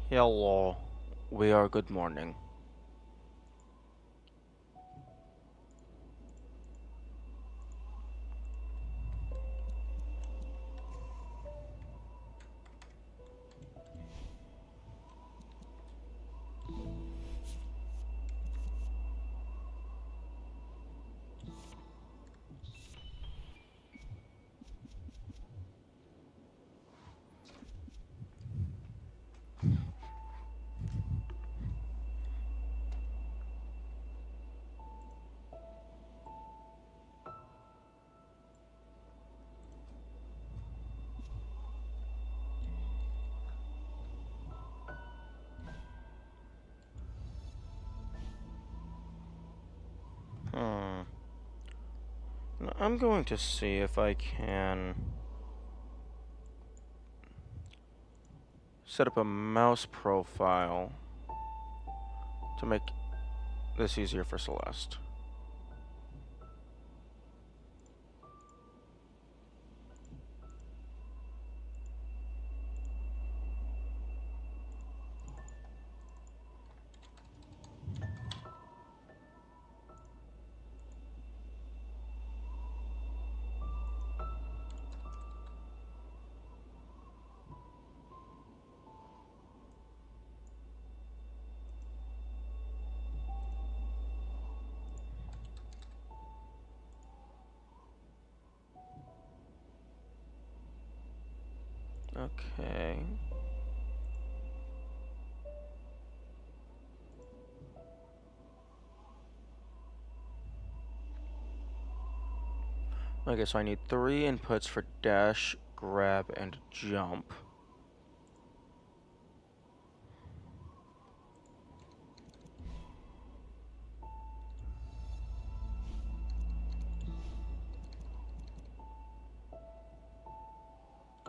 Hello, we are good morning. Hmm. I'm going to see if I can set up a mouse profile to make this easier for Celeste. Okay. Okay, so I need 3 inputs for dash, grab, and jump.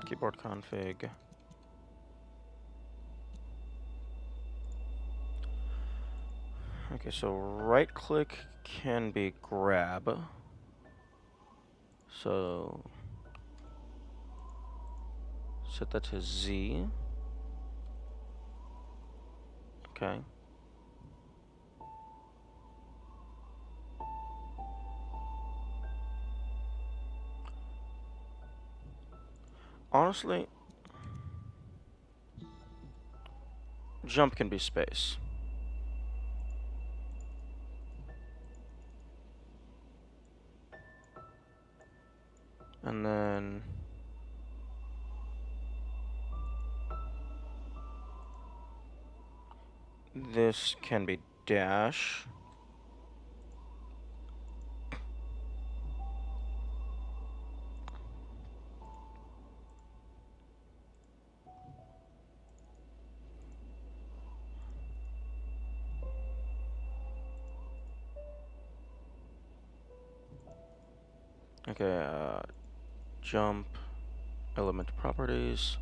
Keyboard config. Okay, so right click can be grab. So set that to Z. Okay. Honestly, jump can be space. And then this can be dash. Okay, jump, element properties.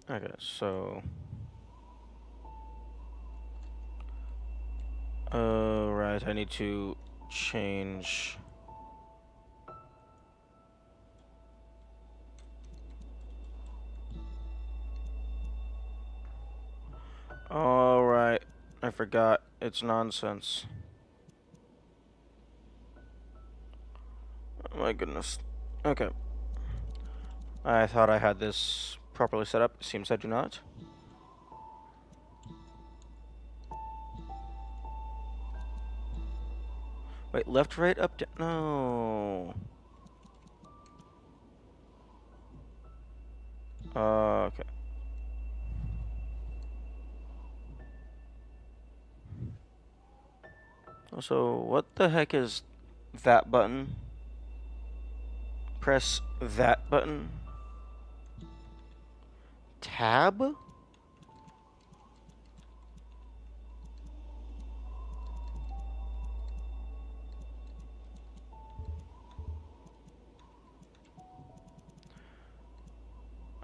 Okay, so right, I need to change. All right, I forgot. It's nonsense. Oh my goodness. Okay, I thought I had this properly set up. Seems I do not. Wait, left, right, up, down. No. Okay. So, what the heck is that button? Press that button. Tab?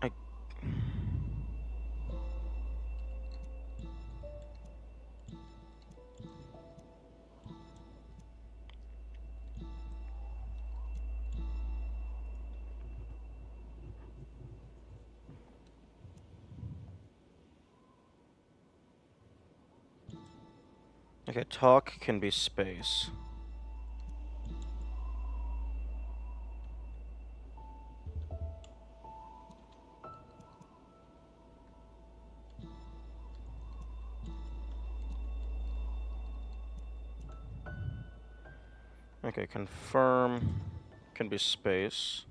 I. Okay, talk can be space. Okay, confirm can be space.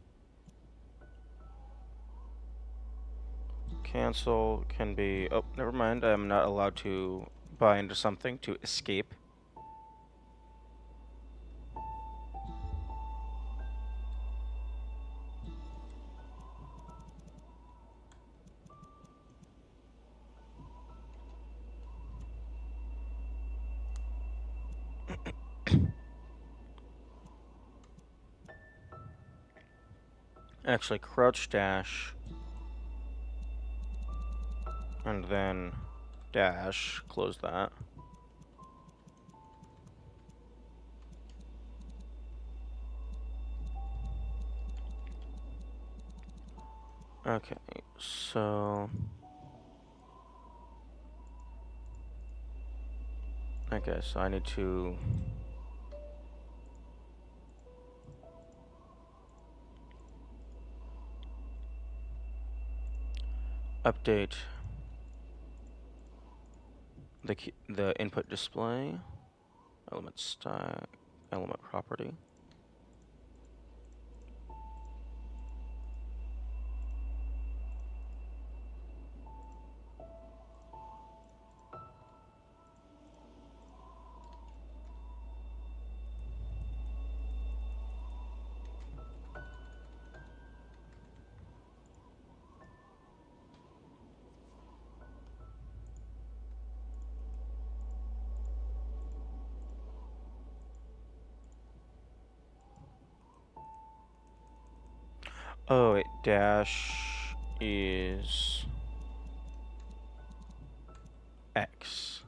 Cancel can be... Oh, never mind. I'm not allowed to buy into something to escape. Actually, crouch dash. And then dash. Close that. Okay, so... Okay, so I need to... update the input display, element style, element property. Oh, wait, dash is X.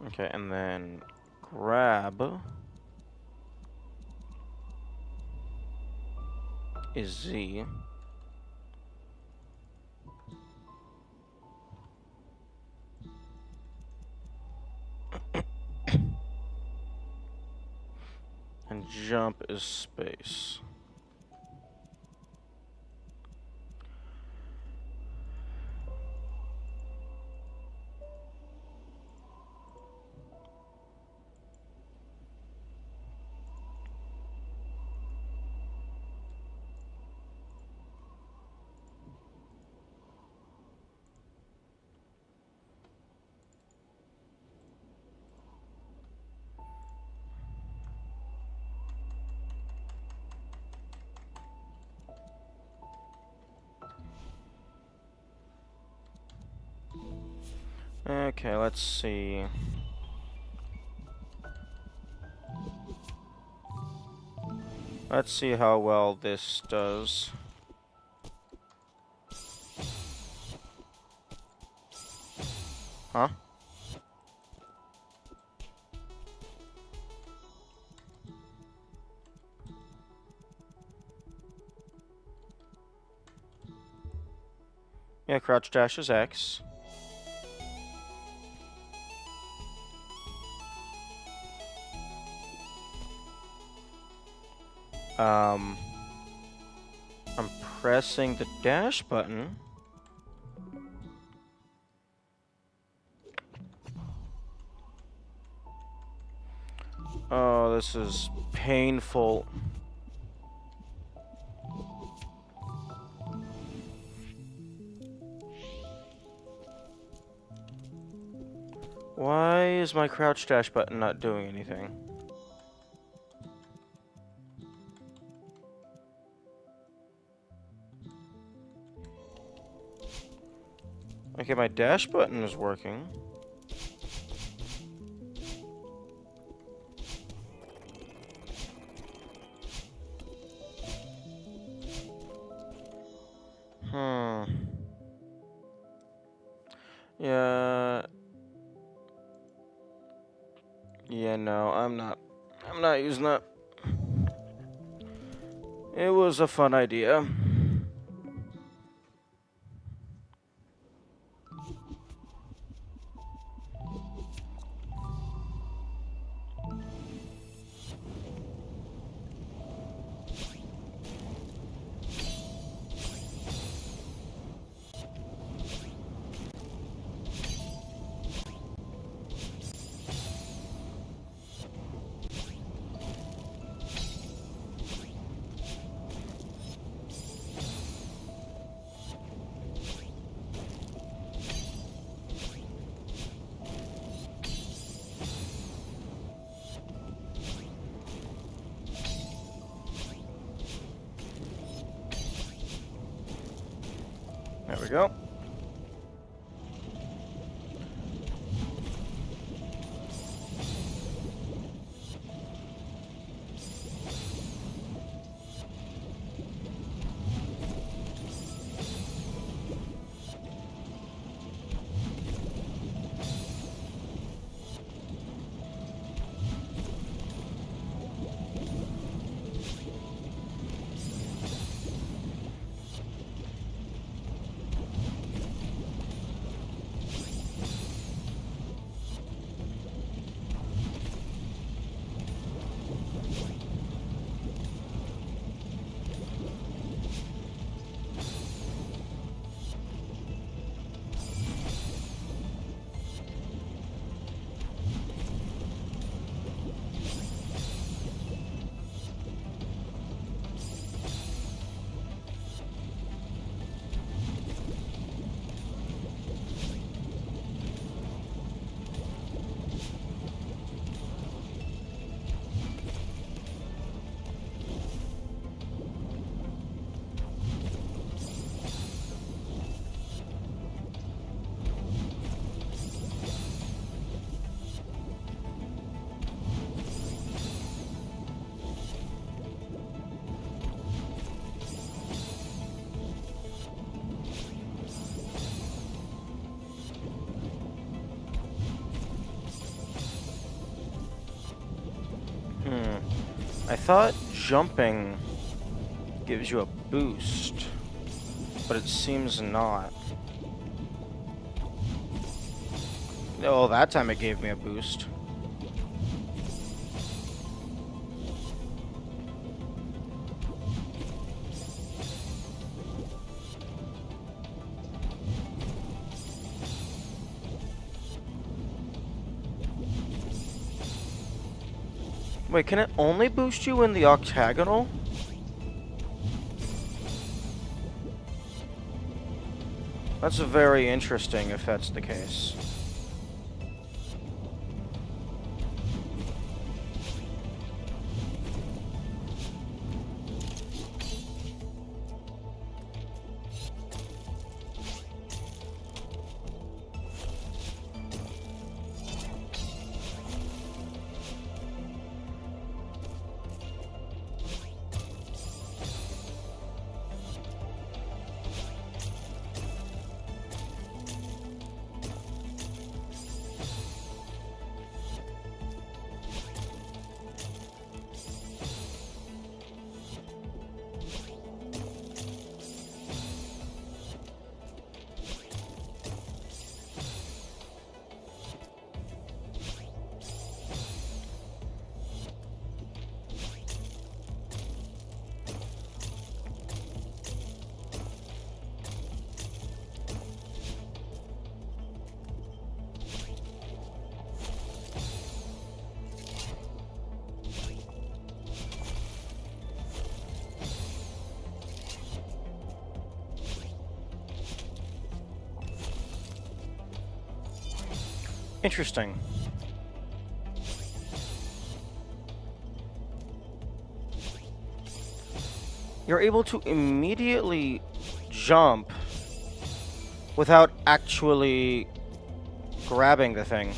Okay, and then grab is Z. And jump is space. Okay, let's see. Let's see how well this does. Huh? Yeah, crouch dash is X. I'm pressing the dash button. Oh, this is painful. Why is my crouch dash button not doing anything? Okay, my dash button is working. Hmm. Yeah. Yeah, no, I'm not using that. It was a fun idea. There we go. I thought jumping gives you a boost, but it seems not. Oh, that time it gave me a boost. Wait, can it only boost you in the octagonal? That's very interesting if that's the case. Interesting. You're able to immediately jump without actually grabbing the thing.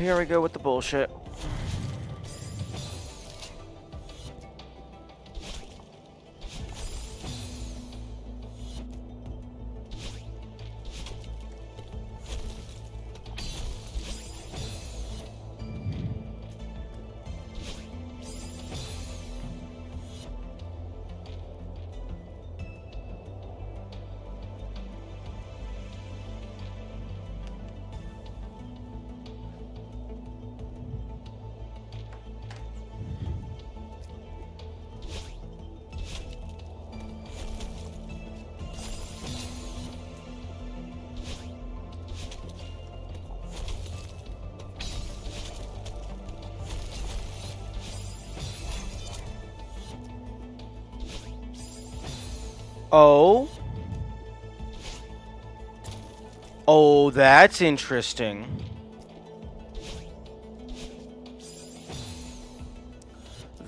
here we go with the bullshit. Oh. Oh, that's interesting.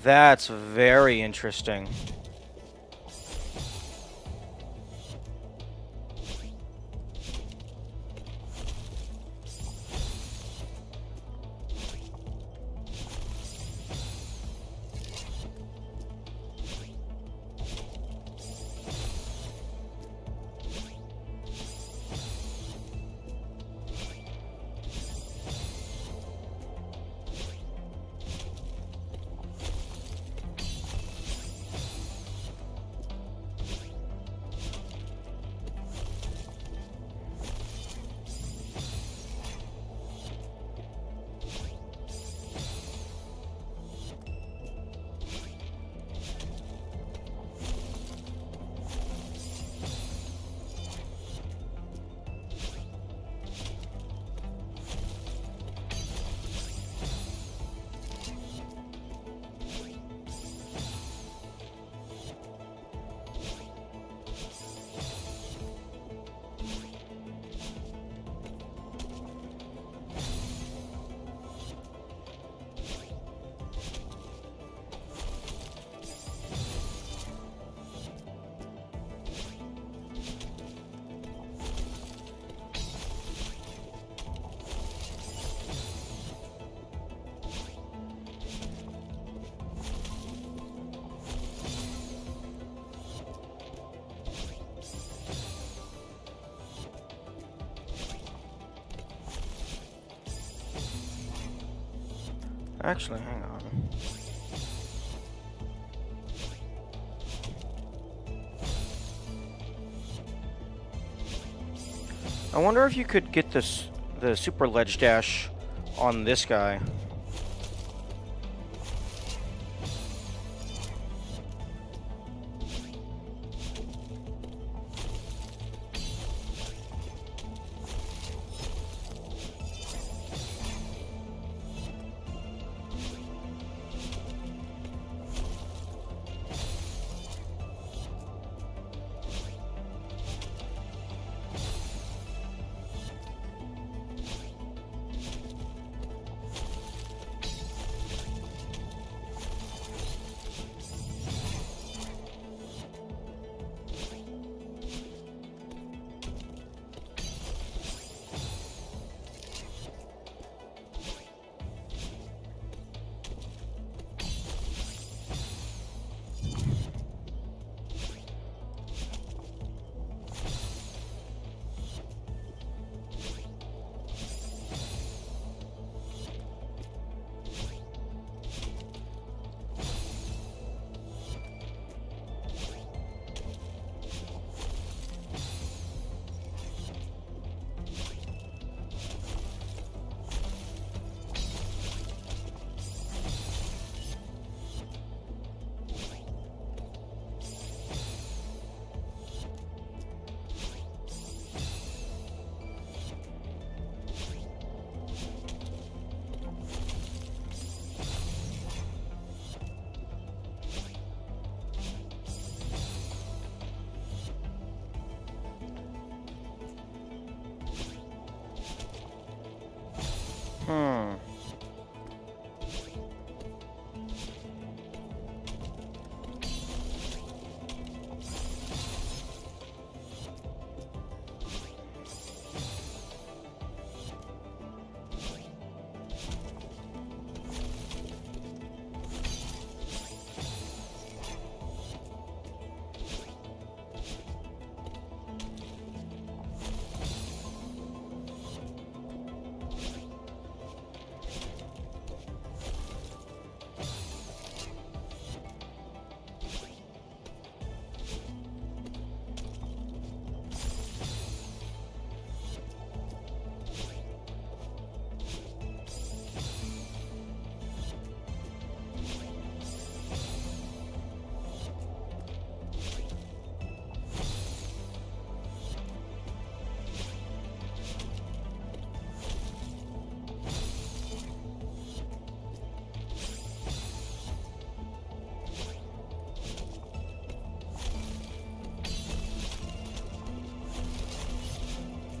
That's very interesting. Actually, hang on. I wonder if you could get the super ledge dash on this guy.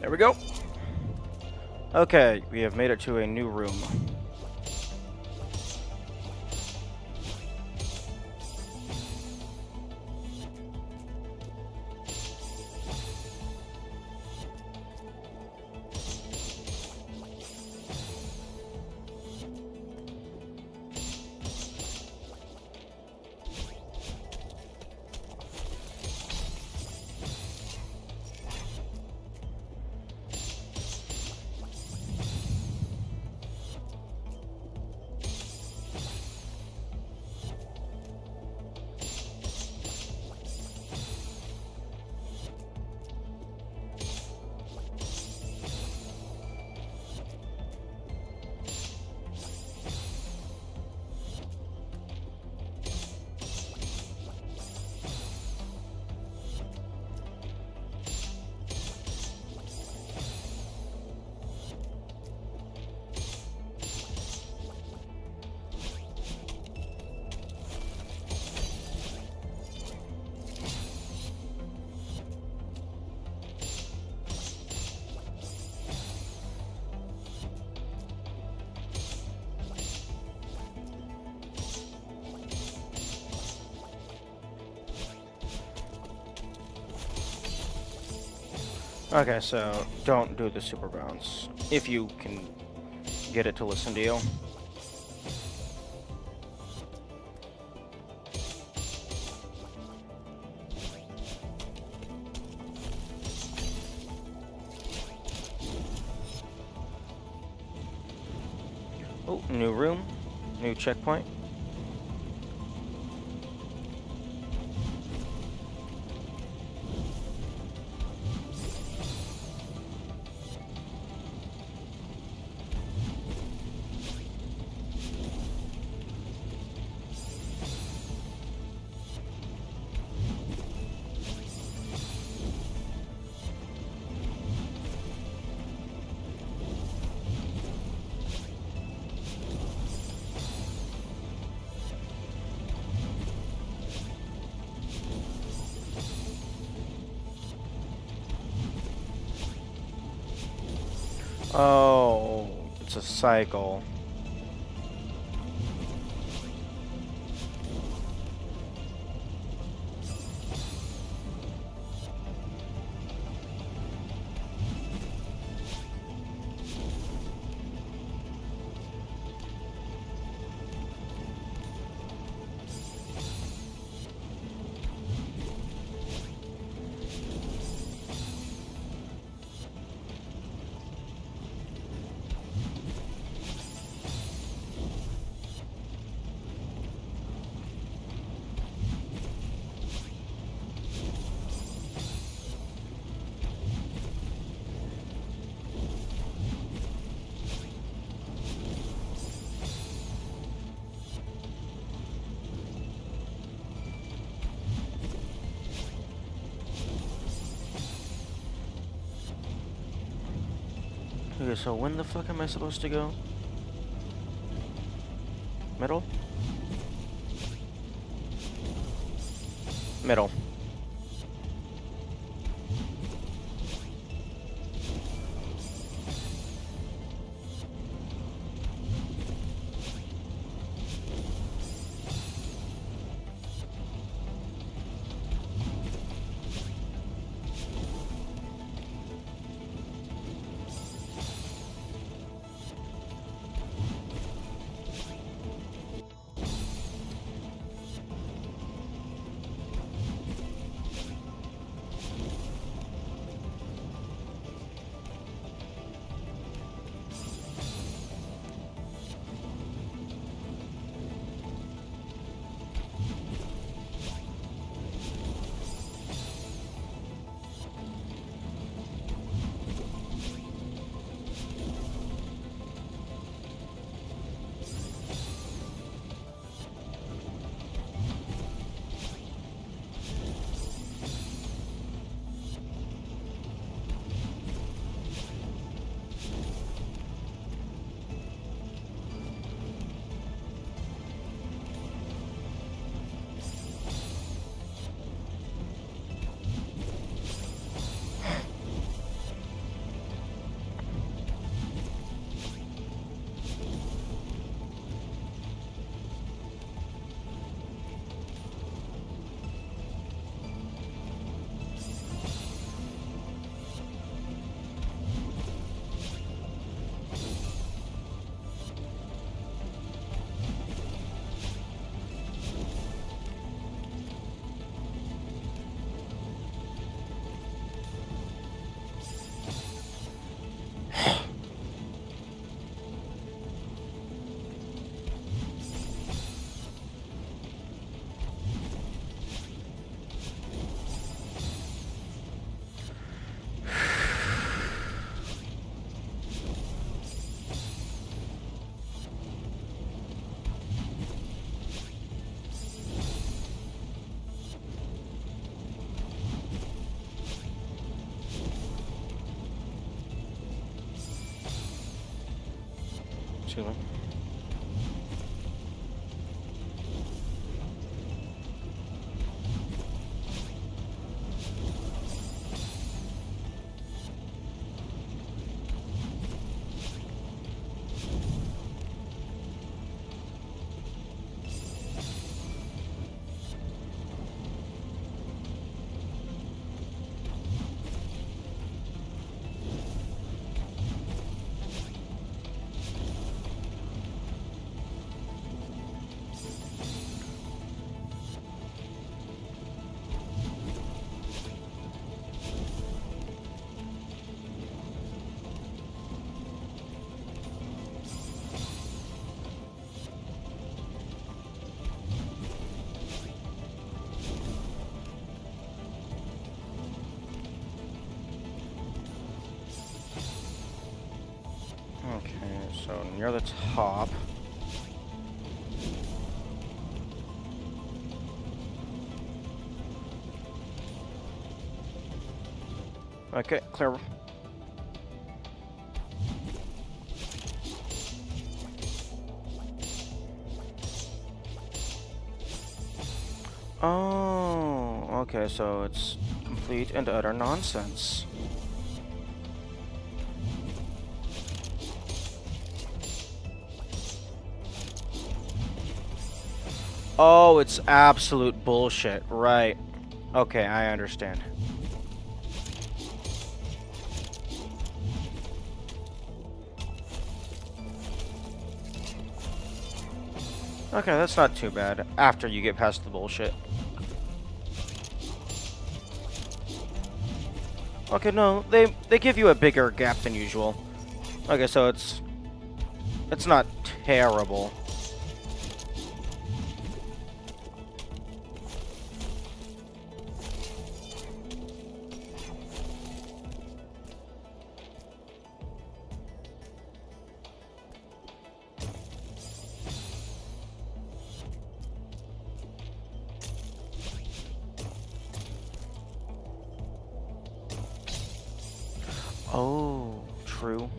There we go. Okay, we have made it to a new room. Okay, so don't do the super bounce if you can get it to listen to you. Oh, new room, new checkpoint. Oh, it's a cycle. Okay, so when the fuck am I supposed to go? Middle? Middle. Excuse me. Okay, so near the top. Okay, clear. Oh, okay, so it's complete and utter nonsense. Oh, it's absolute bullshit. Right. Okay, I understand. Okay, that's not too bad after you get past the bullshit. Okay, no, they give you a bigger gap than usual. Okay, so it's not terrible. Oh, true.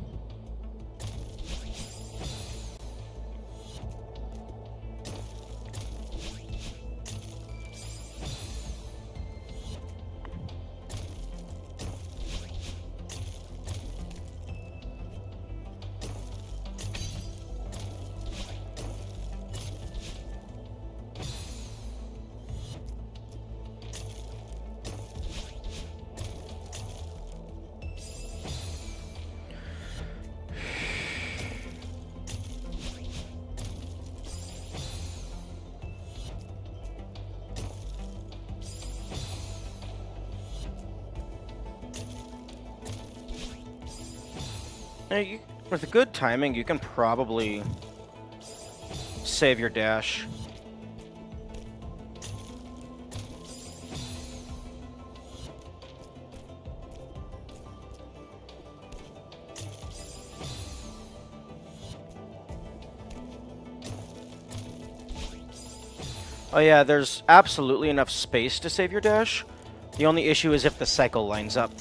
With good timing, you can probably save your dash. Oh yeah, there's absolutely enough space to save your dash. The only issue is if the cycle lines up.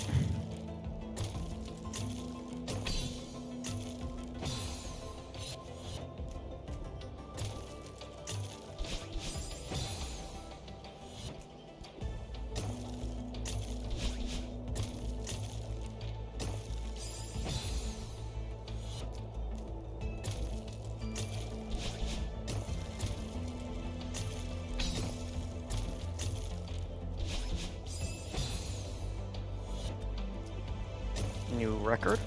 New record.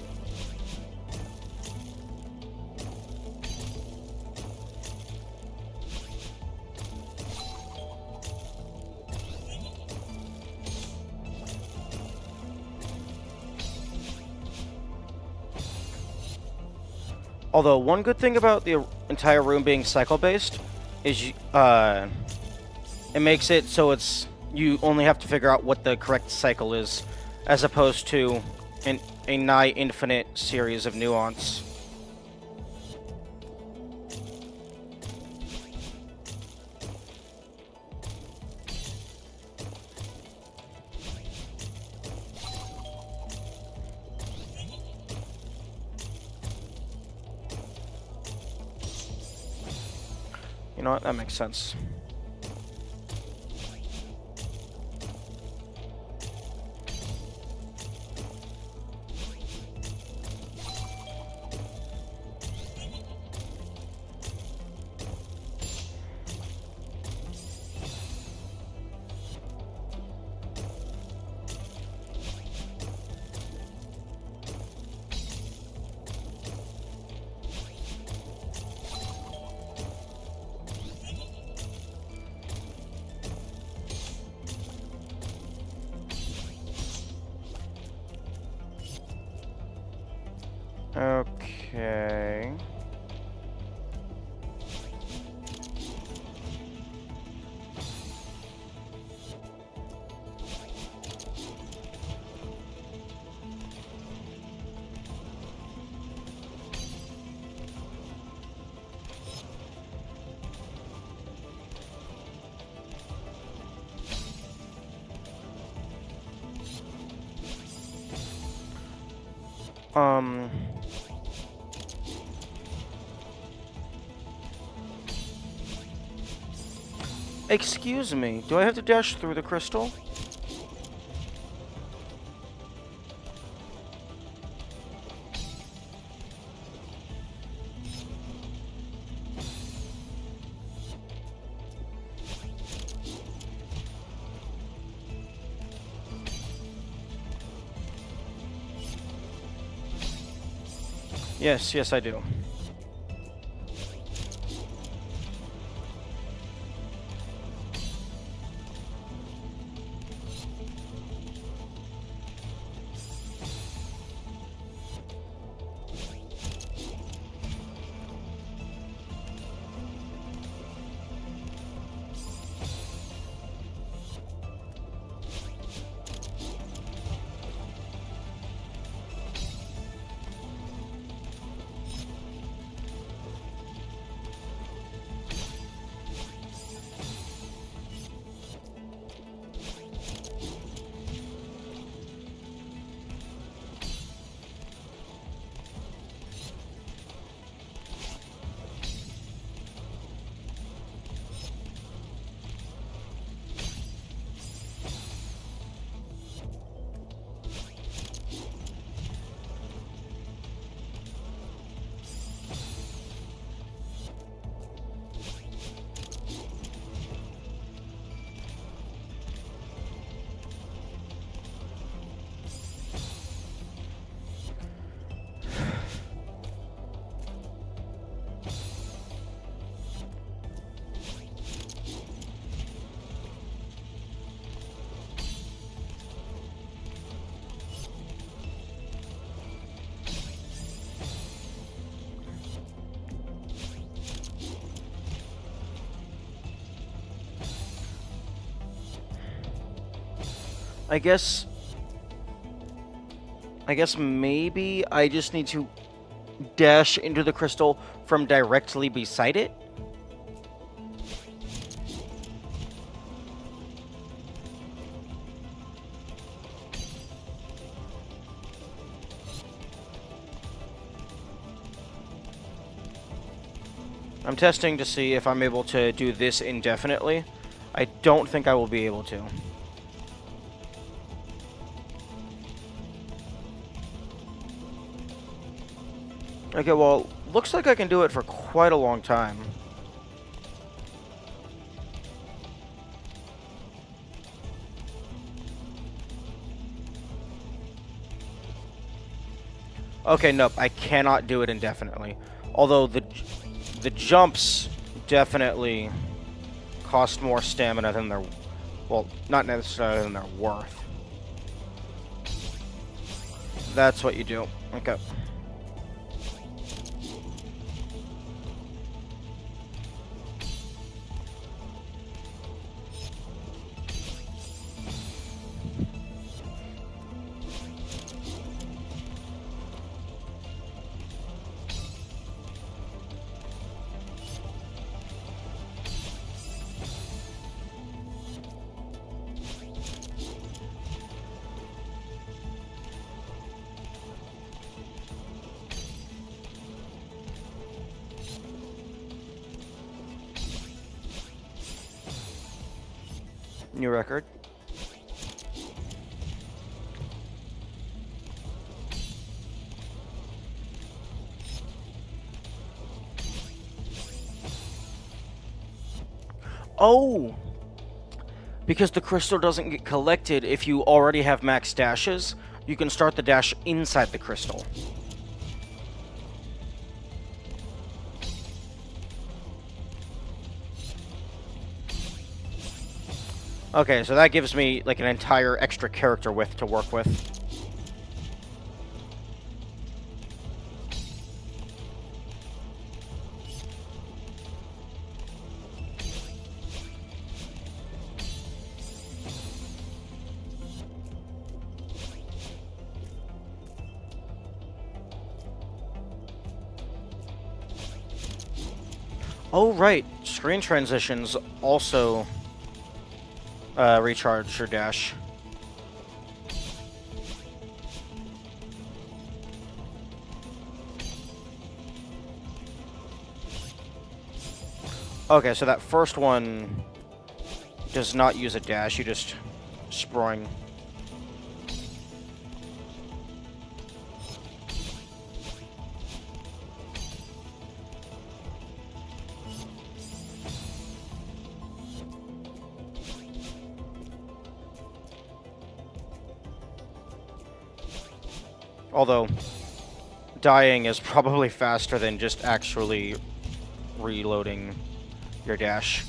Although one good thing about the entire room being cycle-based is it makes it so you only have to figure out what the correct cycle is, as opposed to a nigh infinite series of nuance. You know what? That makes sense. Okay. Excuse me, do I have to dash through the crystal? Yes, yes, I do. I guess maybe I just need to dash into the crystal from directly beside it? I'm testing to see if I'm able to do this indefinitely. I don't think I will be able to. Okay, well, looks like I can do it for quite a long time. Okay, nope, I cannot do it indefinitely. Although the jumps definitely cost more stamina than they're... Well, not necessarily than they're worth. That's what you do. Okay. New record. Oh! Because the crystal doesn't get collected if you already have max dashes, you can start the dash inside the crystal. Okay, so that gives me like an entire extra character width to work with. Oh, right. Screen transitions also recharge your dash. Okay, so that first one does not use a dash, you just spring. Although, dying is probably faster than just actually reloading your dash.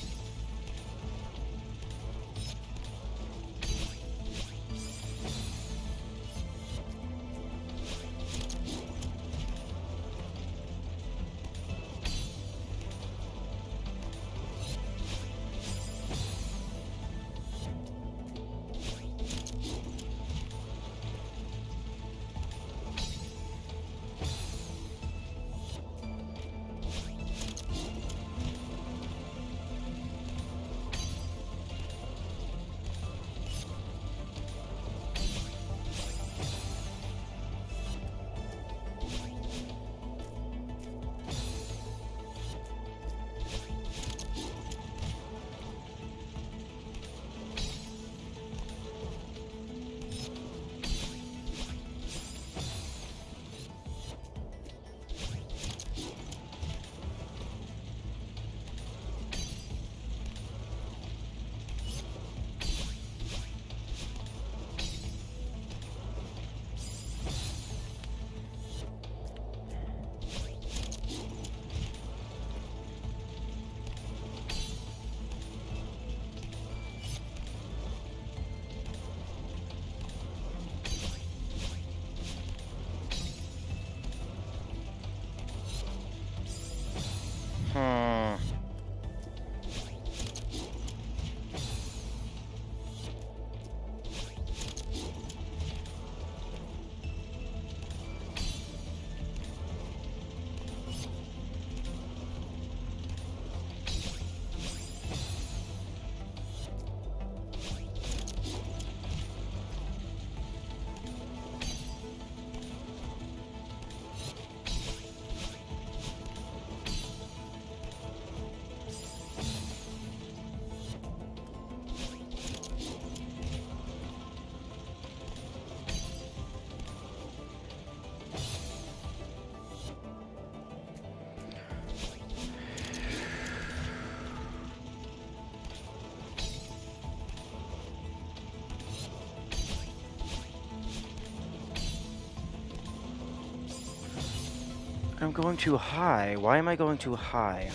I'm going too high. Why am I going too high?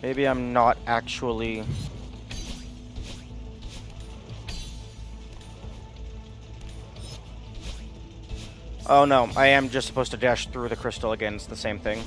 Maybe I'm not actually... Oh no, I am just supposed to dash through the crystal again. It's the same thing.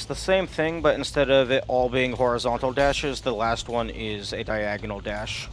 It's the same thing, but instead of it all being horizontal dashes, the last one is a diagonal dash.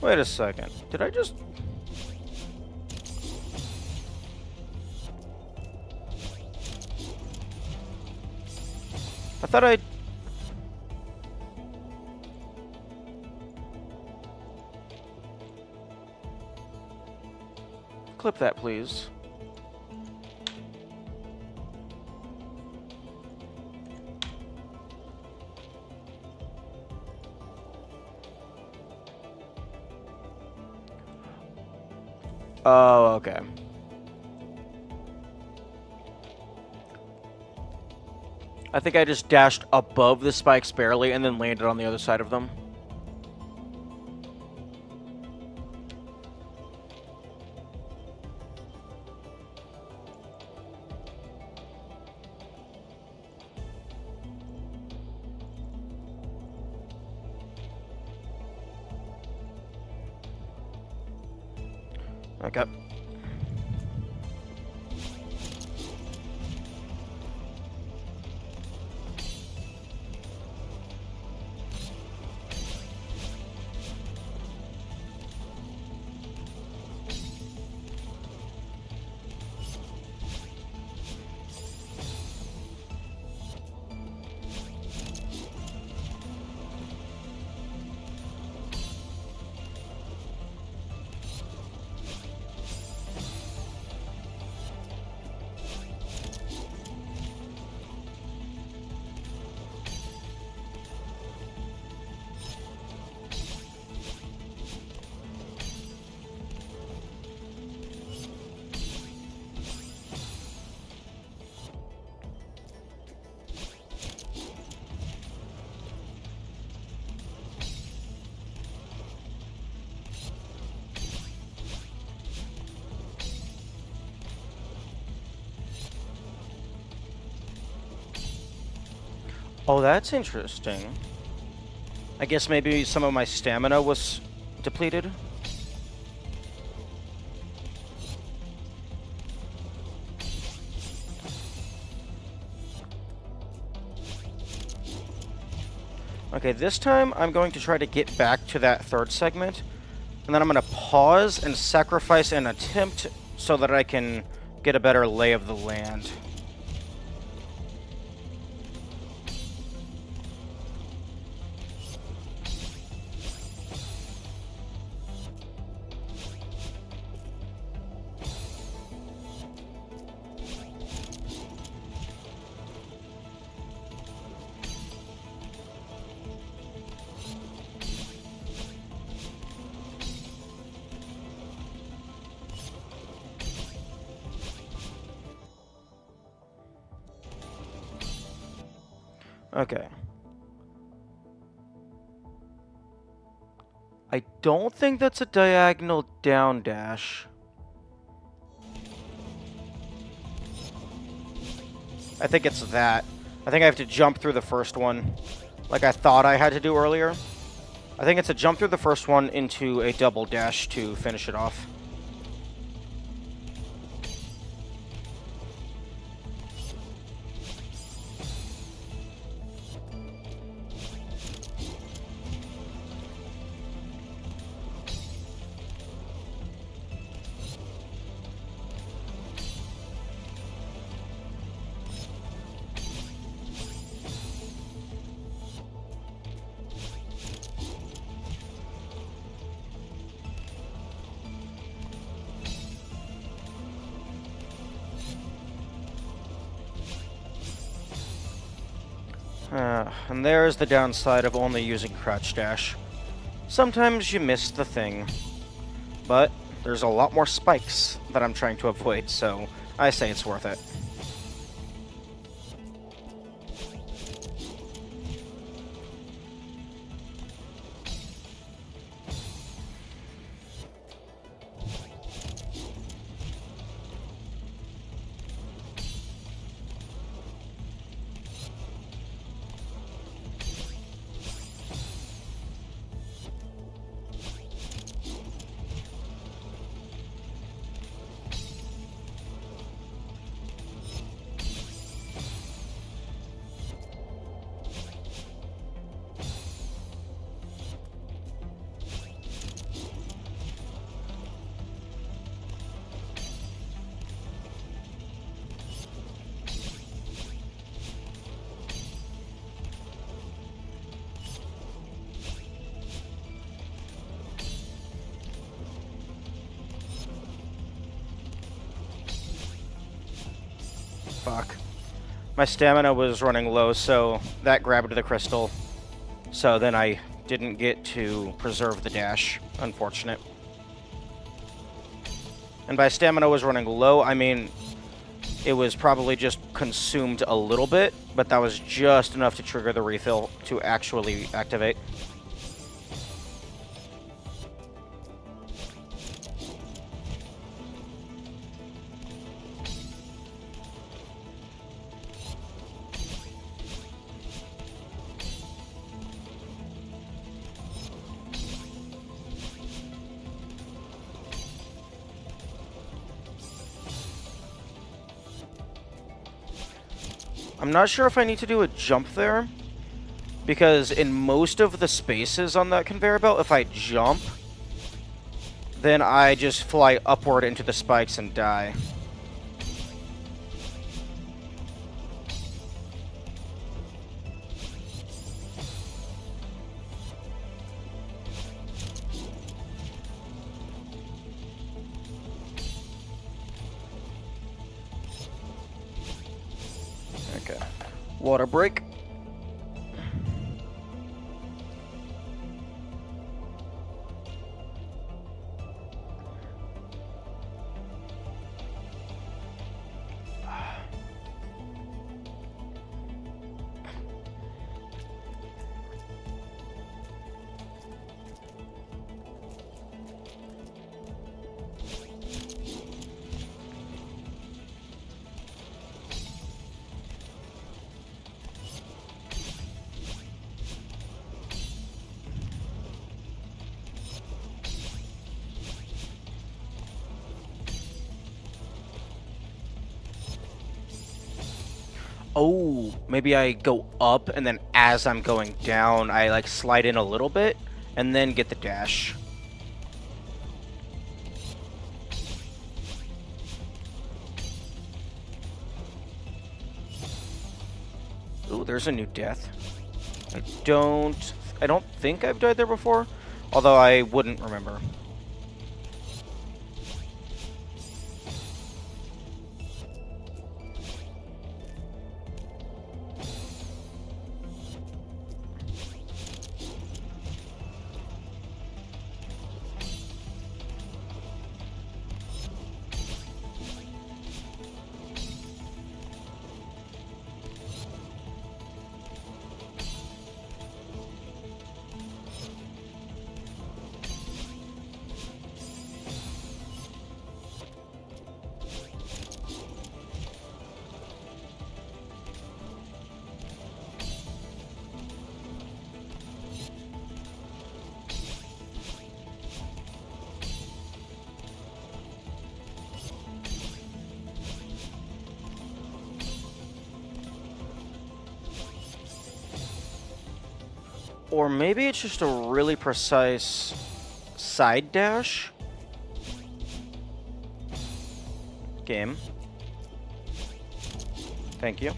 Wait a second. Did I just... I thought I... Clip that, please. Oh, okay. I think I just dashed above the spikes barely and then landed on the other side of them. Okay. Oh, that's interesting. I guess maybe some of my stamina was depleted. Okay, this time I'm going to try to get back to that third segment, and then I'm going to pause and sacrifice an attempt so that I can get a better lay of the land. Okay. I don't think that's a diagonal down dash. I think it's that. I think I have to jump through the first one, like I thought I had to do earlier. I think it's a jump through the first one into a double dash to finish it off. And there's the downside of only using crouch dash. Sometimes you miss the thing. But there's a lot more spikes that I'm trying to avoid, so I say it's worth it. Fuck. My stamina was running low, so that grabbed the crystal. So then I didn't get to preserve the dash. Unfortunate. And by stamina was running low, I mean it was probably just consumed a little bit, but that was just enough to trigger the refill to actually activate. I'm not sure if I need to do a jump there, because in most of the spaces on that conveyor belt, if I jump, then I just fly upward into the spikes and die. Okay. Water break. Oh, maybe I go up and then as I'm going down, I like slide in a little bit and then get the dash. Ooh, there's a new death. I don't think I've died there before, although I wouldn't remember. Or maybe it's just a really precise side dash. Game. Thank you.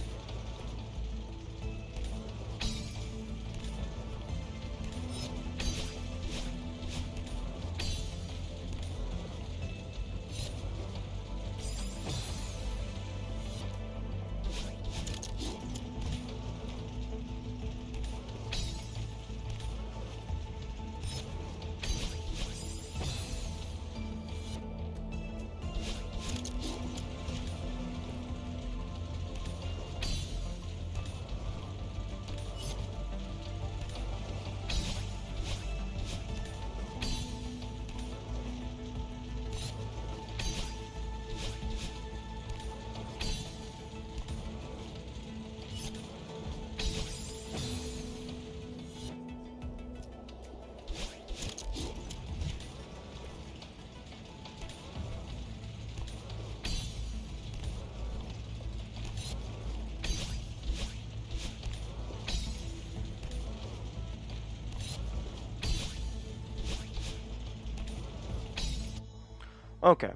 Okay.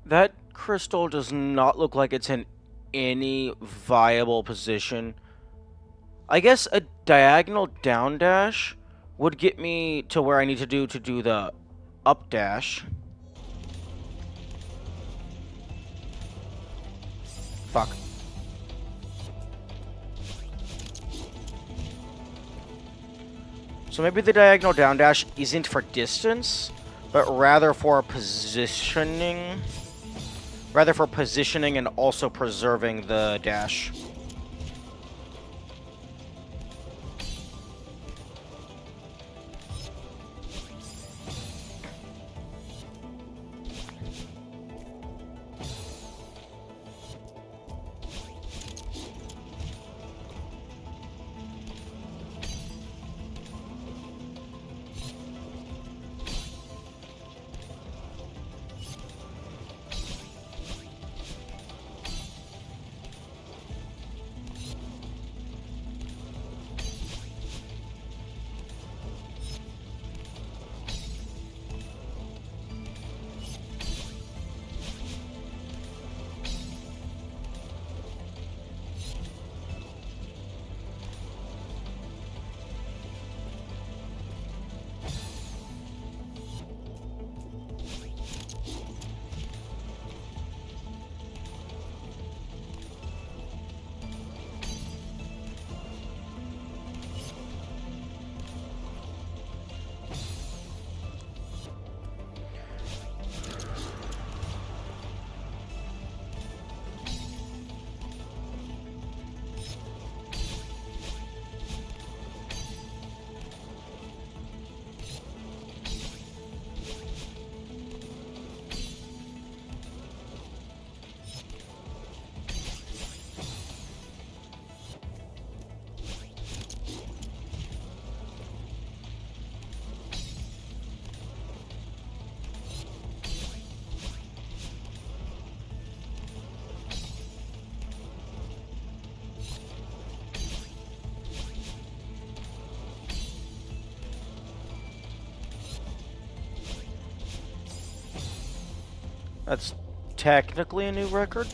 That crystal does not look like it's in any viable position. I guess a diagonal down dash would get me to where I need to do the up dash. Fuck. So maybe the diagonal down dash isn't for distance, but rather for positioning. Rather for positioning and also preserving the dash. That's technically a new record.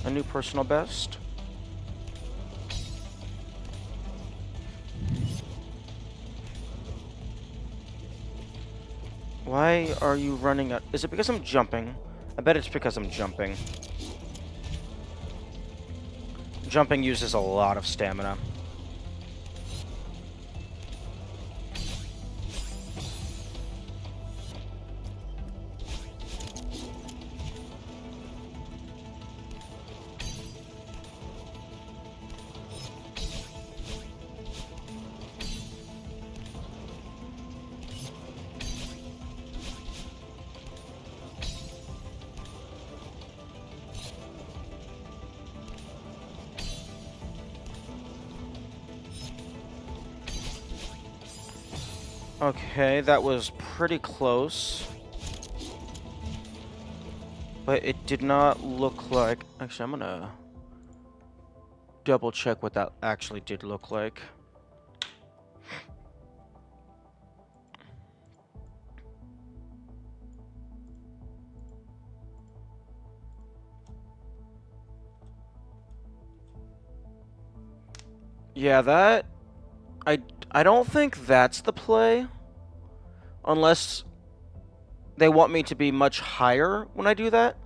A new personal best. Why are you running out? Is it because I'm jumping? I bet it's because I'm jumping. Jumping uses a lot of stamina. Okay, that was pretty close. But it did not look like... Actually, I'm gonna double check what that actually did look like. Yeah, that... I don't think that's the play. Unless they want me to be much higher when I do that.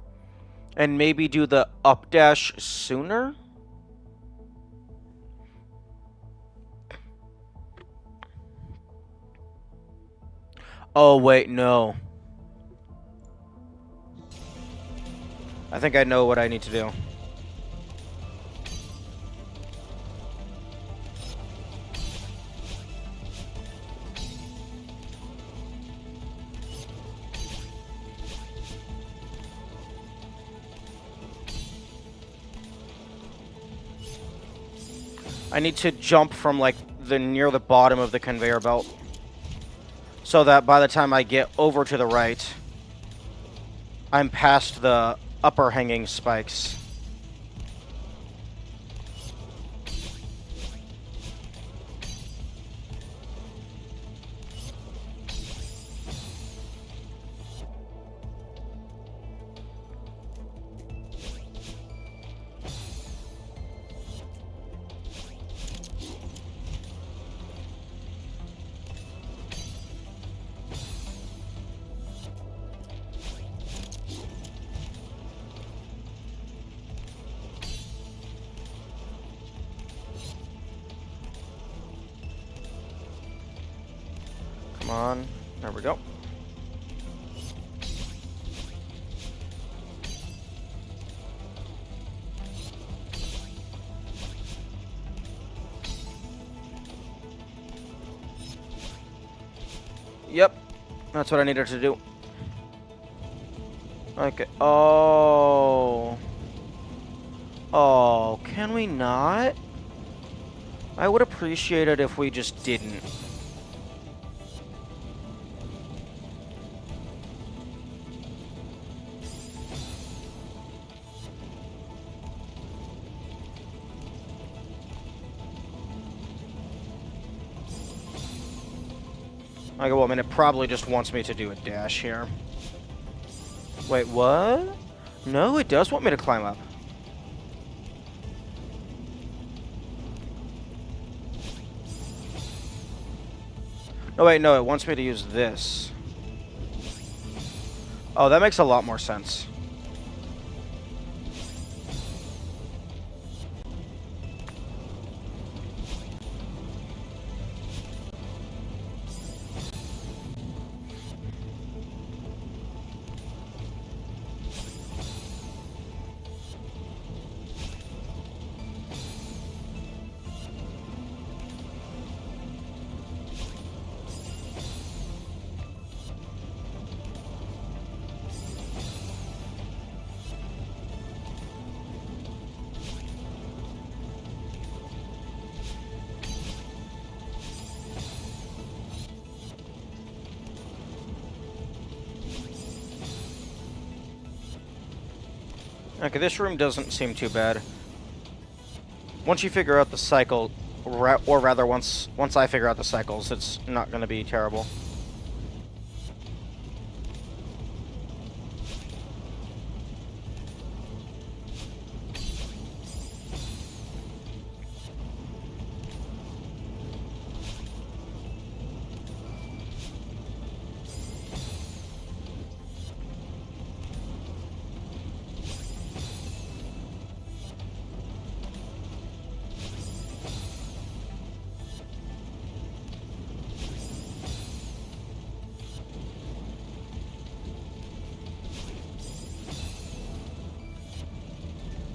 And maybe do the up dash sooner. Oh, wait, no. I think I know what I need to do. I need to jump from, like, near the bottom of the conveyor belt. so that by the time I get over to the right, I'm past the upper hanging spikes. Come on. There we go. Yep. That's what I needed to do. Okay. Oh. Oh, can we not? I would appreciate it if we just didn't. Okay, well, I mean, it probably just wants me to do a dash here. Wait, what? No, it does want me to climb up. No, wait, no, it wants me to use this. Oh, that makes a lot more sense. Okay, this room doesn't seem too bad. Once you figure out the cycle, or rather, once I figure out the cycles, it's not going to be terrible.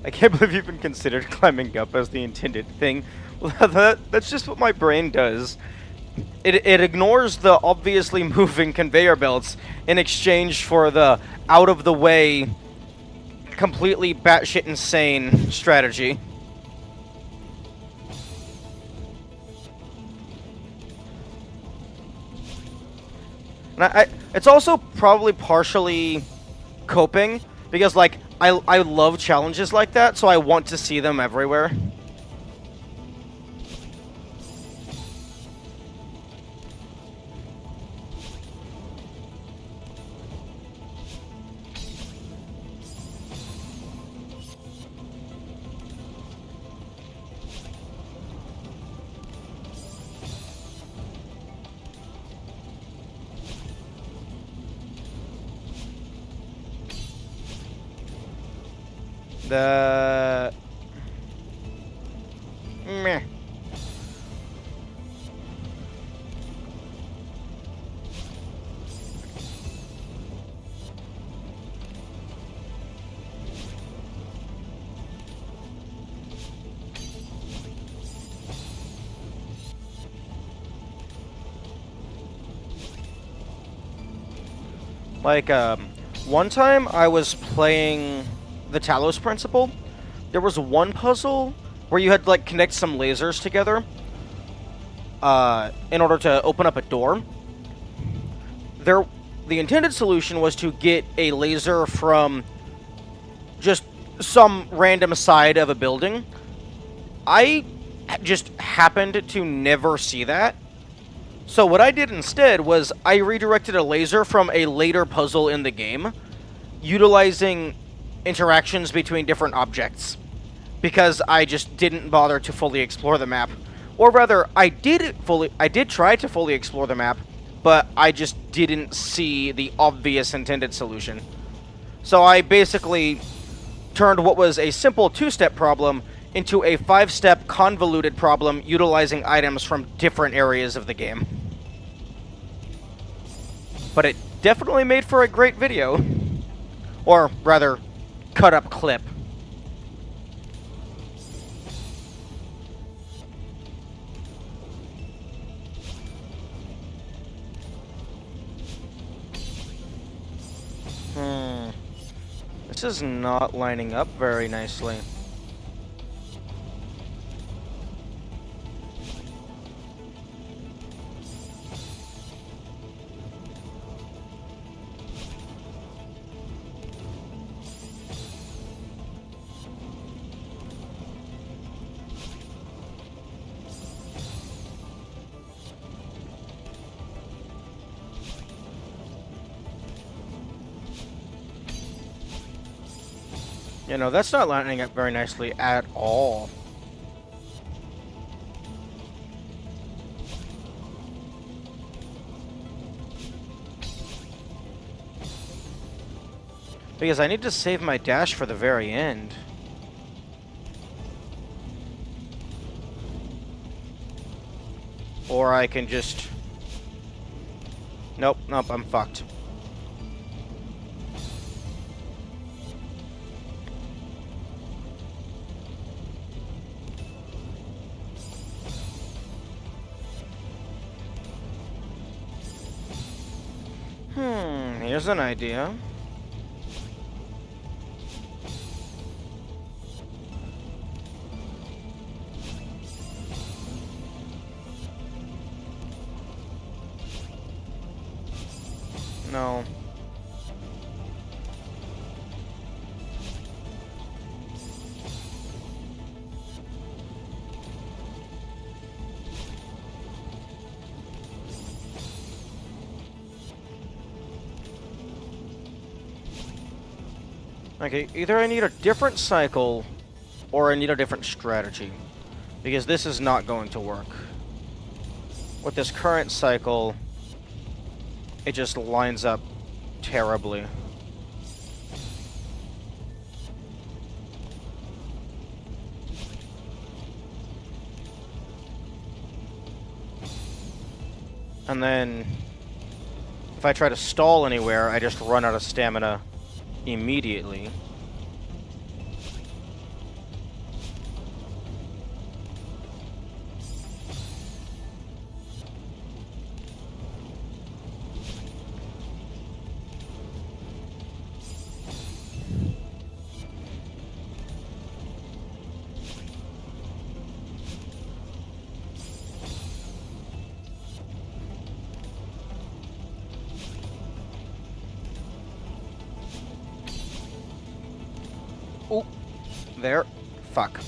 I can't believe you even considered climbing up as the intended thing. That's just what my brain does. It ignores the obviously moving conveyor belts in exchange for the out-of-the-way, completely batshit insane strategy. And it's also probably partially coping, because, like, I love challenges like that, so I want to see them everywhere. Meh. Like, one time I was playing the Talos Principle. There was one puzzle where you had to, like, connect some lasers together in order to open up a door. the intended solution was to get a laser from just some random side of a building. I just happened to never see that. So what I did instead was I redirected a laser from a later puzzle in the game, utilizing interactions between different objects, because I just didn't bother to fully explore the map. Or rather, I did try to fully explore the map, but I just didn't see the obvious intended solution. So I basically turned what was a simple 2-step problem into a 5-step convoluted problem utilizing items from different areas of the game. But it definitely made for a great video. Or rather, cut up clip. This is not lining up very nicely. You know, that's not lining up very nicely at all. Because I need to save my dash for the very end. Or I can just... Nope, I'm fucked. Here's an idea. No. Okay, either I need a different cycle, or I need a different strategy. Because this is not going to work. With this current cycle, it just lines up terribly. And then, if I try to stall anywhere, I just run out of stamina immediately. Oh, there. Fuck.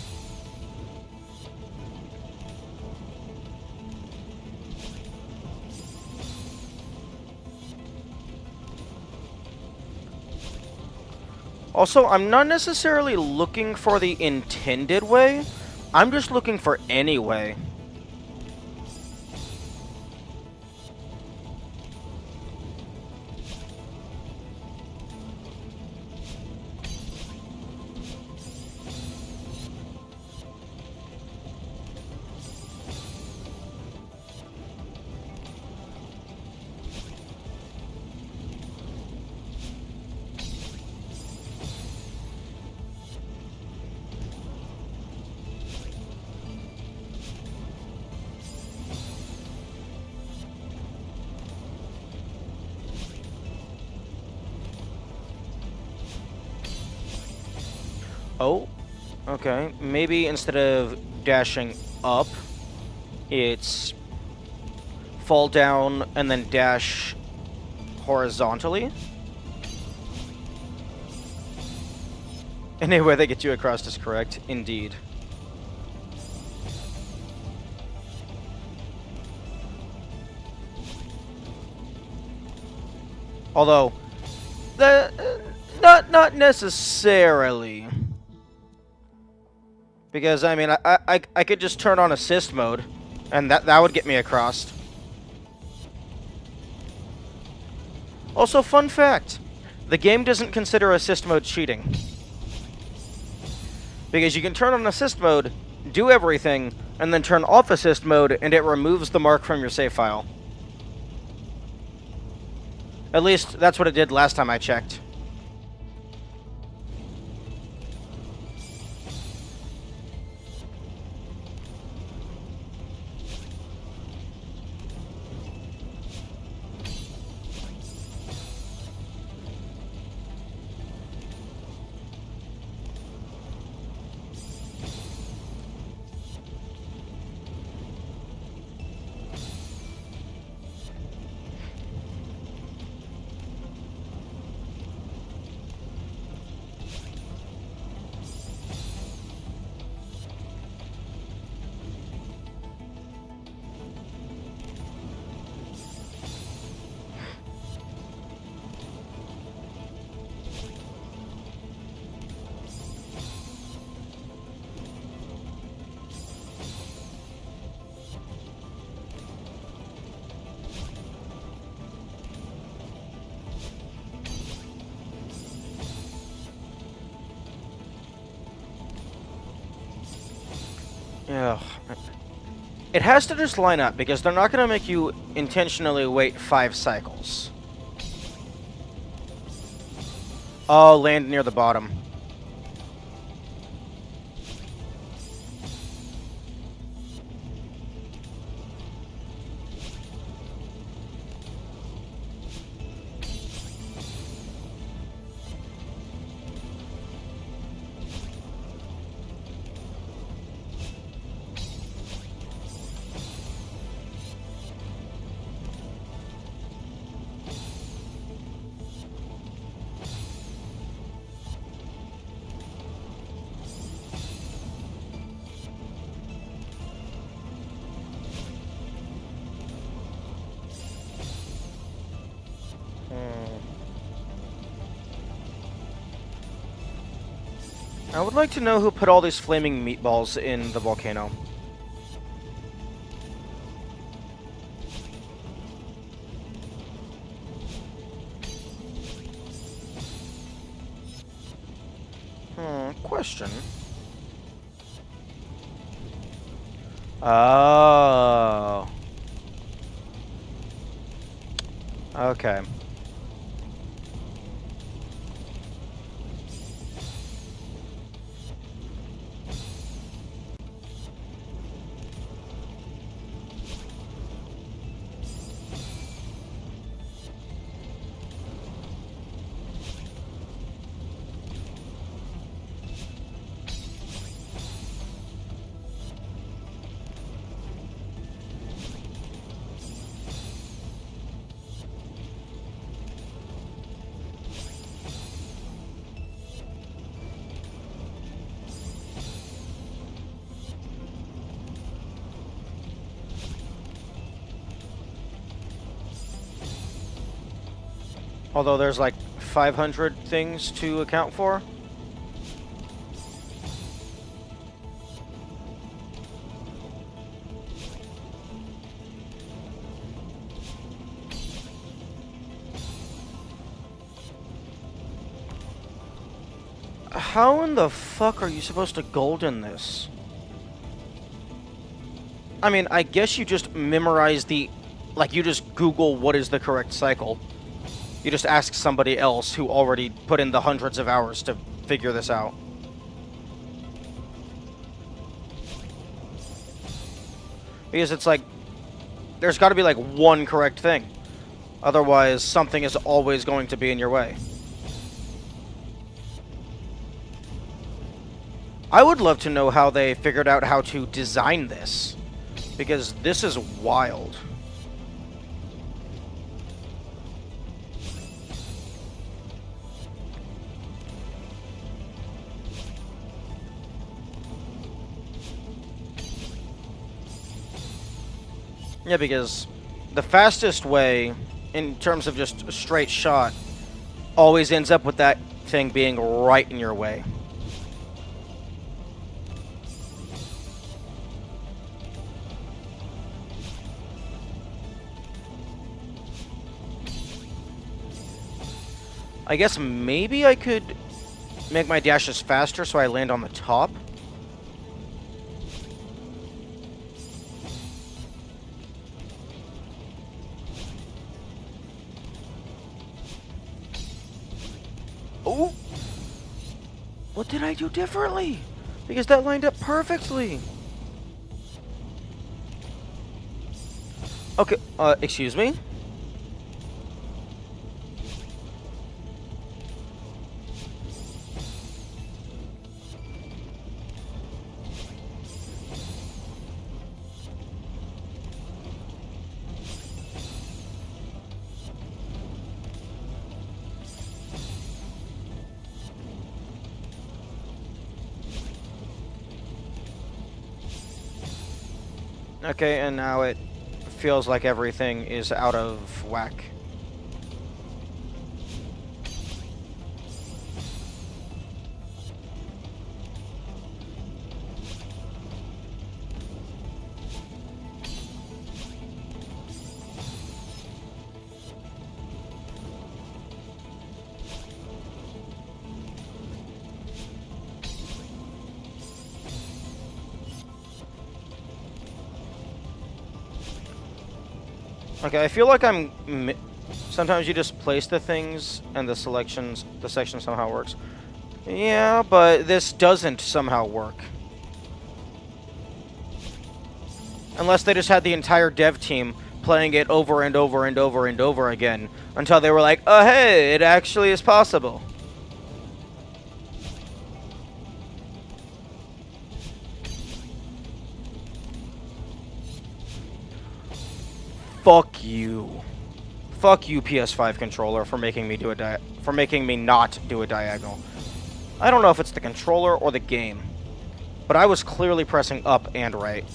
Also, I'm not necessarily looking for the intended way. I'm just looking for any way. Oh, okay. Maybe instead of dashing up, it's fall down and then dash horizontally. Any way they get you across is correct, indeed. Although, not necessarily. Because, I mean, I could just turn on assist mode, and that would get me across. Also, fun fact, the game doesn't consider assist mode cheating. Because you can turn on assist mode, do everything, and then turn off assist mode, and it removes the mark from your save file. At least, that's what it did last time I checked. Ugh. It has to just line up, because they're not going to make you intentionally wait 5 cycles. Oh, land near the bottom. I would like to know who put all these flaming meatballs in the volcano. Question. Oh. Okay. Although there's like 500 things to account for. How in the fuck are you supposed to golden this? I mean, I guess you just memorize the... Like, you just Google what is the correct cycle. You just ask somebody else who already put in the hundreds of hours to figure this out. Because it's like, there's got to be like one correct thing. Otherwise, something is always going to be in your way. I would love to know how they figured out how to design this. Because this is wild. Yeah, because the fastest way, in terms of just a straight shot, always ends up with that thing being right in your way. I guess maybe I could make my dashes faster so I land on the top. Oh! What did I do differently? Because that lined up perfectly. Okay, excuse me? Okay, and now it feels like everything is out of whack. Okay, I feel like sometimes you just place the things and the section somehow works. Yeah, but this doesn't somehow work. Unless they just had the entire dev team playing it over and over and over and over again until they were like, oh hey, it actually is possible. Fuck you. Fuck you, PS5 controller, for making me not do a diagonal. I don't know if it's the controller or the game, but I was clearly pressing up and right.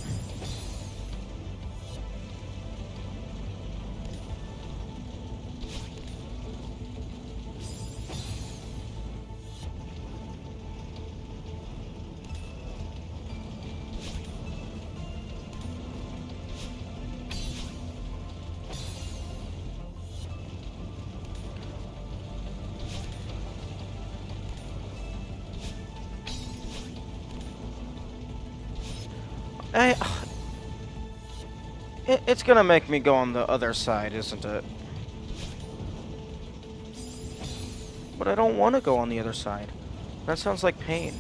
It's gonna make me go on the other side, isn't it? But I don't want to go on the other side. That sounds like pain.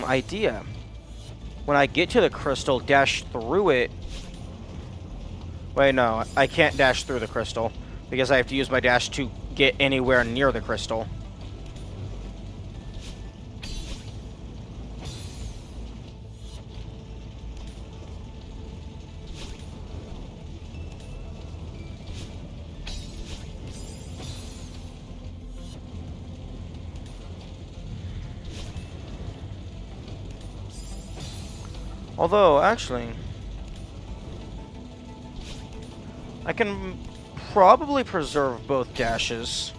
Idea. When I get to the crystal, dash through it. Wait, no, I can't dash through the crystal because I have to use my dash to get anywhere near the crystal. Although, actually, I can probably preserve both dashes.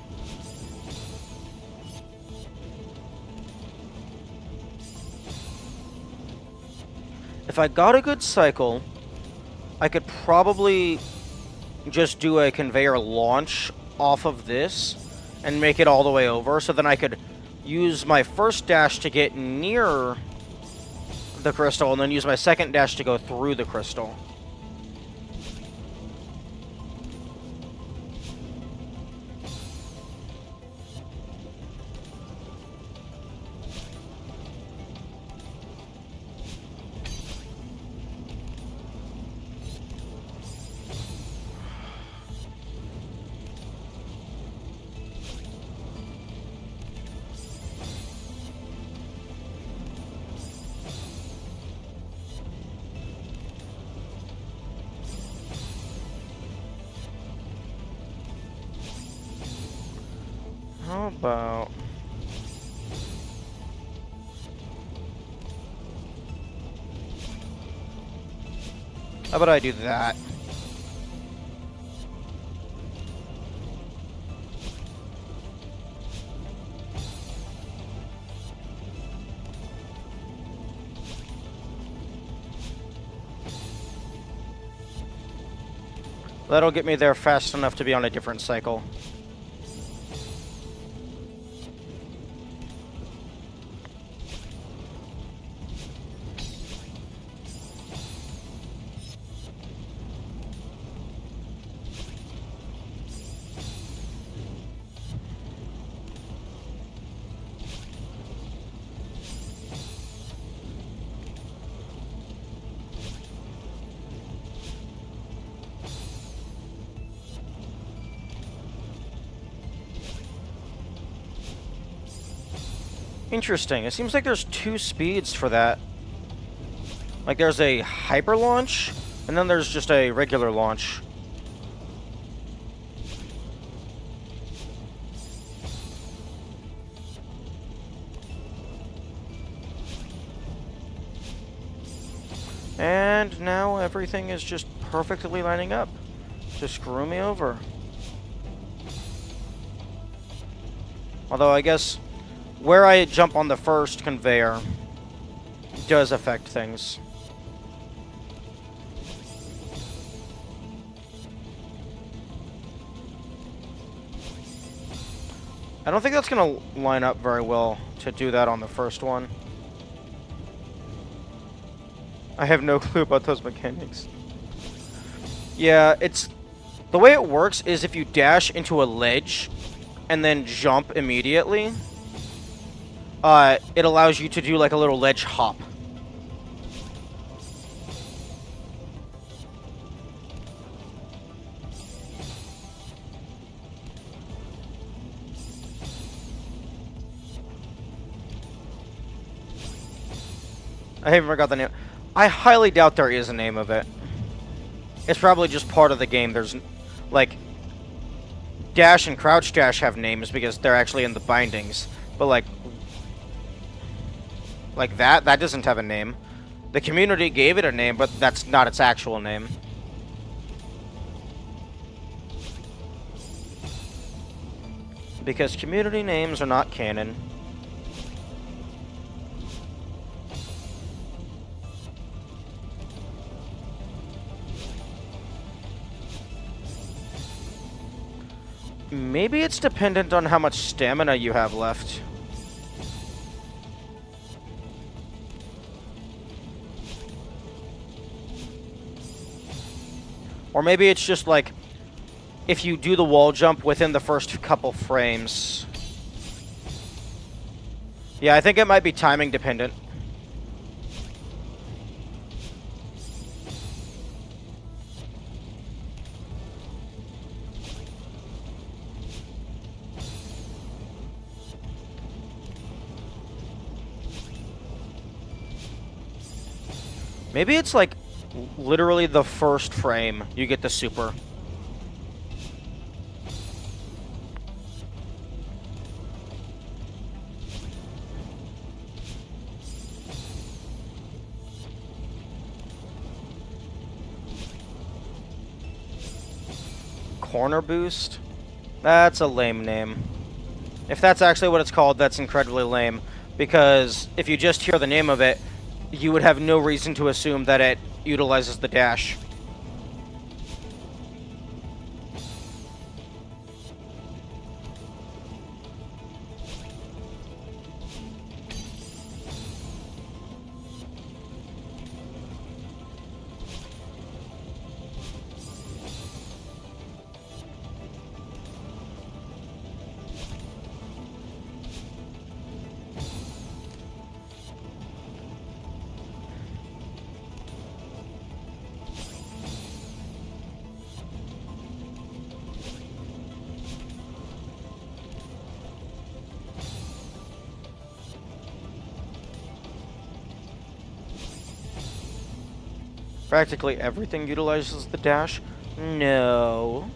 If I got a good cycle, I could probably just do a conveyor launch off of this and make it all the way over, so then I could use my first dash to get near the crystal, and then use my second dash to go through the crystal. How about... How about I do that? That'll get me there fast enough to be on a different cycle. Interesting. It seems like there's two speeds for that. Like there's a hyper launch, and then there's just a regular launch. And now everything is just perfectly lining up to screw me over. Although I guess where I jump on the first conveyor does affect things. I don't think that's going to line up very well to do that on the first one. I have no clue about those mechanics. Yeah, it's... The way it works is if you dash into a ledge and then jump immediately, it allows you to do like a little ledge hop. I haven't forgot the name. I highly doubt there is a name of it. It's probably just part of the game. There's, like, dash and crouch dash have names because they're actually in the bindings. But, like that doesn't have a name. The community gave it a name, but that's not its actual name. Because community names are not canon. Maybe it's dependent on how much stamina you have left. Or maybe it's just like, if you do the wall jump within the first couple frames. Yeah, I think it might be timing dependent. Maybe it's like literally the first frame you get the super. Corner boost? That's a lame name. If that's actually what it's called, that's incredibly lame. Because if you just hear the name of it, you would have no reason to assume that it utilizes the dash. Practically everything utilizes the dash? No.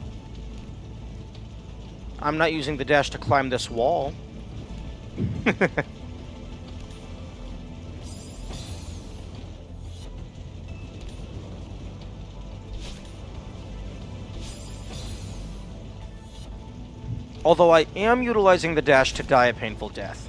I'm not using the dash to climb this wall. Although I am utilizing the dash to die a painful death.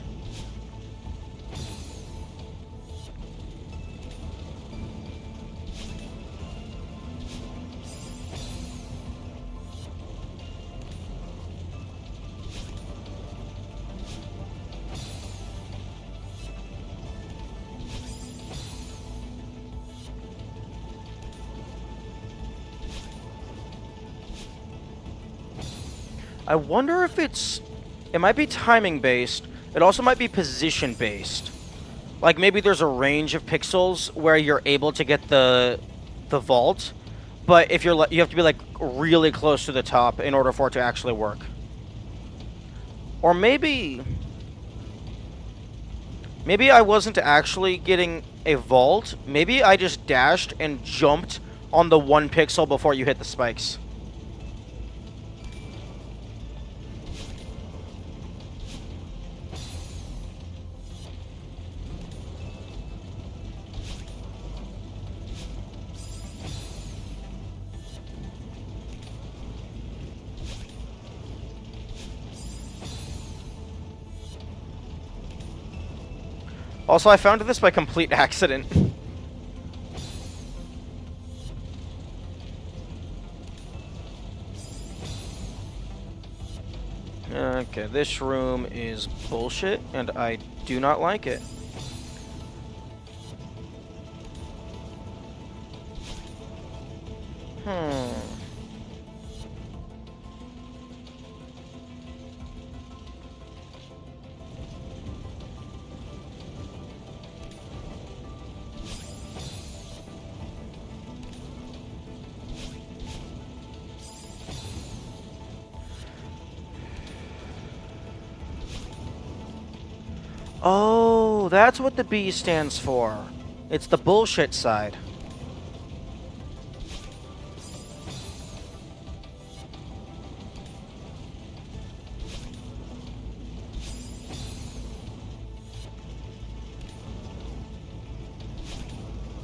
I wonder if it might be timing based. It also might be position based. Like maybe there's a range of pixels where you're able to get the vault, but if you have to be like really close to the top in order for it to actually work. Or maybe I wasn't actually getting a vault. Maybe I just dashed and jumped on the 1 pixel before you hit the spikes. Also, I found this by complete accident. Okay, this room is bullshit, and I do not like it. Oh, that's what the B stands for. It's the bullshit side.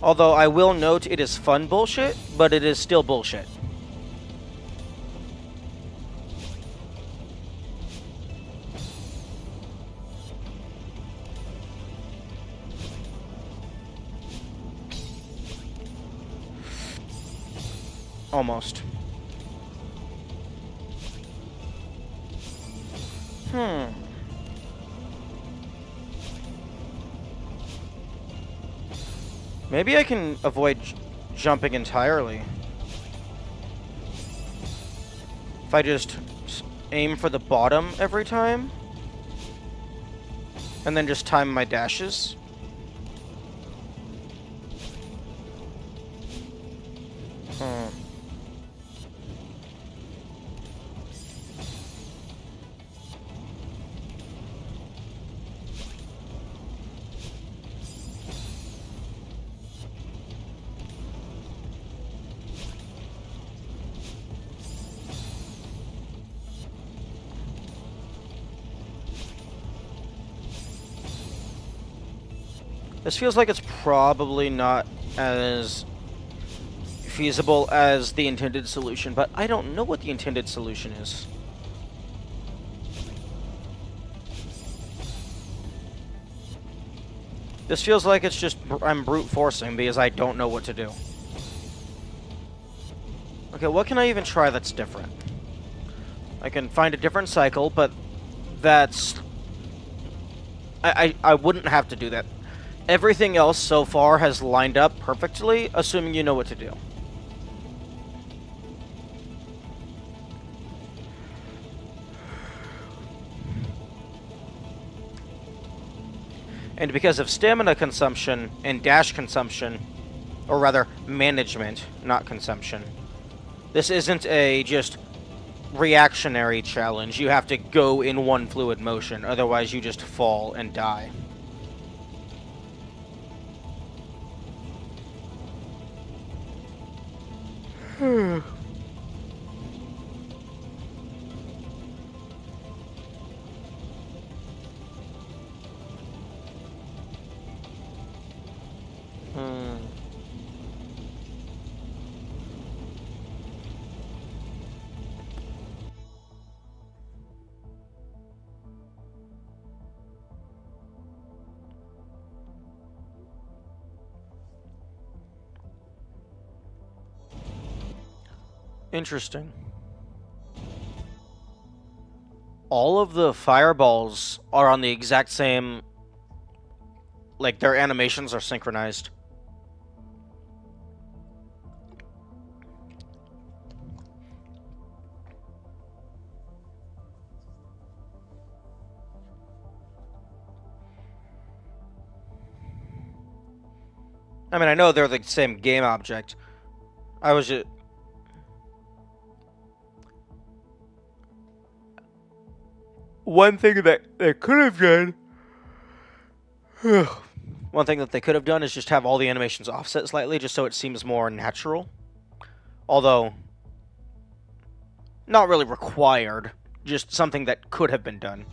Although I will note it is fun bullshit, but it is still bullshit. Almost. Maybe I can avoid jumping entirely. If I just aim for the bottom every time. And then just time my dashes. This feels like it's probably not as feasible as the intended solution, but I don't know what the intended solution is. This feels like it's just I'm brute forcing because I don't know what to do. Okay, what can I even try that's different? I can find a different cycle, but that's... I wouldn't have to do that. Everything else so far has lined up perfectly, assuming you know what to do. And because of stamina consumption and dash consumption, or rather, management, not consumption, this isn't a just reactionary challenge. You have to go in one fluid motion, otherwise you just fall and die. Interesting. All of the fireballs are on the exact same... Like, their animations are synchronized. I mean, I know they're the same game object. I was just... One thing that they could have done... One thing that they could have done is just have all the animations offset slightly, just so it seems more natural. Although, not really required. Just something that could have been done.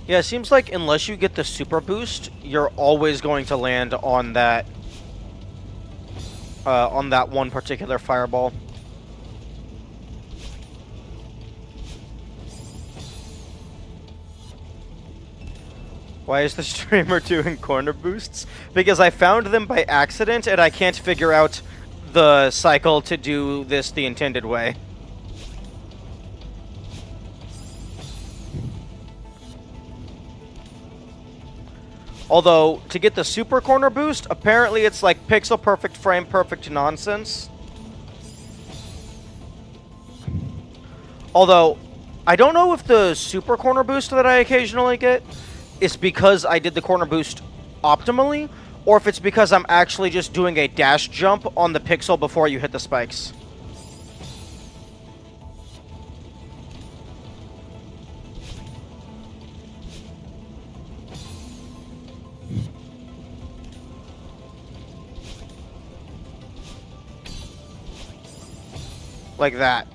Yeah, it seems like unless you get the super boost, you're always going to land on that one particular fireball. Why is the streamer doing corner boosts? Because I found them by accident and I can't figure out the cycle to do this the intended way. Although, to get the super corner boost, apparently it's like pixel perfect, frame perfect nonsense. Although, I don't know if the super corner boost that I occasionally get is because I did the corner boost optimally, or if it's because I'm actually just doing a dash jump on the pixel before you hit the spikes. Like that.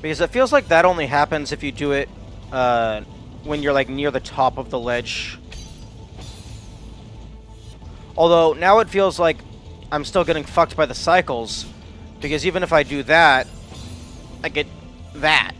Because it feels like that only happens if you do it when you're like near the top of the ledge. Although, now it feels like I'm still getting fucked by the cycles. Because even if I do that, I get that.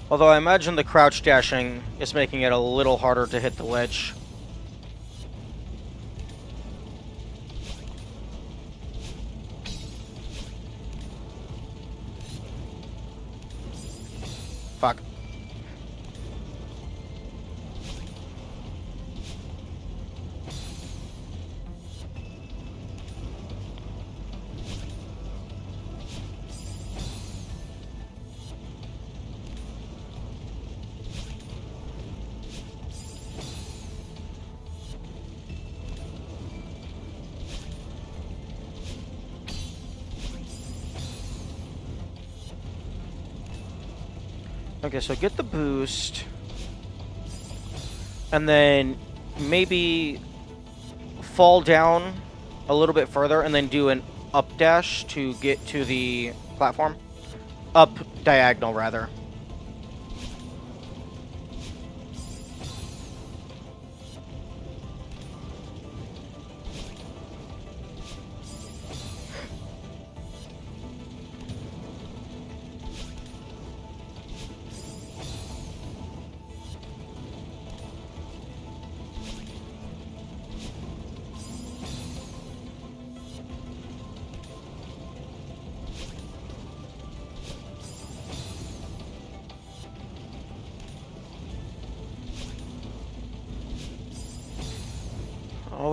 Although I imagine the crouch dashing is making it a little harder to hit the ledge. Fuck. Okay, so get the boost. And then maybe fall down a little bit further and then do an up dash to get to the platform. Up diagonal, rather.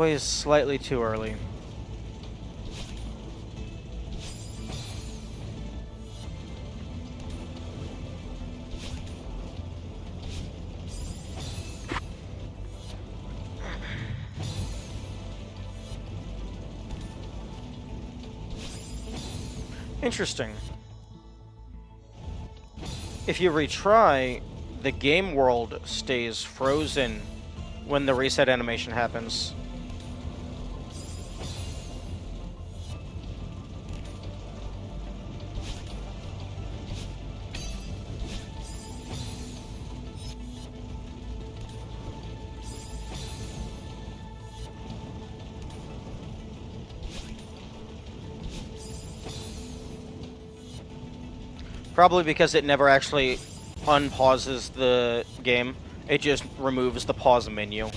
always slightly too early. Interesting. If you retry, the game world stays frozen when the reset animation happens. Probably because it never actually unpauses the game. It just removes the pause menu.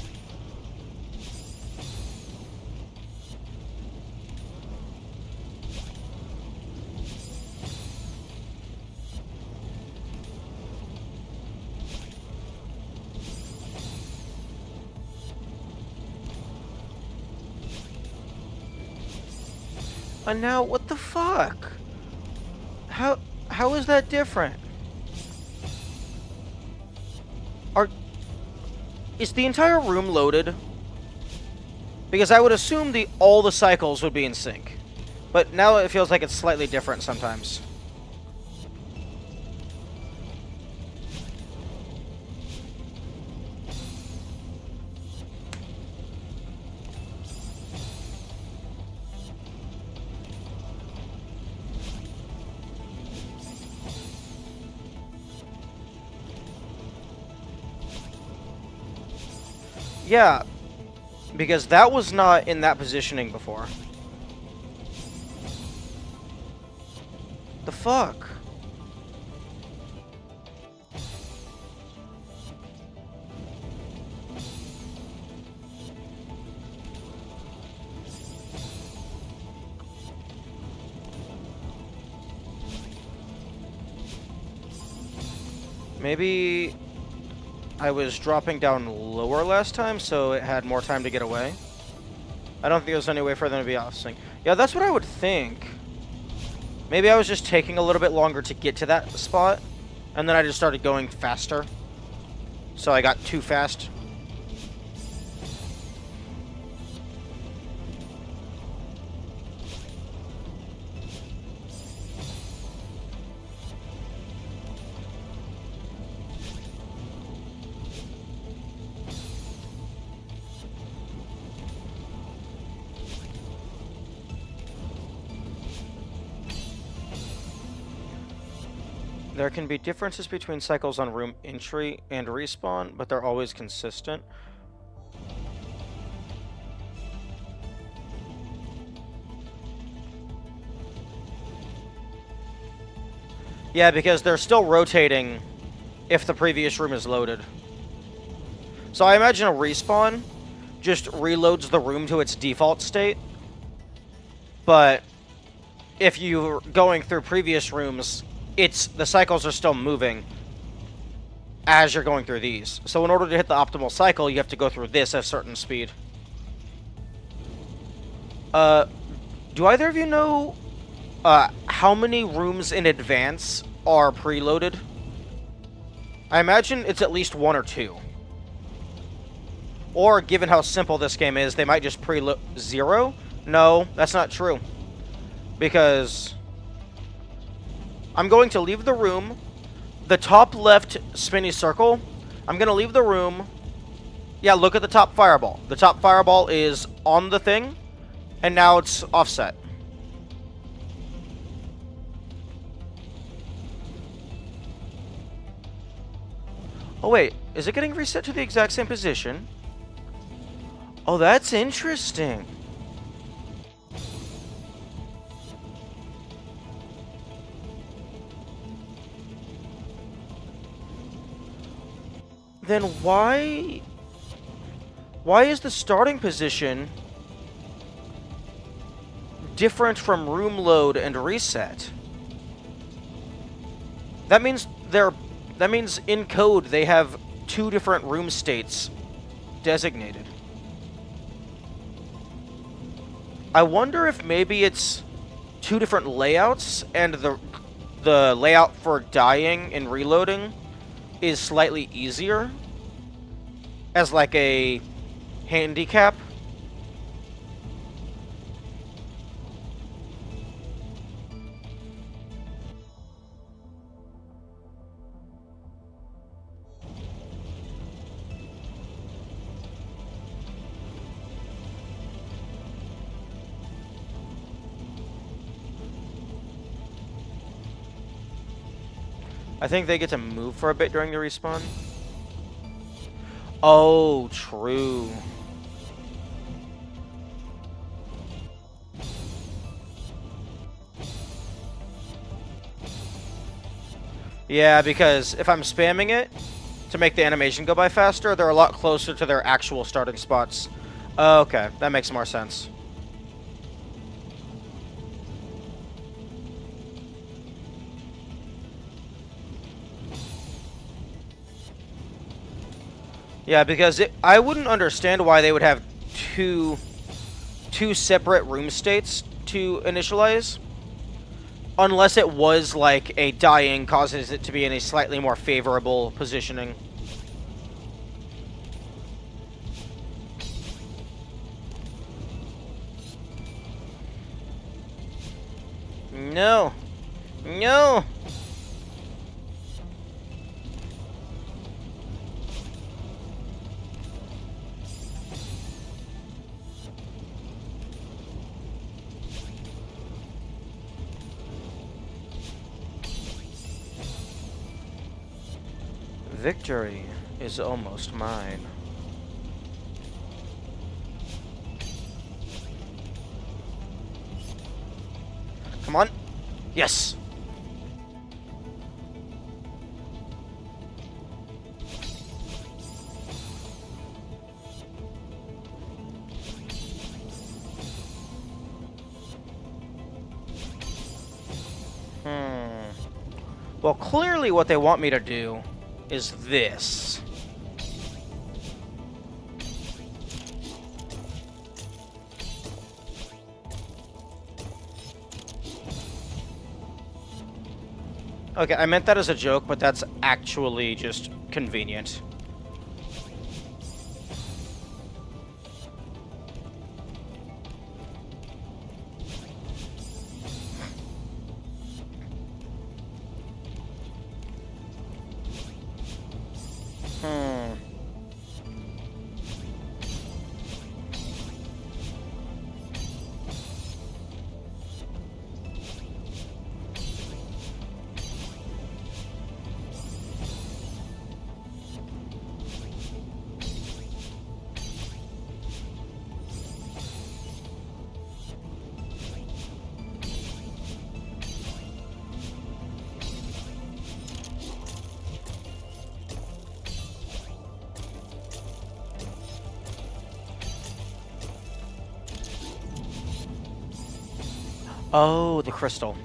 And now, what the fuck? How is that different? Is the entire room loaded? Because I would assume all the cycles would be in sync. But now it feels like it's slightly different sometimes. Yeah, because that was not in that positioning before. The fuck? Maybe I was dropping down lower last time, so it had more time to get away. I don't think there's any way for them to be off sync. Yeah, that's what I would think. Maybe I was just taking a little bit longer to get to that spot, and then I just started going faster. So I got too fast. There can be differences between cycles on room entry and respawn, but they're always consistent. Yeah, because they're still rotating if the previous room is loaded. So I imagine a respawn just reloads the room to its default state. But if you're going through previous rooms, the cycles are still moving as you're going through these. So in order to hit the optimal cycle, you have to go through this at a certain speed. Do either of you know how many rooms in advance are preloaded? I imagine it's at least 1 or 2. Or, given how simple this game is, they might just preload 0? No, that's not true. Because I'm going to leave the room. The top left spinny circle, I'm going to leave the room. Yeah, look at the top fireball. The top fireball is on the thing, and now it's offset. Oh wait, is it getting reset to the exact same position? Oh, that's interesting. Then why is the starting position different from room load and reset? That means in code they have 2 different room states designated. I wonder if maybe it's two different layouts, and the layout for dying and reloading is slightly easier as like a handicap. I think they get to move for a bit during the respawn. Oh, true. Yeah, because if I'm spamming it to make the animation go by faster, they're a lot closer to their actual starting spots. Okay, that makes more sense. Yeah, because I wouldn't understand why they would have two separate room states to initialize. Unless it was like a dying causes it to be in a slightly more favorable positioning. No. No. Victory is almost mine. Come on. Yes. Well, clearly what they want me to do is this. Okay, I meant that as a joke, but that's actually just convenient. Oh, the crystal.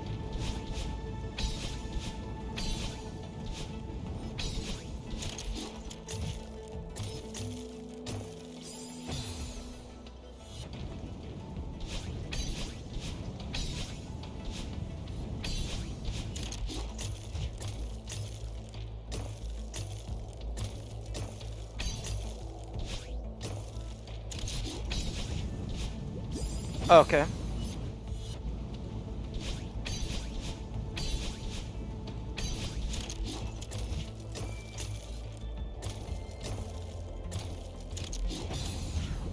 Okay.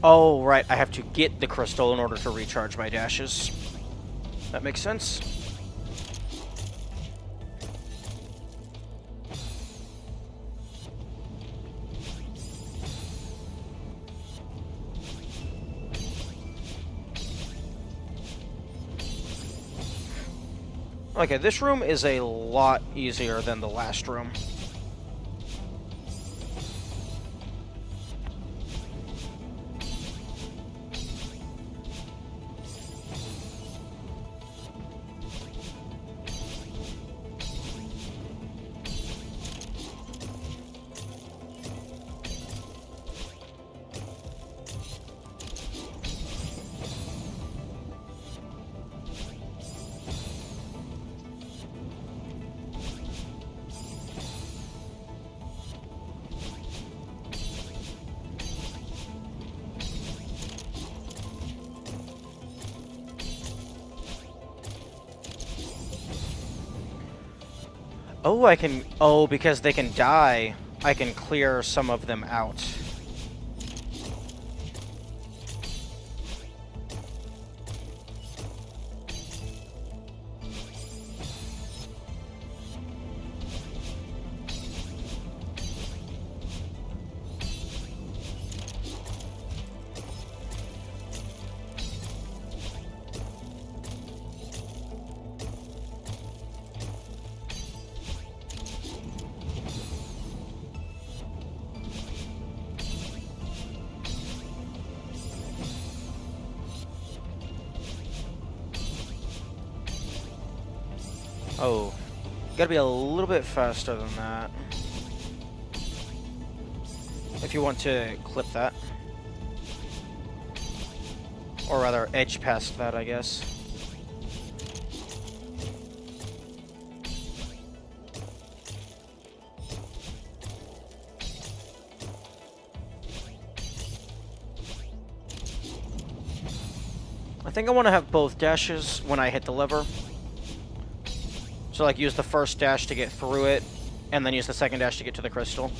Oh, right. I have to get the crystal in order to recharge my dashes. That makes sense. Okay, this room is a lot easier than the last room. Oh, I can... Oh, because they can die, I can clear some of them out. Oh, gotta be a little bit faster than that. If you want to clip that. Or rather, edge past that, I guess. I think I want to have both dashes when I hit the lever. So, like, use the first dash to get through it, and then use the second dash to get to the crystal.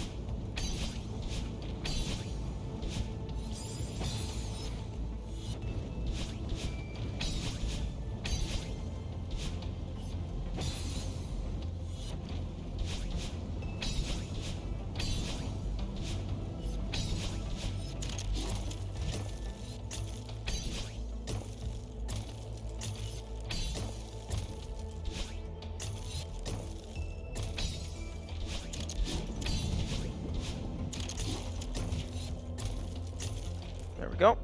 There we go.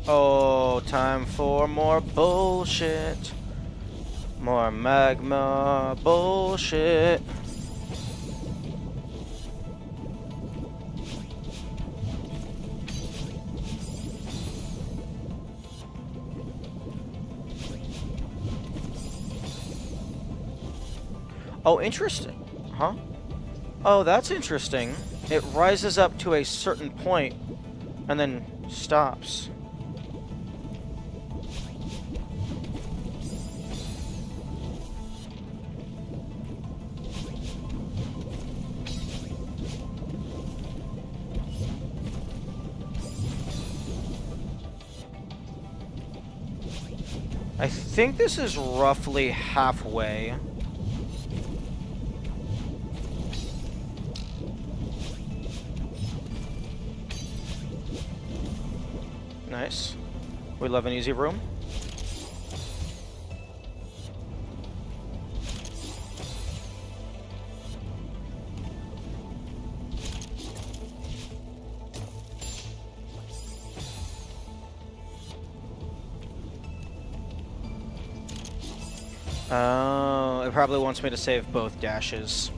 Oh, time for more bullshit. More magma bullshit. Oh, interesting. Huh? Oh, that's interesting. It rises up to a certain point and then stops. I think this is roughly halfway. Nice. We love an easy room. Oh, it probably wants me to save both dashes.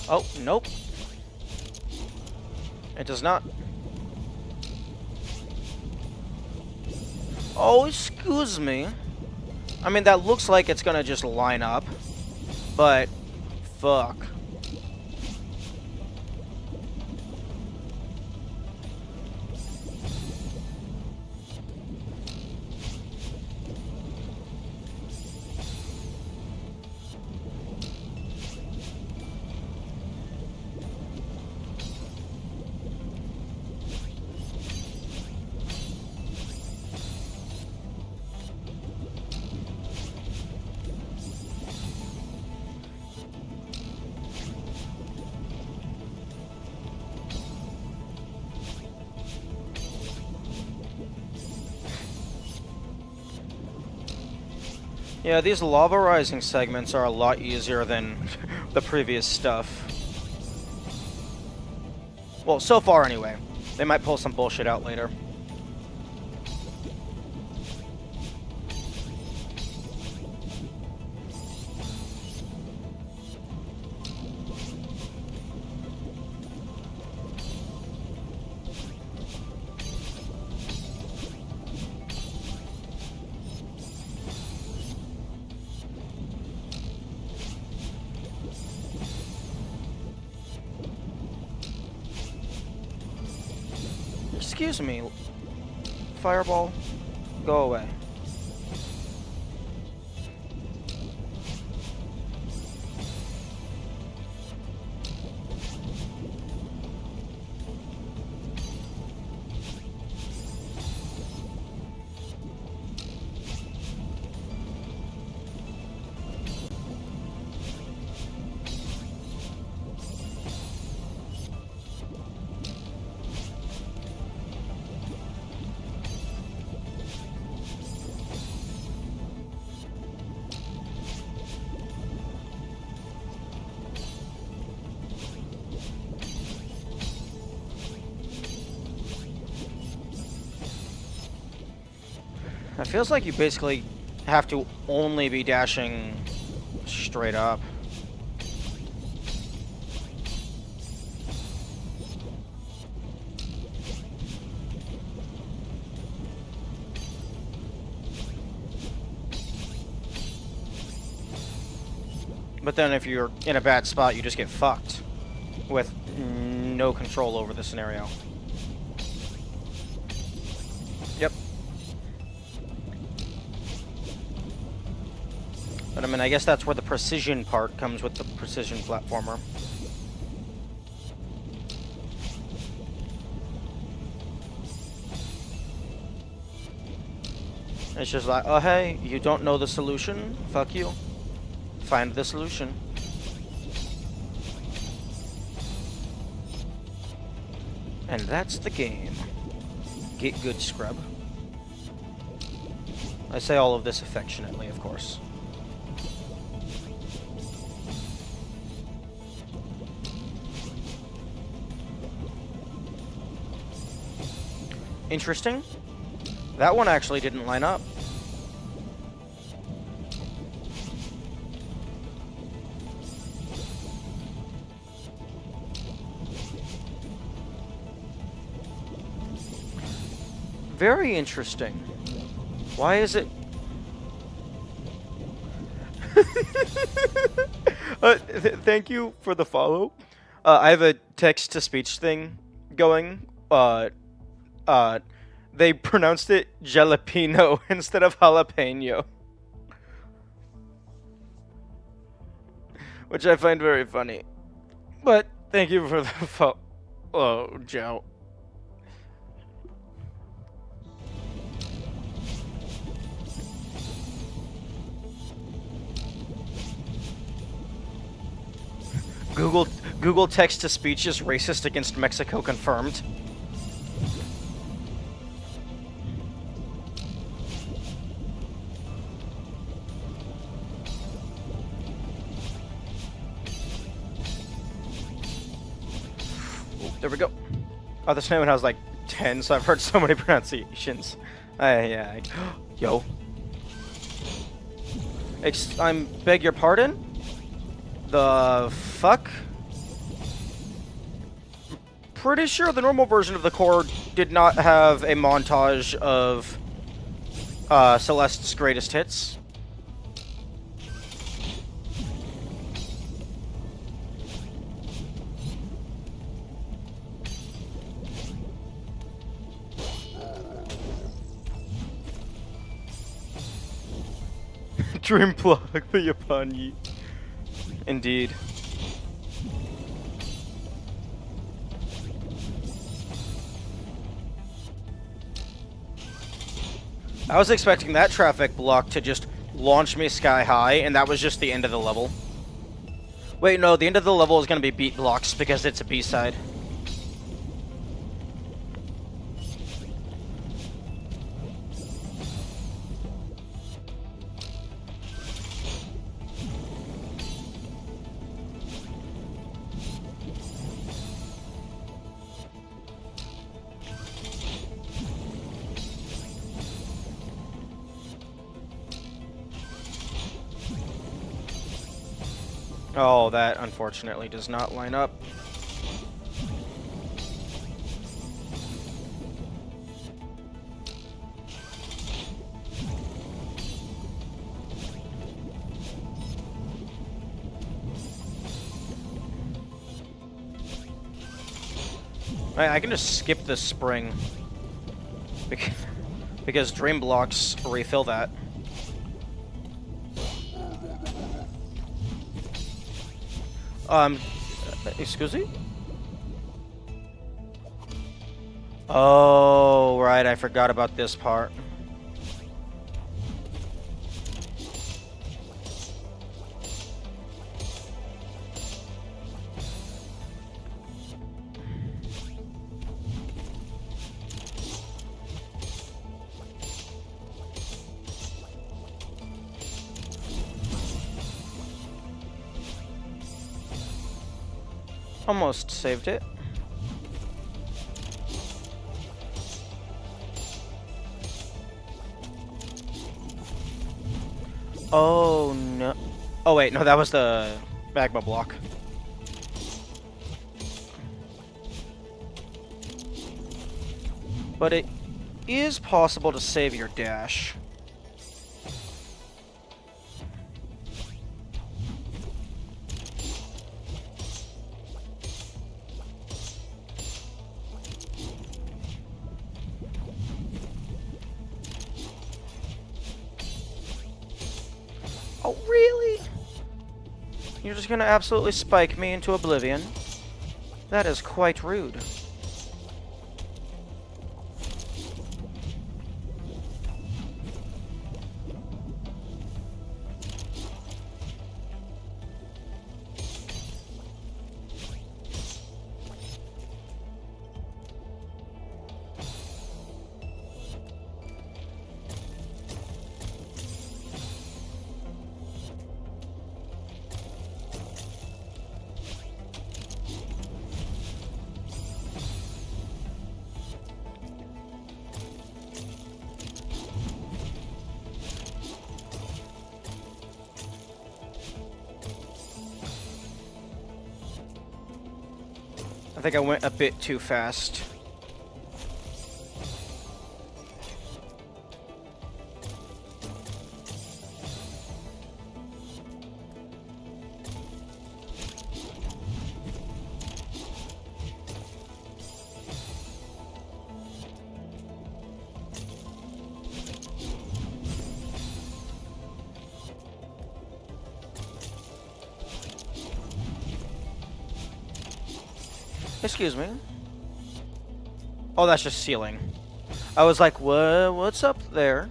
Oh, nope. It does not. Oh, excuse me. I mean, that looks like it's gonna just line up, but fuck. Yeah, these lava rising segments are a lot easier than the previous stuff. Well, so far anyway. They might pull some bullshit out later. Excuse me. Fireball, go away. It feels like you basically have to only be dashing straight up. But then if you're in a bad spot, you just get fucked with no control over the scenario. Yep. But I mean, I guess that's where the precision part comes with the precision platformer. It's just like, oh hey, you don't know the solution? Fuck you. Find the solution. And that's the game. Get good, scrub. I say all of this affectionately, of course. Interesting. That one actually didn't line up. Very interesting. Why is it... thank you for the follow. I have a text-to-speech thing going. They pronounced it jalapeno instead of jalapeno. Which I find very funny. But thank you for the follow. Oh, Joe. Google text-to-speech is racist against Mexico confirmed. There we go. Oh, this name when I was like 10, so I've heard so many pronunciations. Yeah. Yo. I beg your pardon? The fuck? Pretty sure the normal version of the core did not have a montage of Celeste's greatest hits. Dream plug for Yapani. Indeed. I was expecting that traffic block to just launch me sky high, and that was just the end of the level. Wait, no, the end of the level is going to be beat blocks because it's a B-side. Oh, that unfortunately does not line up. I can just skip the spring. Because Dream Blocks refill that. Excuse me? Oh, right, I forgot about this part. Almost saved it. Oh no. Oh wait, no, that was the magma block. But it is possible to save your dash. Oh, really? You're just gonna absolutely spike me into oblivion? That is quite rude. I think I went a bit too fast. Excuse me. Oh, that's just ceiling. I was like, what's up there?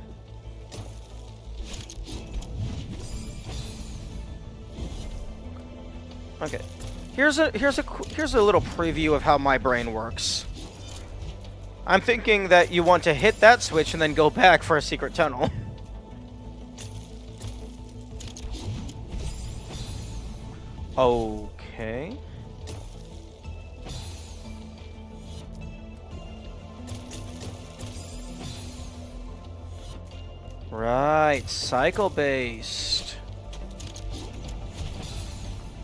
Okay. Here's a little preview of how my brain works. I'm thinking that you want to hit that switch and then go back for a secret tunnel. Okay. Right, cycle-based.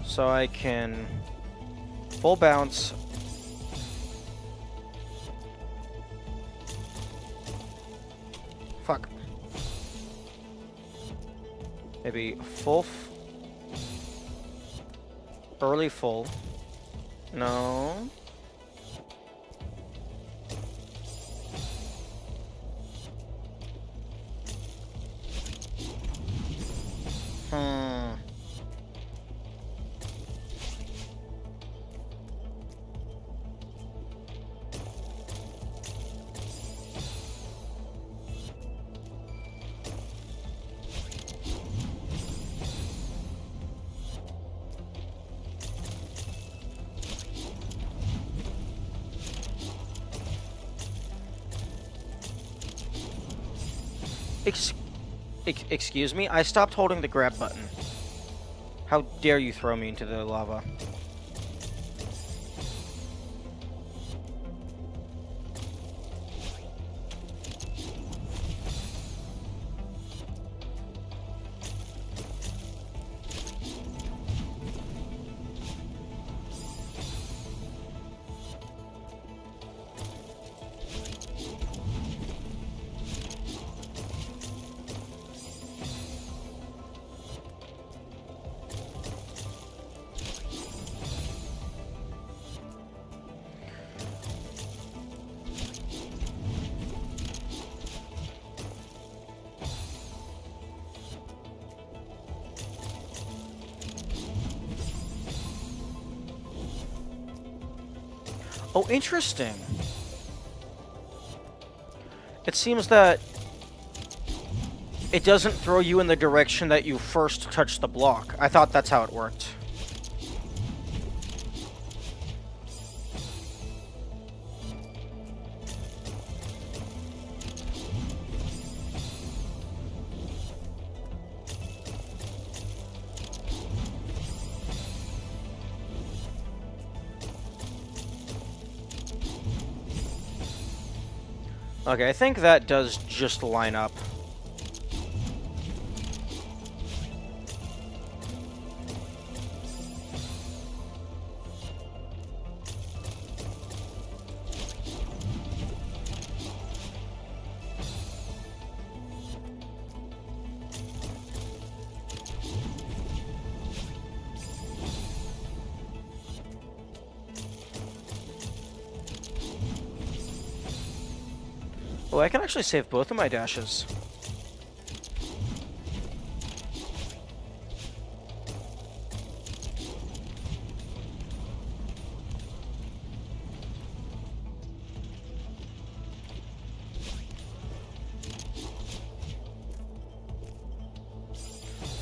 So I can full bounce. Fuck. Maybe full. Early full. No. Excuse me? I stopped holding the grab button. How dare you throw me into the lava? Oh, interesting. It seems that it doesn't throw you in the direction that you first touched the block. I thought that's how it worked. Okay, I think that does just line up. Oh, I can actually save both of my dashes.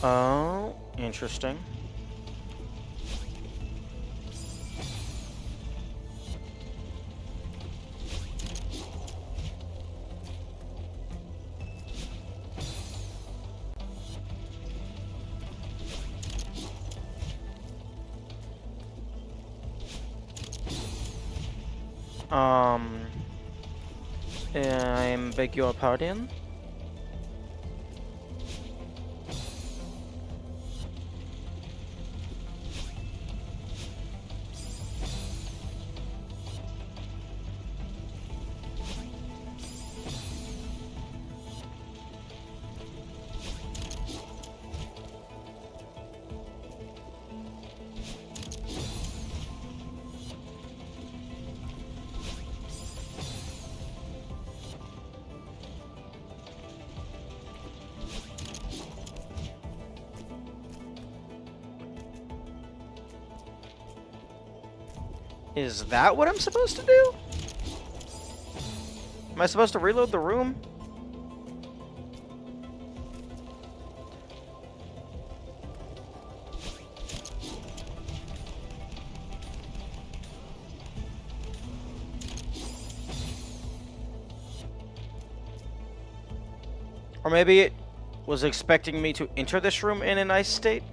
Oh, interesting. I beg your pardon? Is that what I'm supposed to do? Am I supposed to reload the room? Or maybe it was expecting me to enter this room in an ice state?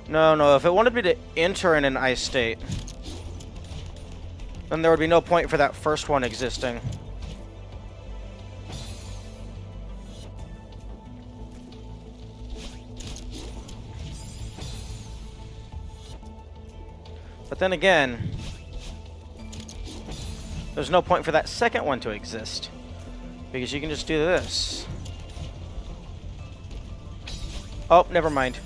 No, if it wanted me to enter in an ice state, then there would be no point for that first one existing. But then again, there's no point for that second one to exist, because you can just do this. Oh, never mind.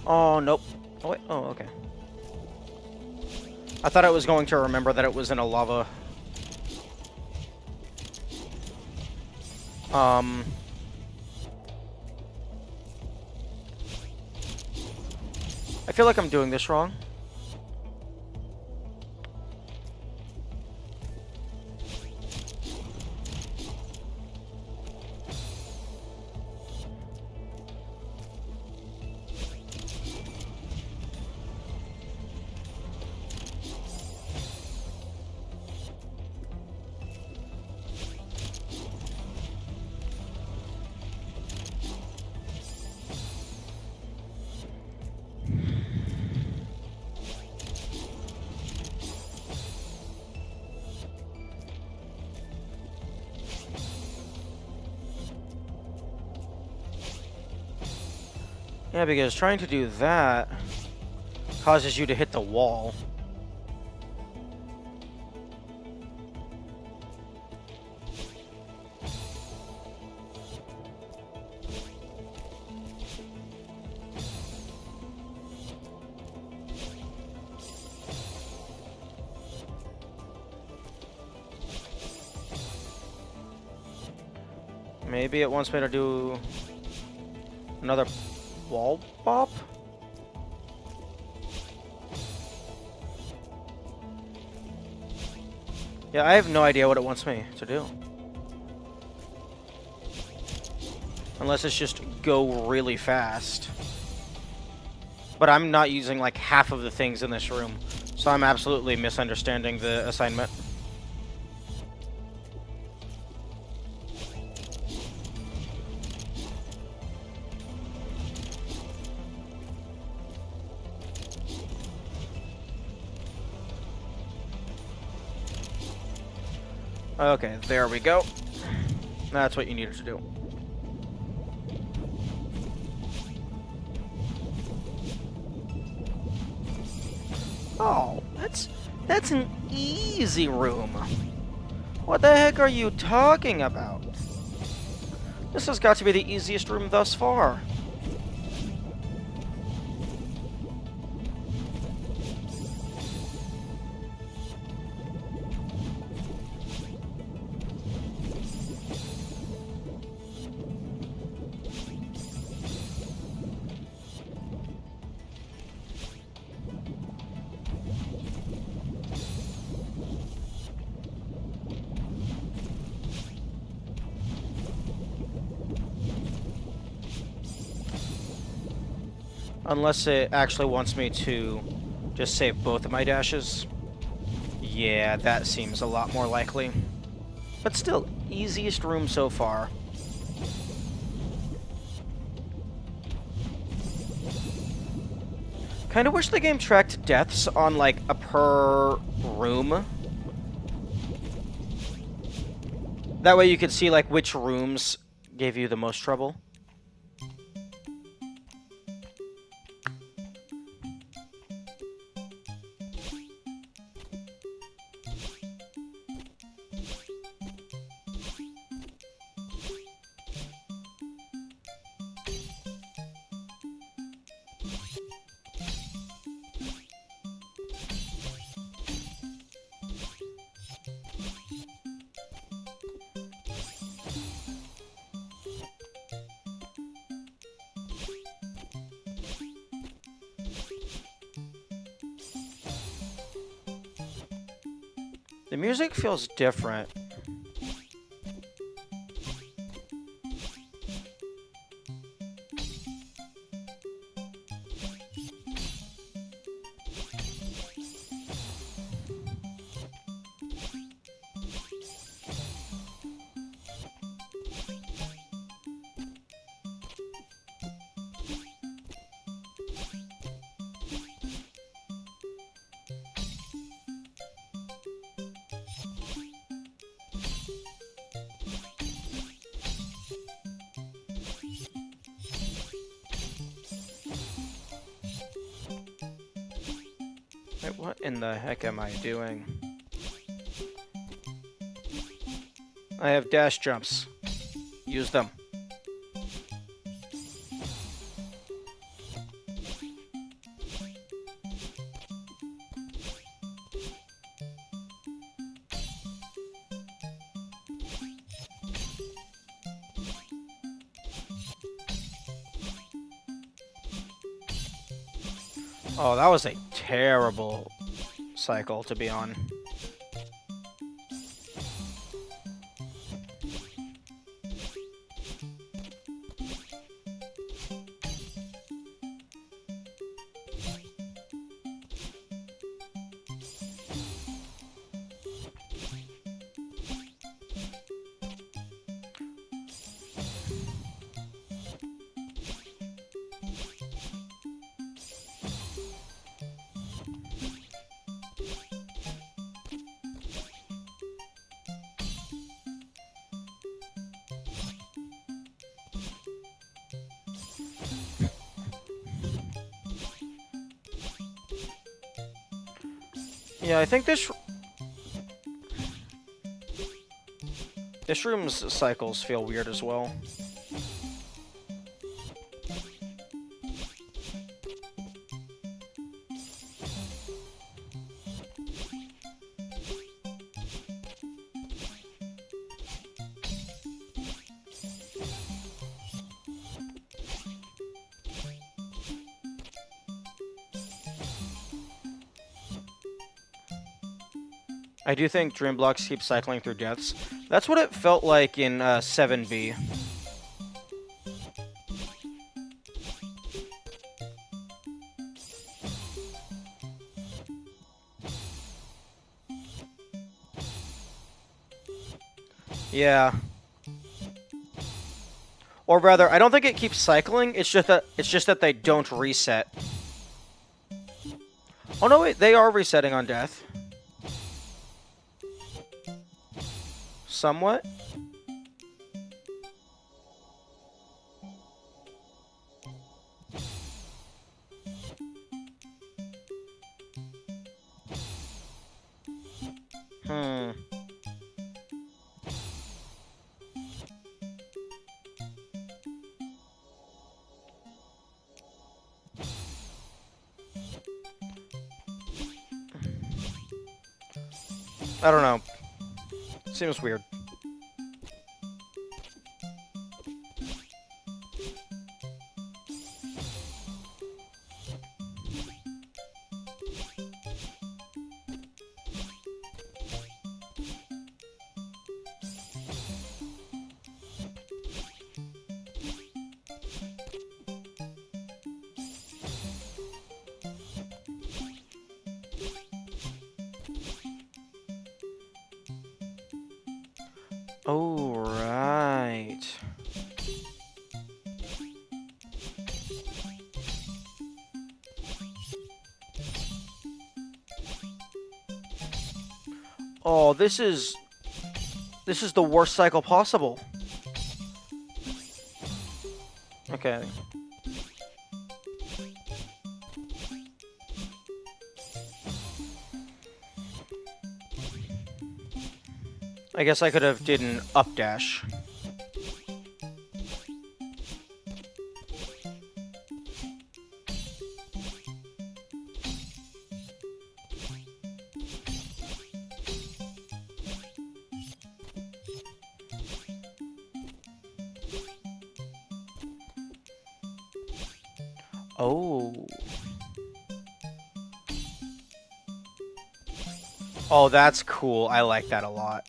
Oh, nope. Oh, wait. Oh, okay. I thought I was going to remember that it was in a lava. I feel like I'm doing this wrong. Yeah, because trying to do that causes you to hit the wall. Maybe it wants me to do another wall bop? Yeah, I have no idea what it wants me to do. Unless it's just go really fast. But I'm not using like half of the things in this room, so I'm absolutely misunderstanding the assignment. Okay, there we go. That's what you needed to do. Oh, that's an easy room. What the heck are you talking about? This has got to be the easiest room thus far. Unless it actually wants me to just save both of my dashes. Yeah, that seems a lot more likely. But still, easiest room so far. Kinda wish the game tracked deaths on like a per room. That way you could see like which rooms gave you the most trouble. The music feels different. Wait, what in the heck am I doing? I have dash jumps. Use them. Oh, that was a terrible cycle to be on. Yeah, I think this room's cycles feel weird as well. I do think Dream Blocks keep cycling through deaths. That's what it felt like in 7B. Yeah. Or rather, I don't think it keeps cycling. It's just that they don't reset. Oh no, wait, they are resetting on death. Somewhat. Hmm. I don't know. Seems weird. Oh, right. Oh, this is the worst cycle possible. Okay. I guess I could have did an up dash. Oh. Oh, that's cool. I like that a lot.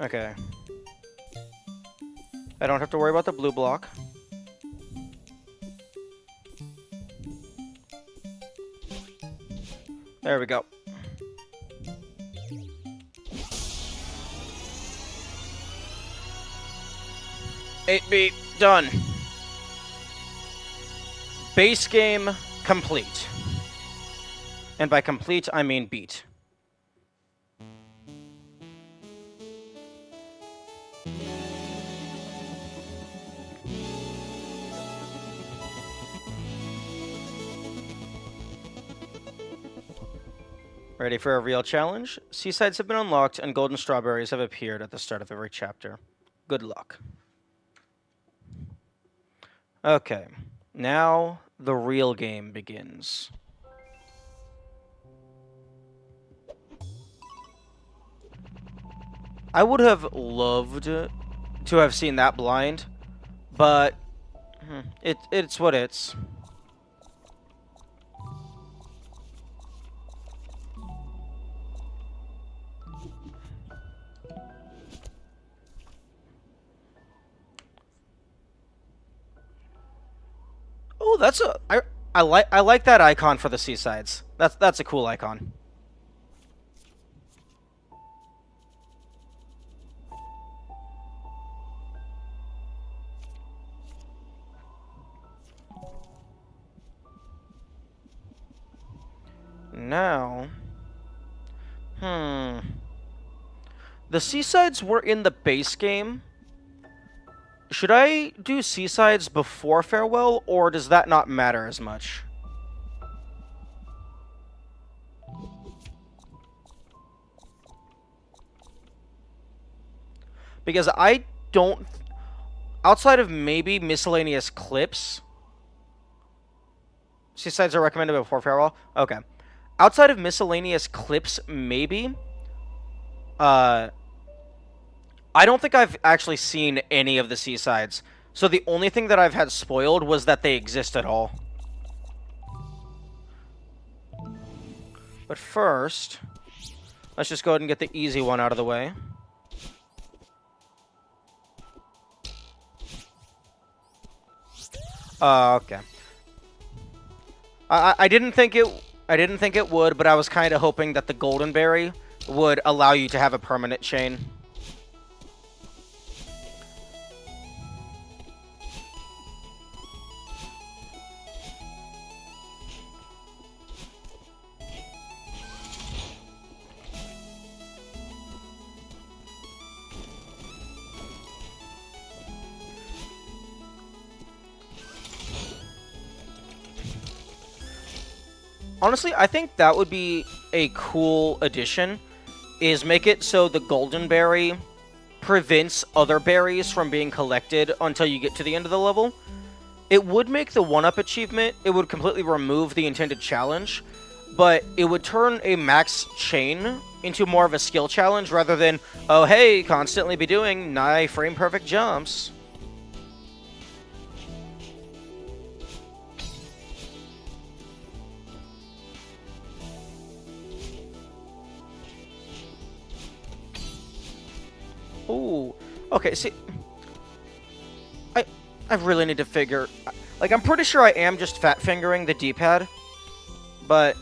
Okay. I don't have to worry about the blue block. There we go. Eight beat done. Base game complete. And by complete, I mean beat. Ready for a real challenge? Seasides have been unlocked and golden strawberries have appeared at the start of every chapter. Good luck. Okay, now the real game begins. I would have loved to have seen that blind, but it's what it's. Oh, that's a I like that icon for the seasides. That's a cool icon. now... The Seasides were in the base game. Should I do Seasides before Farewell, or does that not matter as much? Because I don't... Outside of maybe miscellaneous clips... Seasides are recommended before Farewell? Okay. Outside of miscellaneous clips, maybe... I don't think I've actually seen any of the Seasides. So the only thing that I've had spoiled was that they exist at all. But first, let's just go ahead and get the easy one out of the way. Okay. I didn't think it would, but I was kind of hoping that the Golden Berry would allow you to have a permanent chain. Honestly, I think that would be a cool addition, is make it so the Golden Berry prevents other berries from being collected until you get to the end of the level. It would make the 1-up achievement, it would completely remove the intended challenge, but it would turn a max chain into more of a skill challenge rather than, oh hey, constantly be doing nigh frame perfect jumps. Ooh, okay, see, I really need to figure, like, I'm pretty sure I am just fat fingering the D-pad, but,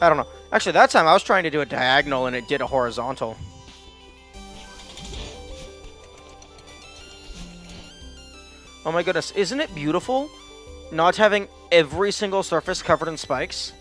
I don't know. Actually, that time I was trying to do a diagonal and it did a horizontal. Oh my goodness, isn't it beautiful not having every single surface covered in spikes?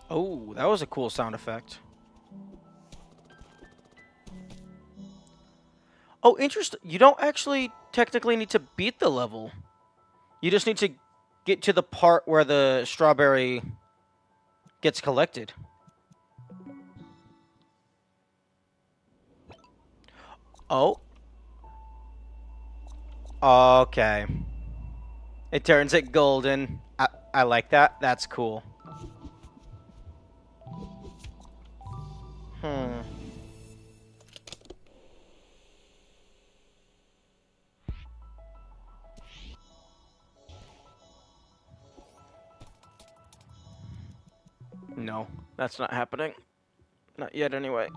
Oh, that was a cool sound effect. Oh, interesting. You don't actually technically need to beat the level. You just need to get to the part where the strawberry gets collected. Oh. Okay. It turns it golden. I like that. That's cool. No, that's not happening. Not yet, anyway.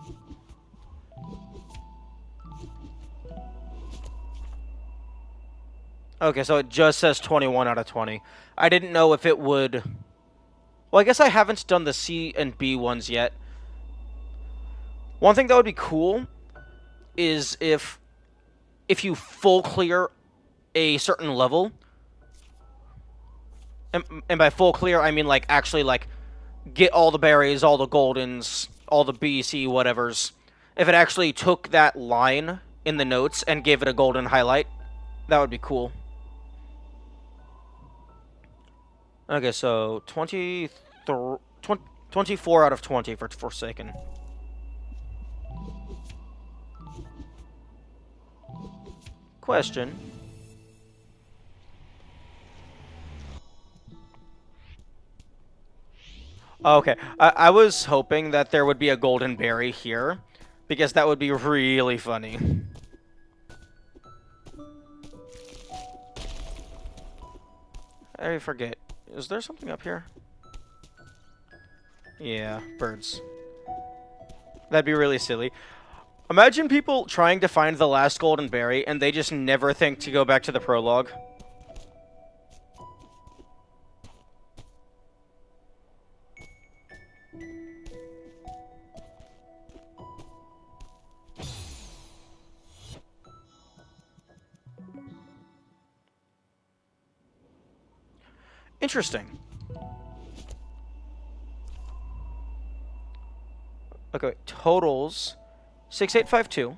Okay, so it just says 21 out of 20. I didn't know if it would... Well, I guess I haven't done the C and B ones yet. One thing that would be cool is if you full clear a certain level, and by full clear, I mean, like, actually, like, get all the berries, all the goldens, all the B, C, whatevers. If it actually took that line in the notes and gave it a golden highlight, that would be cool. Okay, so 24 out of 20 for Forsaken. Question. Okay, I was hoping that there would be a golden berry here, because that would be really funny. I forget. Is there something up here? Yeah, birds. That'd be really silly. Imagine people trying to find the last golden berry, and they just never think to go back to the prologue. Interesting. Okay, totals 6852.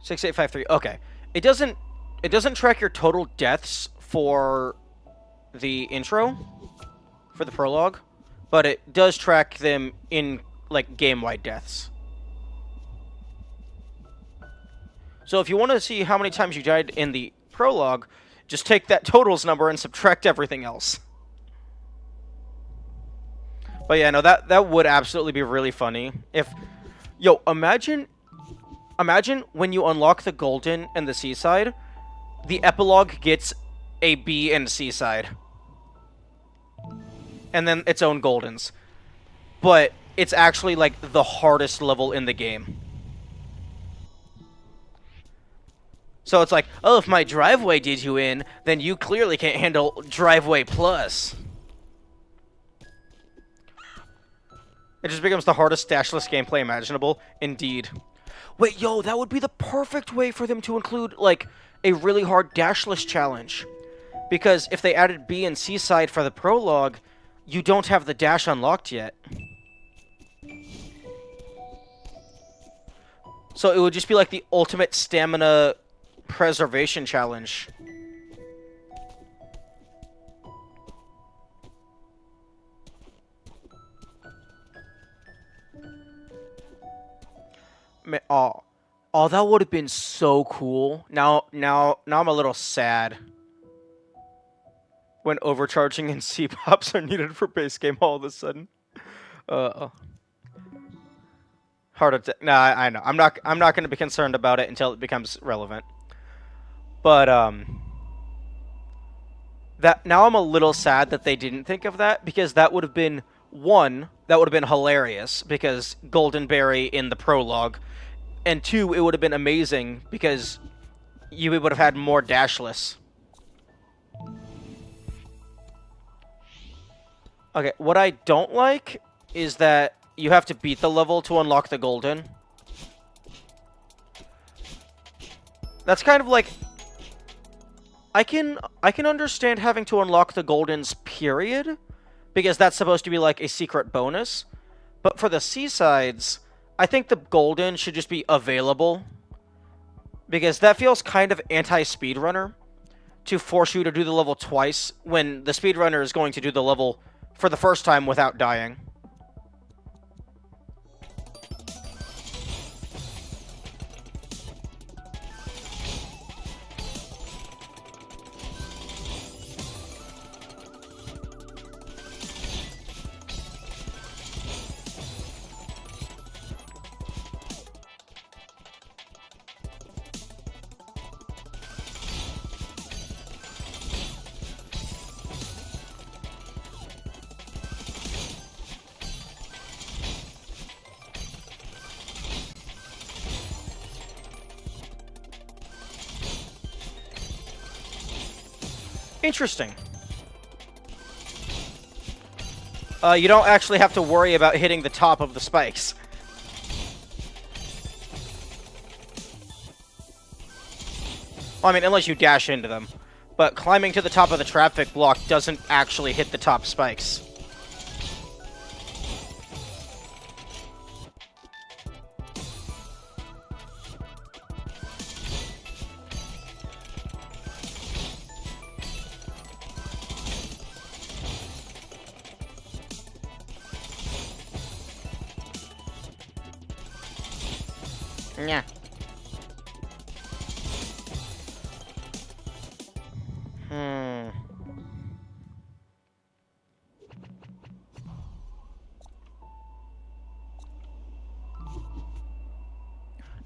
Six eight five three. Okay, it doesn't track your total deaths for the intro, for the prologue, but it does track them in, like, game-wide deaths. So if you want to see how many times you died in the prologue, just take that totals number and subtract everything else. But yeah, no, that would absolutely be really funny. If, yo, imagine when you unlock the golden and the seaside, the epilogue gets a B and C side. And then its own goldens. But it's actually, like, the hardest level in the game. So it's like, oh, if my driveway did you in, then you clearly can't handle driveway plus. It just becomes the hardest dashless gameplay imaginable. Indeed. Wait, yo, that would be the perfect way for them to include, like, a really hard dashless challenge. Because if they added B and C side for the prologue, you don't have the dash unlocked yet. So it would just be like the ultimate stamina preservation challenge. Oh, that would have been so cool. Now I'm a little sad. When overcharging and C-pops are needed for base game all of a sudden. Heart attack. Nah, I know. I'm not going to be concerned about it until it becomes relevant. But that now I'm a little sad that they didn't think of that, because that would have been hilarious because Golden Berry in the prologue, and two, it would have been amazing because you would have had more dashless. Okay, what I don't like is that you have to beat the level to unlock the golden. That's kind of like... I can understand having to unlock the goldens, period, because that's supposed to be like a secret bonus. But for the seasides, I think the golden should just be available, because that feels kind of anti-speedrunner to force you to do the level twice when the speedrunner is going to do the level for the first time without dying. Interesting. You don't actually have to worry about hitting the top of the spikes. Well, I mean, unless you dash into them. But climbing to the top of the traffic block doesn't actually hit the top spikes. Yeah.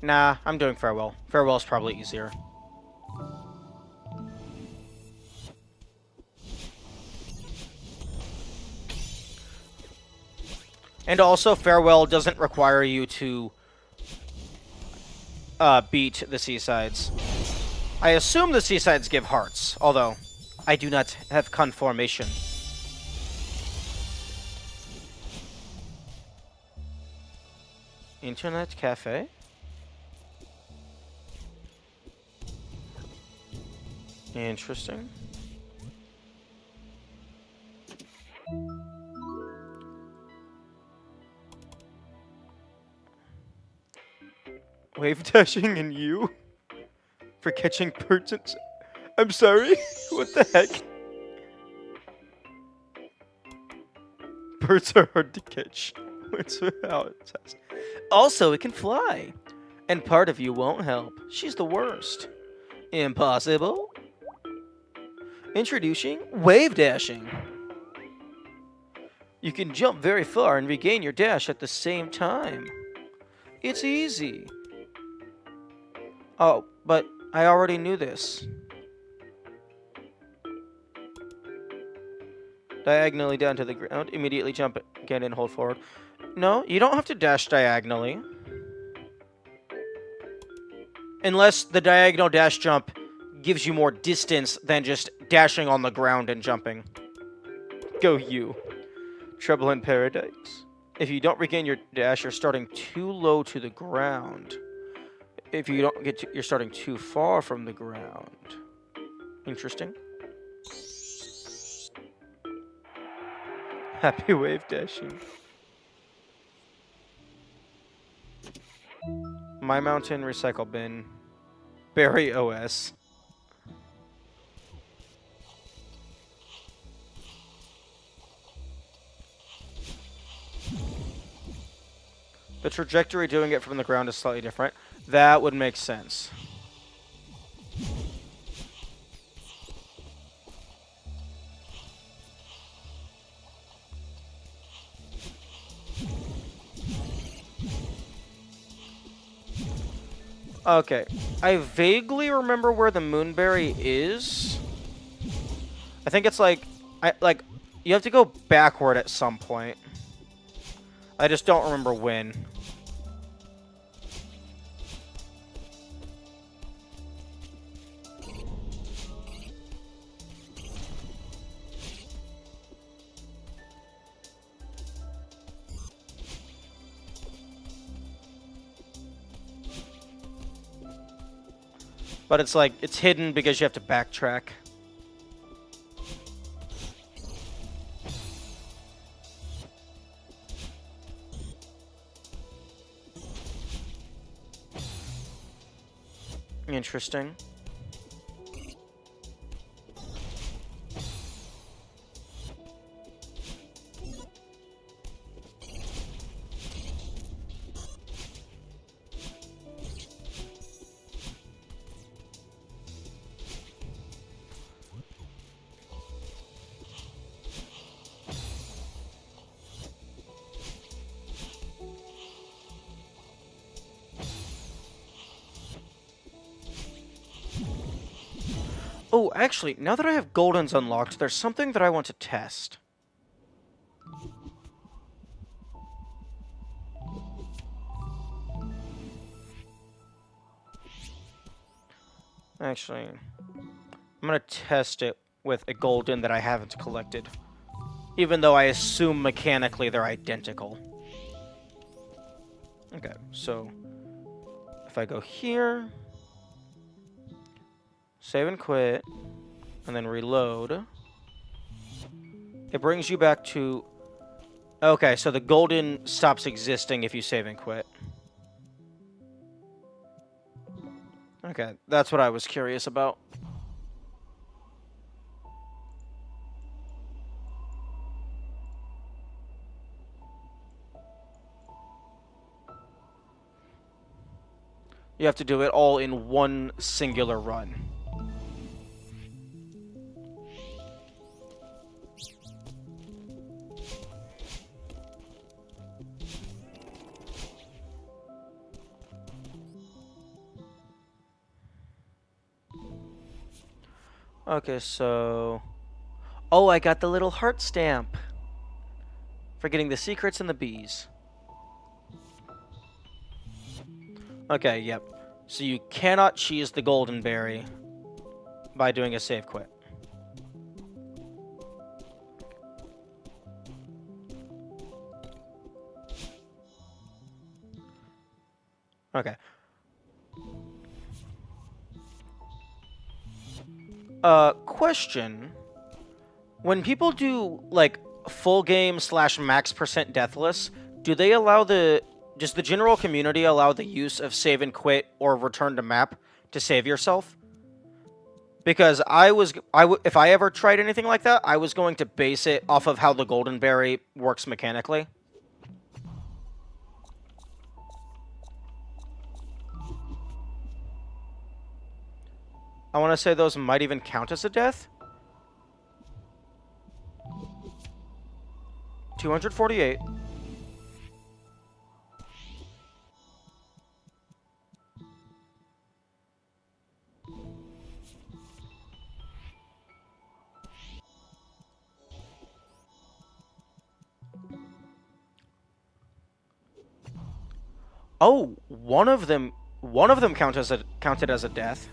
Nah, I'm doing Farewell. Farewell's probably easier. And also, Farewell doesn't require you to beat the Seasides. I assume the Seasides give hearts, although I do not have confirmation. Internet cafe? Interesting. Wave dashing and you? For catching birds and... I'm sorry? What the heck? Birds are hard to catch. That's how it says. Also, it can fly. And part of you won't help. She's the worst. Impossible? Introducing wave dashing. You can jump very far and regain your dash at the same time. It's easy. Oh, but I already knew this. Diagonally down to the ground. Immediately jump again and hold forward. No, you don't have to dash diagonally. Unless the diagonal dash jump gives you more distance than just dashing on the ground and jumping. Go you. Trouble in paradise. If you don't regain your dash, you're starting too low to the ground. If you don't get to, you're starting too far from the ground. Interesting. Happy wave dashing. My Mountain Recycle Bin. Berry OS. The trajectory doing it from the ground is slightly different. That would make sense. Okay. I vaguely remember where the Moonberry is. I think it's like you have to go backward at some point. I just don't remember when. But it's like, it's hidden because you have to backtrack. Interesting. Oh, actually, now that I have Goldens unlocked, there's something that I want to test. Actually, I'm going to test it with a golden that I haven't collected. Even though I assume mechanically they're identical. Okay, so if I go here, save and quit, and then reload, it brings you back to... Okay, so the golden stops existing if you save and quit. Okay, that's what I was curious about. You have to do it all in one singular run. Okay, so... Oh, I got the little heart stamp. For getting the secrets and the bees. Okay, yep. So you cannot cheese the golden berry by doing a save quit. Okay. Question. When people do, like, full game / max % deathless, do they allow does the general community allow the use of save and quit or return to map to save yourself? Because if I ever tried anything like that, I was going to base it off of how the golden berry works mechanically. I want to say those might even count as a death. 248. Oh, one of them counted as a death.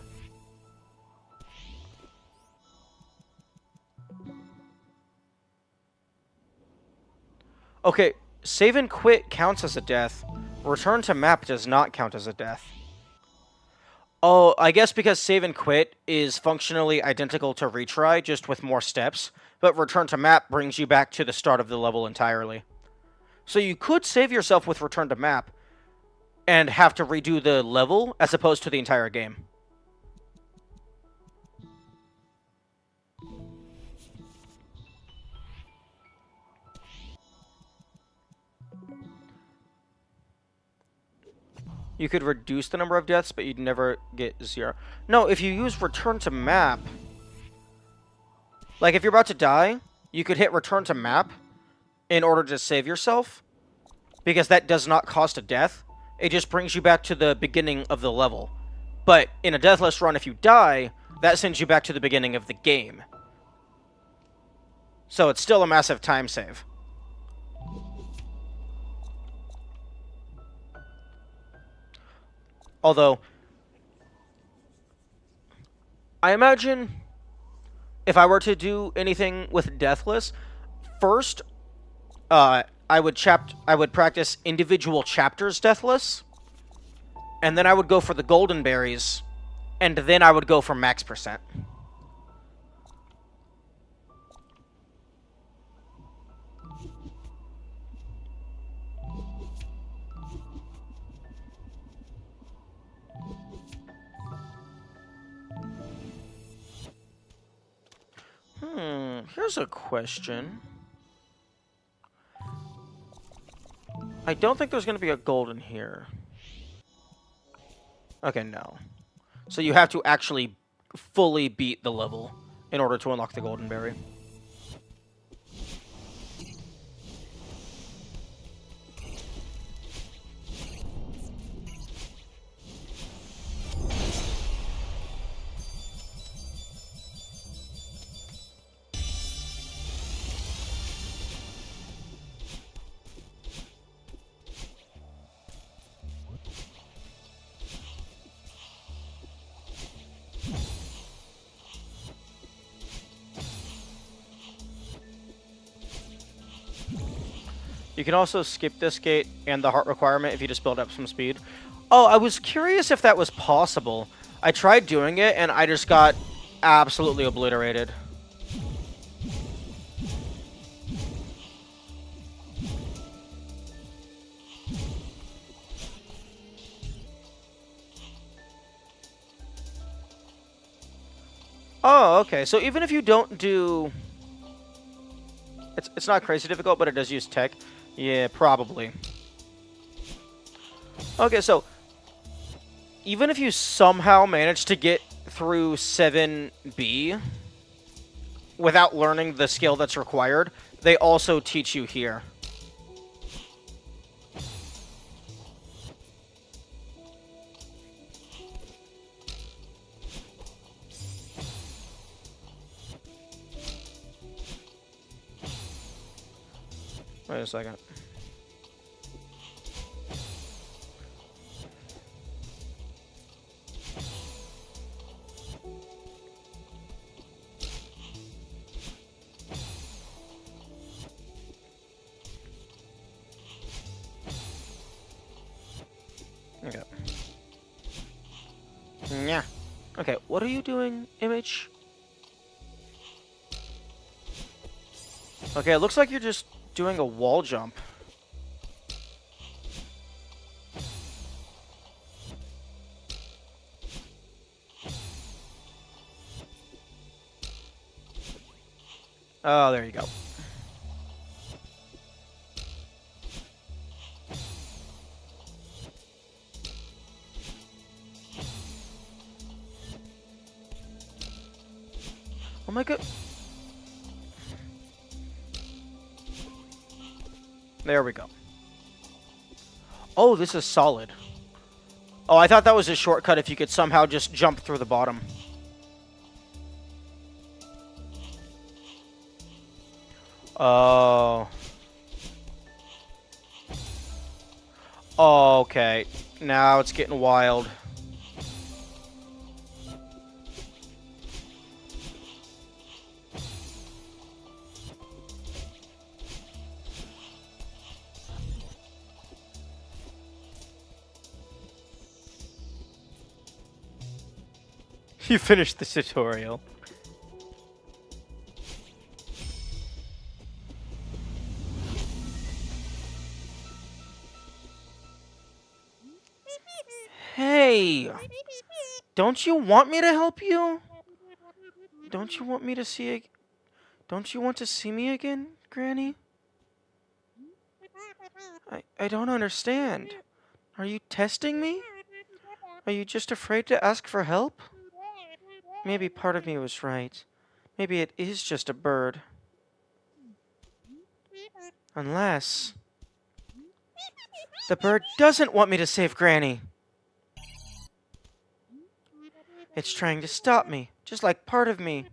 Okay, save and quit counts as a death. Return to map does not count as a death. Oh, I guess because save and quit is functionally identical to retry, just with more steps, but return to map brings you back to the start of the level entirely. So you could save yourself with return to map and have to redo the level as opposed to the entire game. You could reduce the number of deaths, but you'd never get 0. No, if you use return to map, like if you're about to die, you could hit return to map in order to save yourself, because that does not cost a death. It just brings you back to the beginning of the level. But in a deathless run, if you die, that sends you back to the beginning of the game. So it's still a massive time save. Although, I imagine if I were to do anything with deathless, first, I would practice individual chapters deathless, and then I would go for the golden berries, and then I would go for max %. Here's a question. I don't think there's going to be a golden here. Okay, no. So you have to actually fully beat the level in order to unlock the golden berry. You can also skip this gate and the heart requirement if you just build up some speed. Oh, I was curious if that was possible. I tried doing it, and I just got absolutely obliterated. Oh, okay. So even if you don't do... It's not crazy difficult, but it does use tech. Yeah, probably. Okay, so even if you somehow manage to get through 7B without learning the skill that's required, they also teach you here. Wait a second. Okay. Yeah. Okay, what are you doing, Image? Okay, it looks like you're just doing a wall jump. Oh, there you go. Oh my god. There we go. Oh, this is solid. Oh, I thought that was a shortcut if you could somehow just jump through the bottom. Oh. Oh, okay. Now it's getting wild. You finished the tutorial. Hey! Don't you want me to help you? Don't you want me to see... Don't you want to see me again, Granny? I don't understand. Are you testing me? Are you just afraid to ask for help? Maybe part of me was right. Maybe it is just a bird. Unless... the bird doesn't want me to save Granny. It's trying to stop me, just like part of me.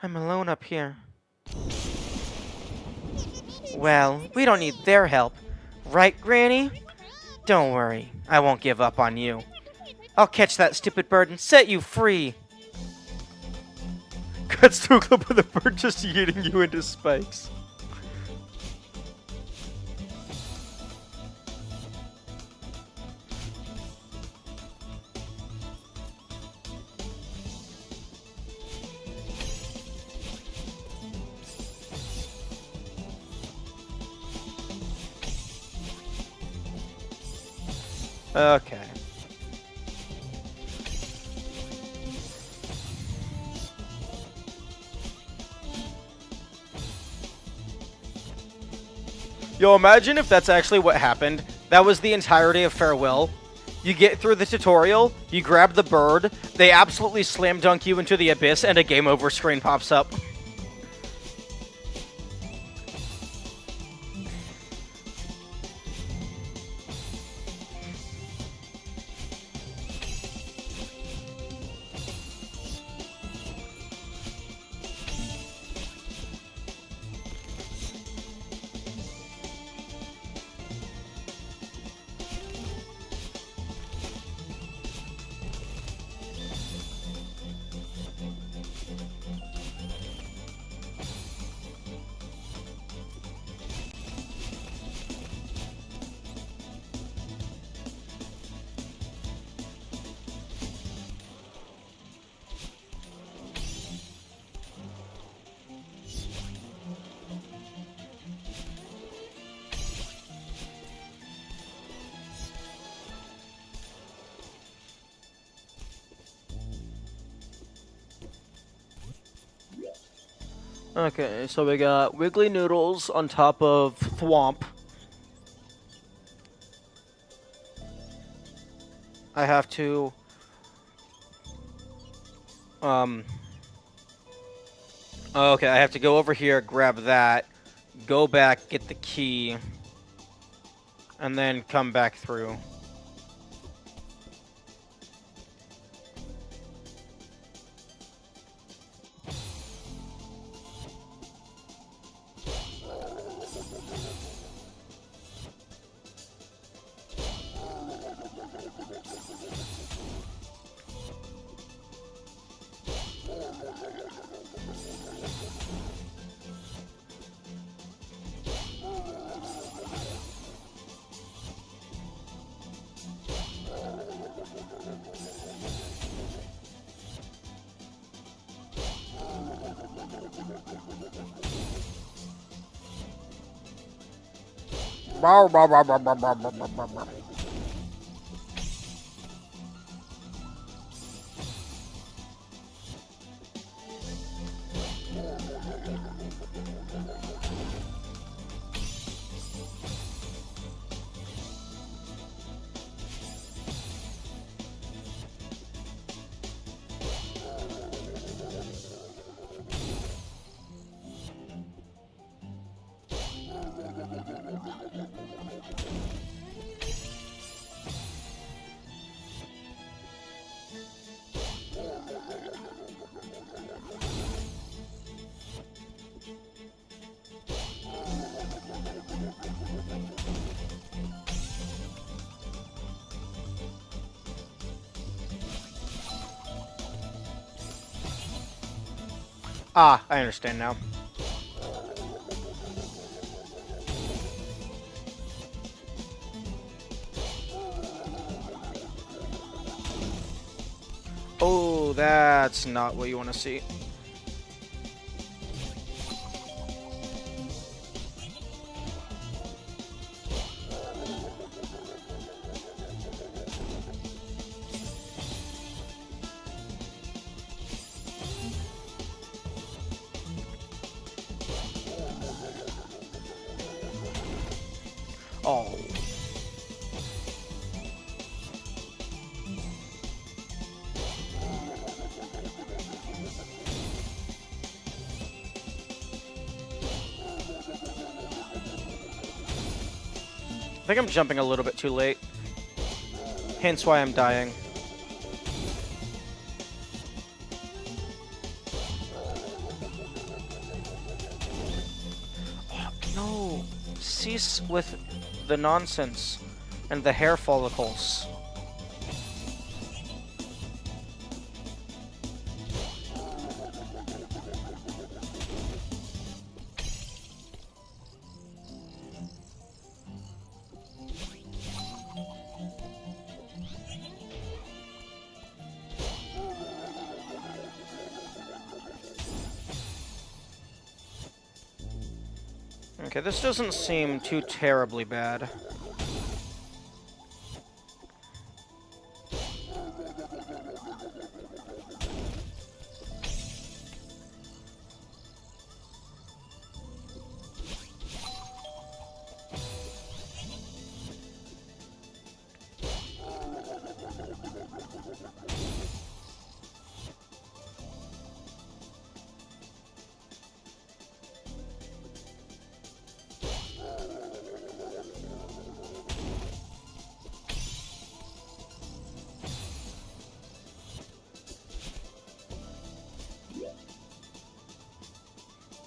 I'm alone up here. Well, we don't need their help. Right, Granny? Don't worry, I won't give up on you. I'll catch that stupid bird and set you free. Cuts to a clip of the bird just yeeting you into spikes. Okay. Yo, imagine if that's actually what happened. That was the entirety of Farewell. You get through the tutorial, you grab the bird, they absolutely slam dunk you into the abyss, and a game over screen pops up. Okay, so we got Wiggly Noodles on top of Thwomp. I have to... Okay, I have to go over here, grab that, go back, get the key, and then come back through. Ah, I understand now. Oh, that's not what you want to see. Oh. I think I'm jumping a little bit too late. Hence why I'm dying. Oh, no. Cease with the nonsense and the hair follicles. Okay, this doesn't seem too terribly bad.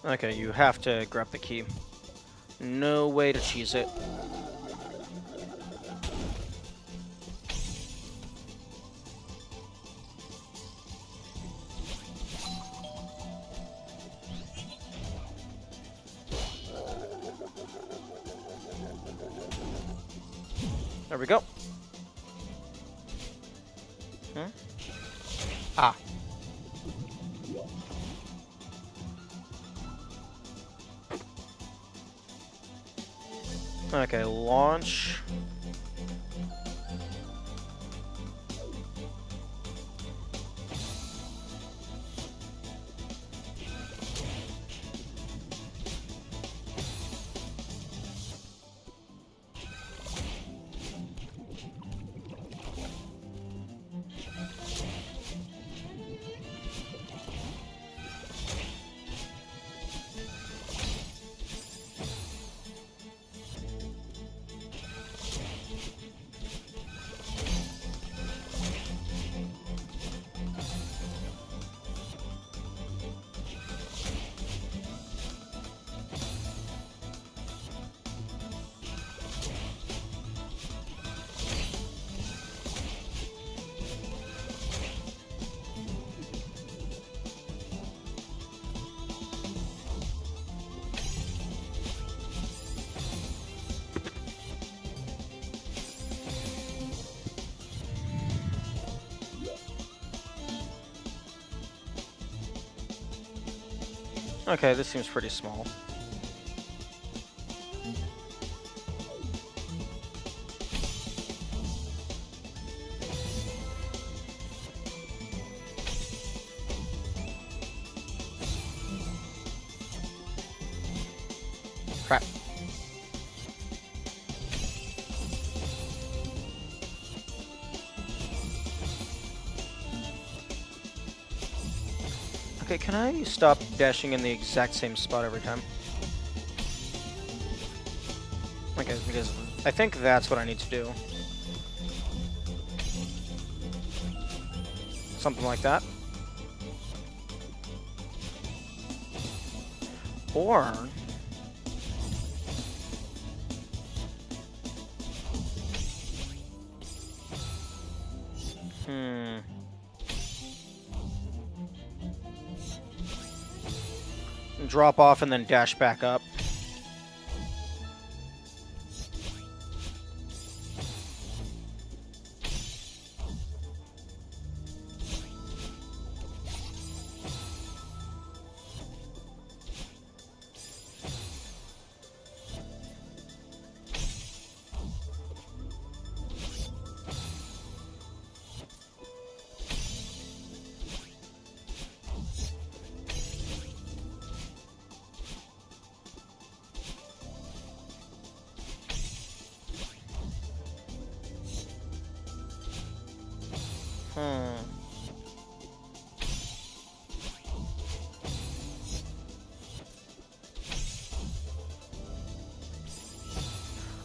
Okay, you have to grab the key. No way to cheese it. There we go. Ah. Okay, launch. Okay, this seems pretty small. Crap. Okay, can I stop dashing in the exact same spot every time? Okay, because I think that's what I need to do. Something like that. Or... drop off and then dash back up.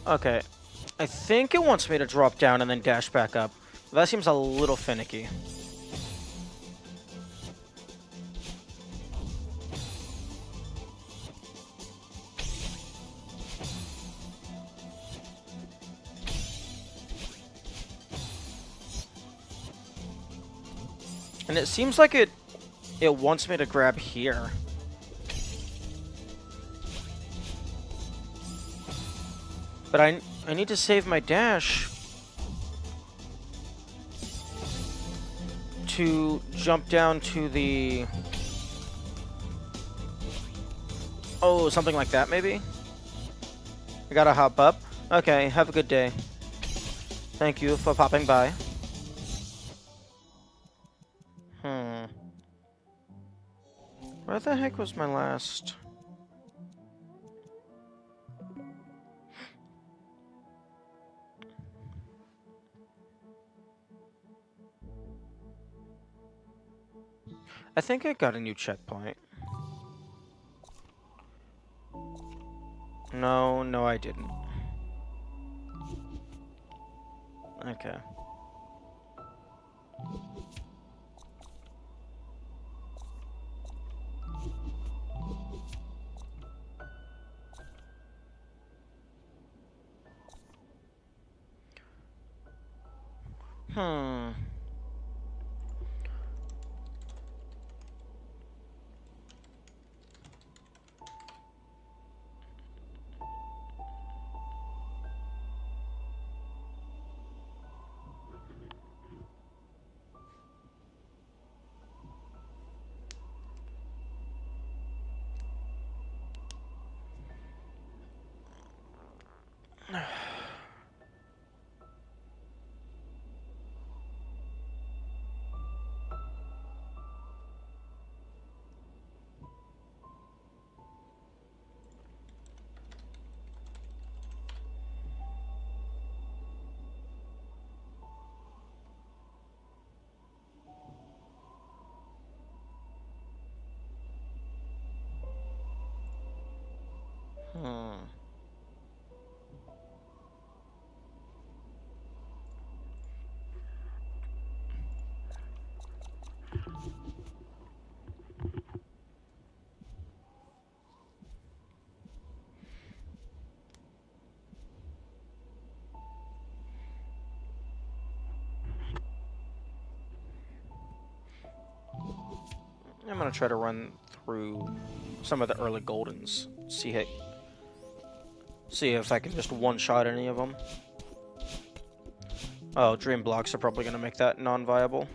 Okay. I think it wants me to drop down and then dash back up. That seems a little finicky. And it seems like it wants me to grab here. But I need to save my dash to jump down to the... Oh, something like that, maybe? I gotta hop up. Okay, have a good day. Thank you for popping by. Where the heck was my last... I think I got a new checkpoint. No, I didn't. Okay. I'm gonna try to run through some of the early Goldens. See if I can just one-shot any of them. Oh, Dream Blocks are probably gonna make that non-viable.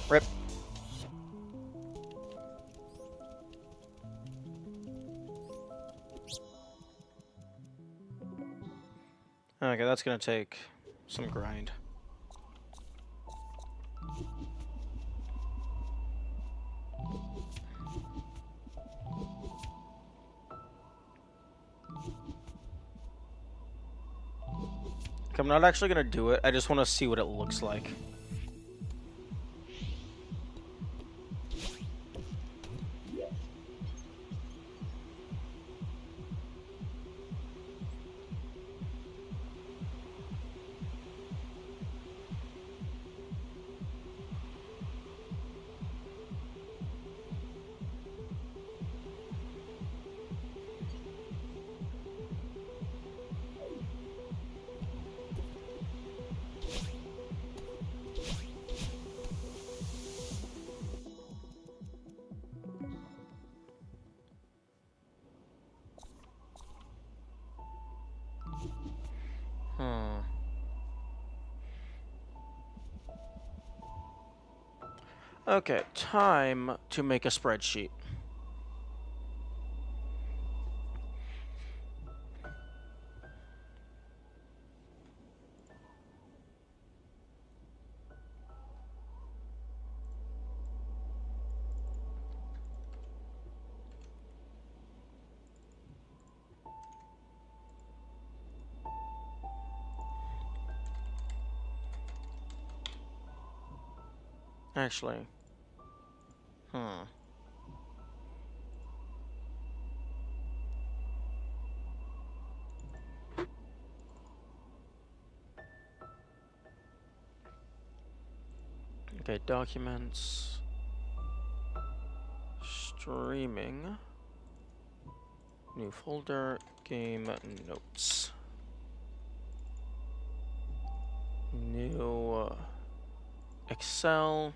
Rip. Okay, that's gonna take some grind. I'm not actually gonna do it. I just want to see what it looks like. Okay, time to make a spreadsheet. Actually. Okay, documents. Streaming. New folder. Game notes. New Excel.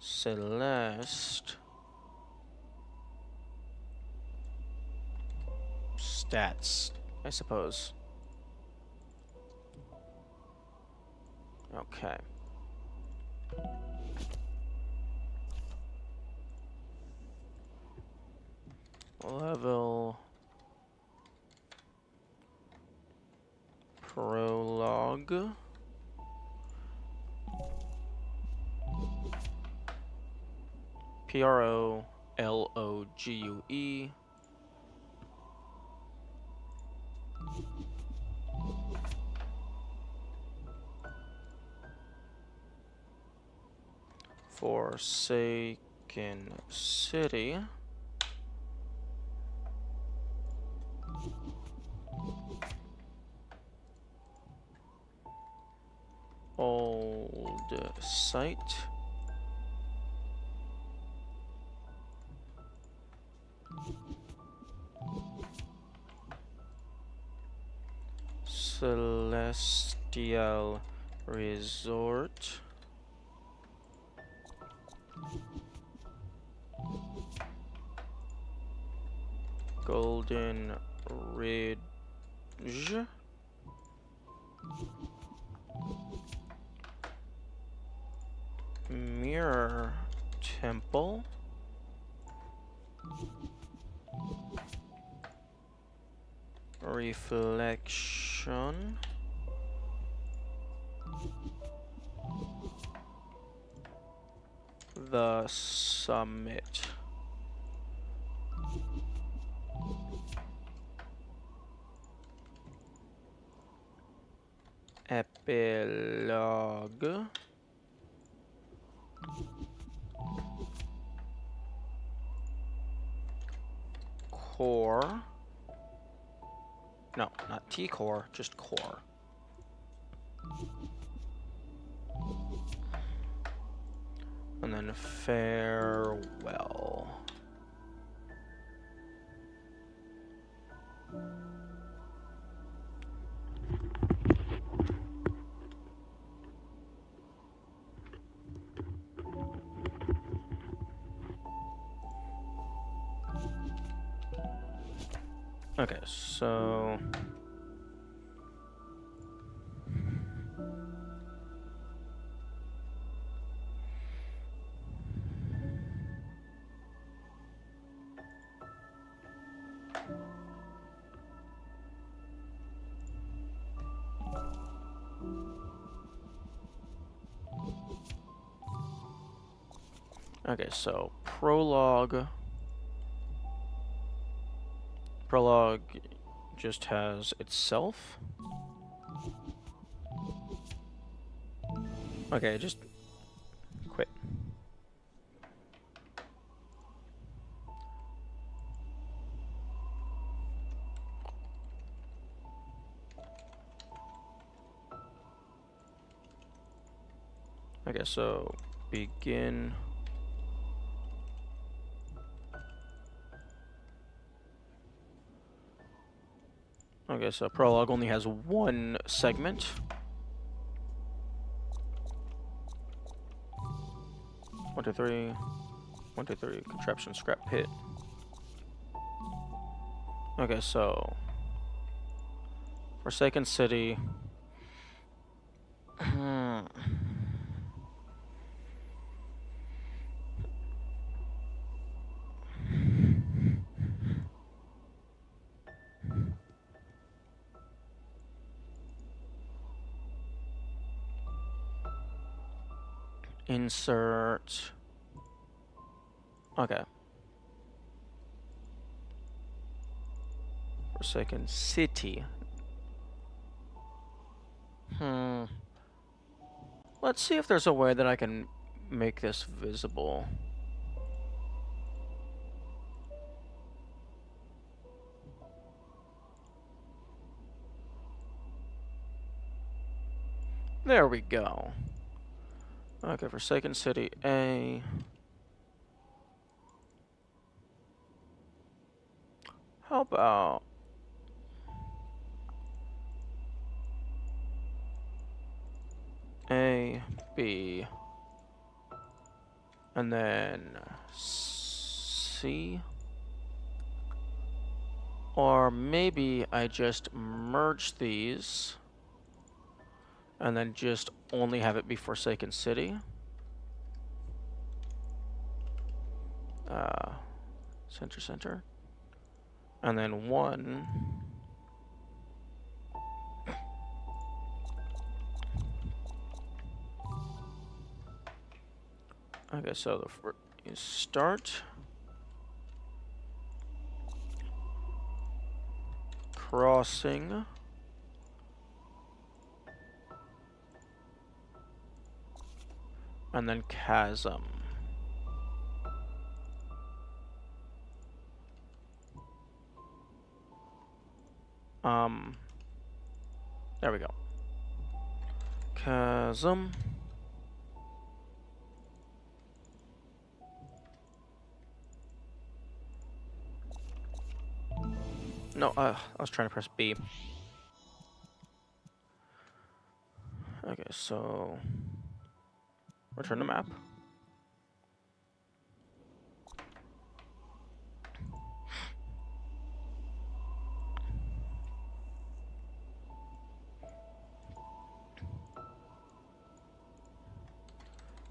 Celeste. Stats, I suppose. Okay. Level. Prologue. Prologue. Forsaken City. Old site. Celestial Resort. Golden Ridge. Mirror Temple. Reflection. The Summit. Epilogue. Core. No, not T-core, just core. And then farewell. Okay, so Okay, so prologue just has itself. Okay, just quit. Okay, so begin. Okay, so prologue only has one segment. 1, 2, 3. 1, 2, 3. Contraption scrap pit. Okay, so Forsaken City. Insert. Okay. Forsaken City. Let's see if there's a way that I can make this visible. There we go. Okay, Forsaken City A. How about A, B, and then C? Or maybe I just merge these and then just only have it be Forsaken City. Center. And then 1. Okay, so you start. Crossing. And then chasm. There we go. Chasm. No, I was trying to press B. Okay, so return to map.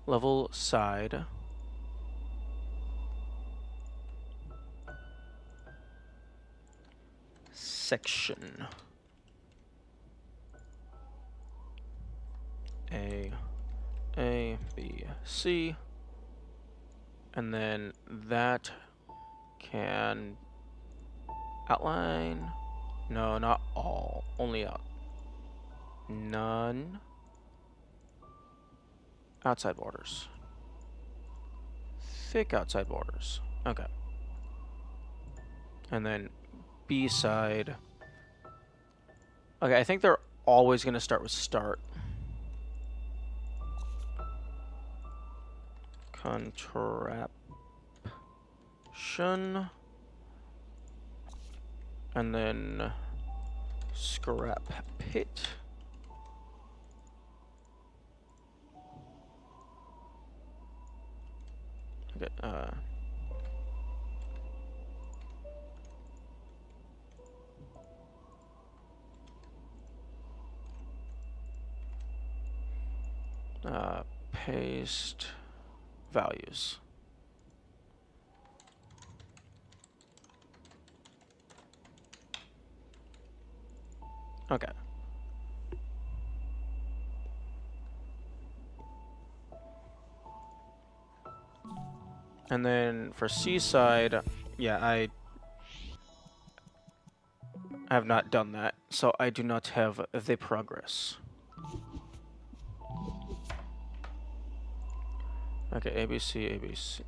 Level side. Section. A, B, C. And then that can outline. No, not all. Only out. None. Outside borders. Thick outside borders. Okay. And then B side. Okay, I think they're always going to start with start. Contraption. And then scrap pit. Okay, paste values. Okay. And then for Seaside, yeah, I have not done that, so I do not have the progress. Okay, ABC, ABC.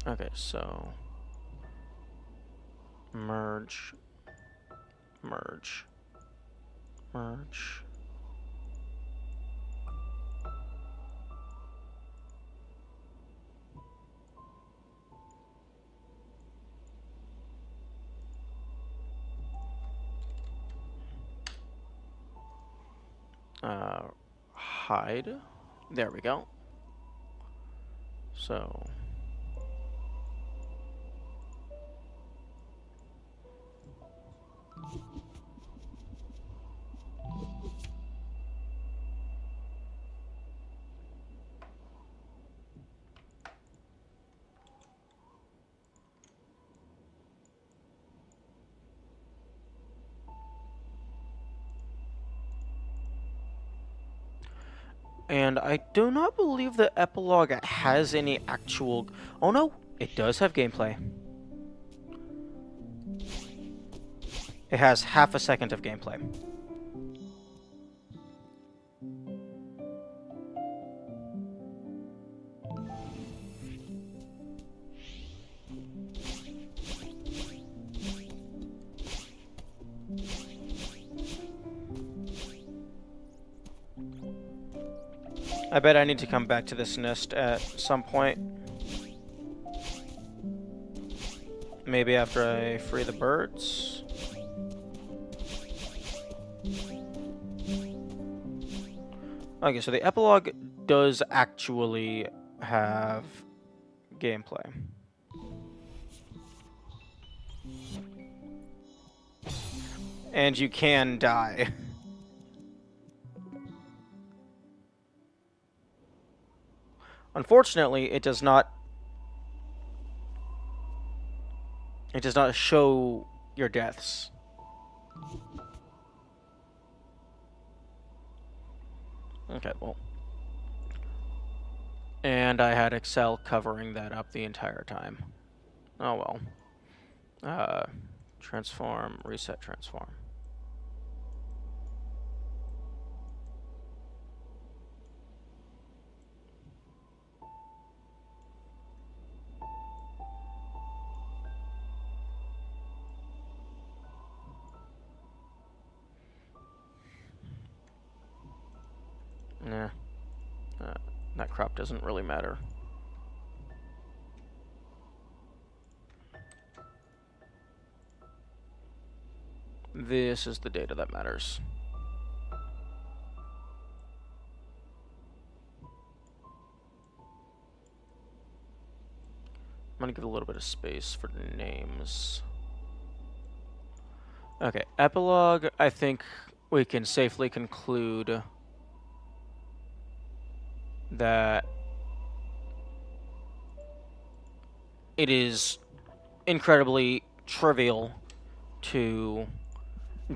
Okay, so merge, merge, merge. Hide. There we go. So and I do not believe the epilogue has any actual... Oh no, it does have gameplay. It has half a second of gameplay. I bet I need to come back to this nest at some point. Maybe after I free the birds. Okay, so the epilogue does actually have gameplay. And you can die. Unfortunately, it does not show your deaths. Okay, well. And I had Excel covering that up the entire time. Oh well. Transform, reset, transform. Nah. That crop doesn't really matter. This is the data that matters. I'm gonna give a little bit of space for names. Okay, epilogue, I think we can safely conclude that it is incredibly trivial to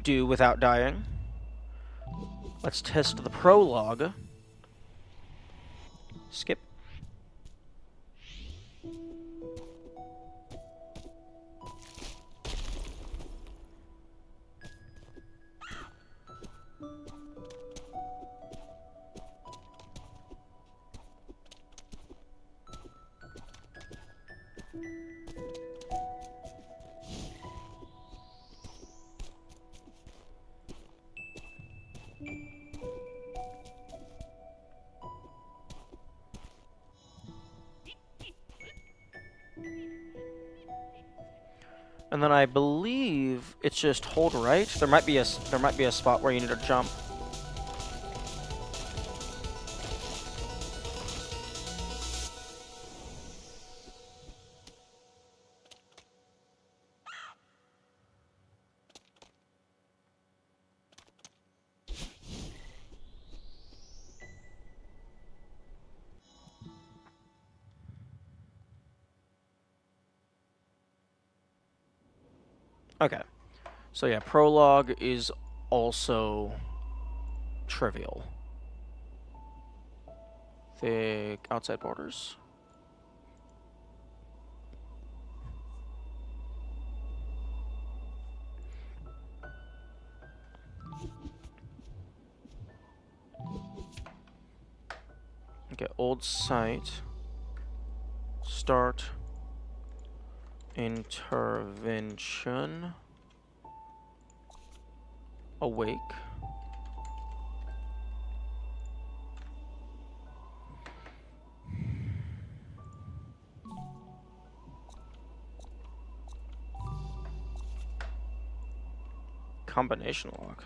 do without dying. Let's test the prologue. Skip. And then I believe it's just hold right. There might be a spot where you need to jump. Okay. So yeah, prologue is also trivial. Thick outside borders. Okay, old site. Start intervention. Awake. Combination lock.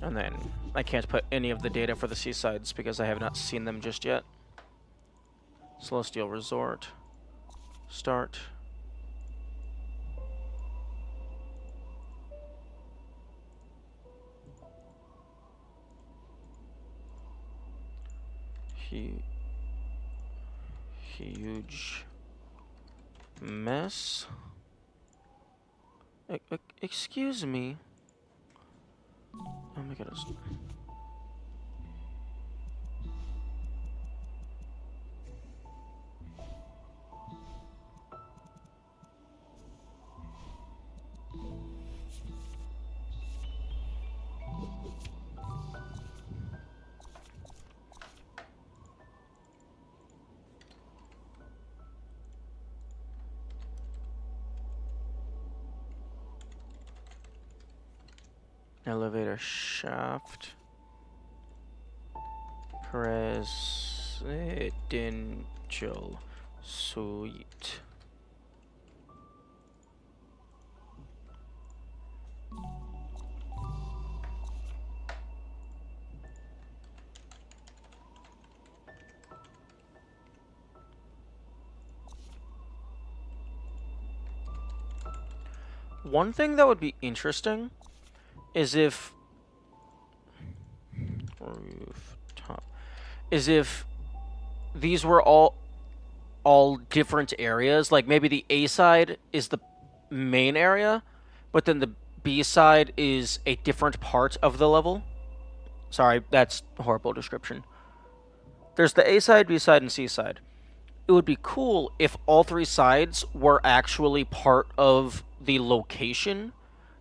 And then I can't put any of the data for the seasides because I have not seen them just yet. Celestial Resort. Start. Huge mess. Excuse me. Oh my goodness. Elevator shaft. Presidential suite. One thing that would be interesting is if rooftop is if these were all different areas. Like maybe the A side is the main area, but then the B side is a different part of the level. Sorry, that's a horrible description. There's the A side, B side, and C side. It would be cool if all three sides were actually part of the location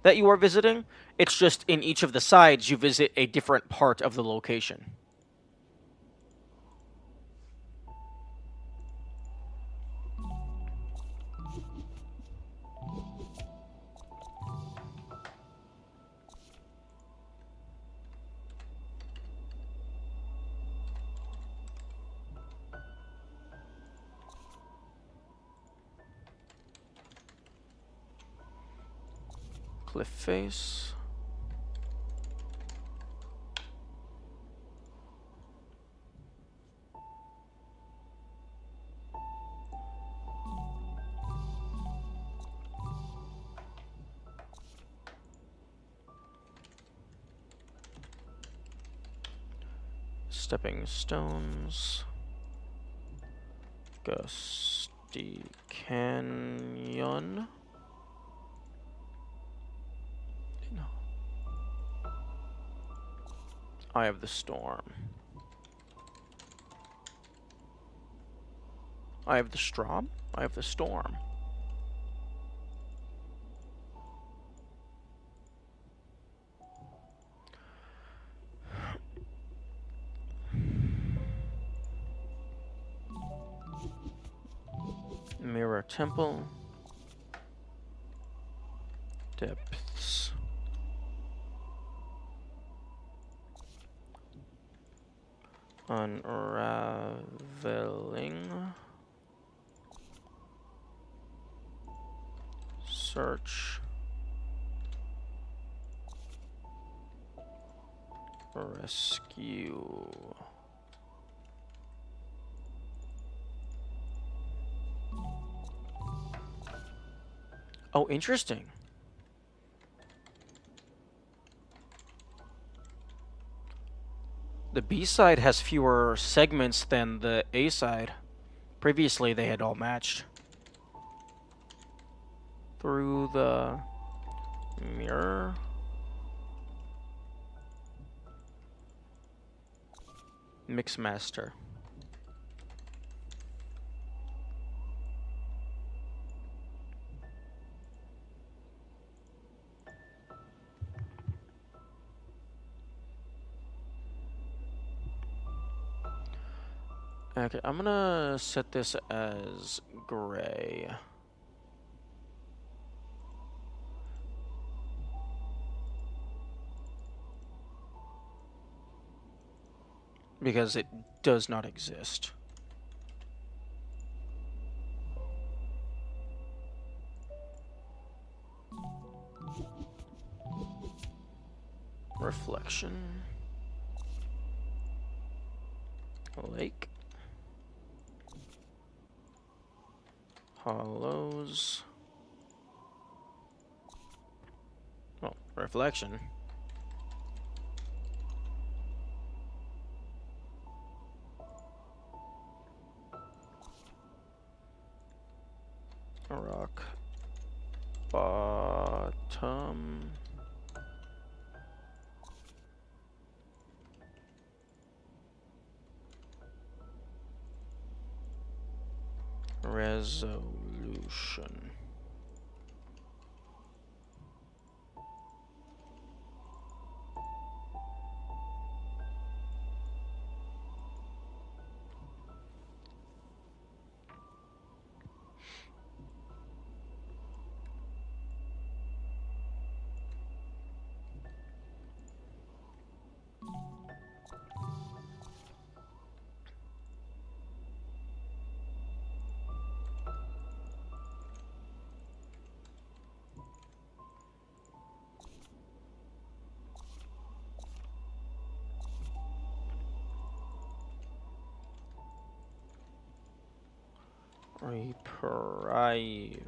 that you are visiting. It's just in each of the sides you visit a different part of the location. Cliff face. Stepping stones. Gusty Canyon. No. Eye of the Storm. Eye of the Storm? Eye of the Storm. Mirror Temple. Depths. Unraveling. Search. Rescue. Oh, interesting. The B side has fewer segments than the A side. Previously, they had all matched. Through the mirror. Mixmaster. Okay, I'm gonna set this as gray. Because it does not exist. Reflection. Lake. Hollows. Oh, reflection. Rock. Bottom. Resolution. Reprieve.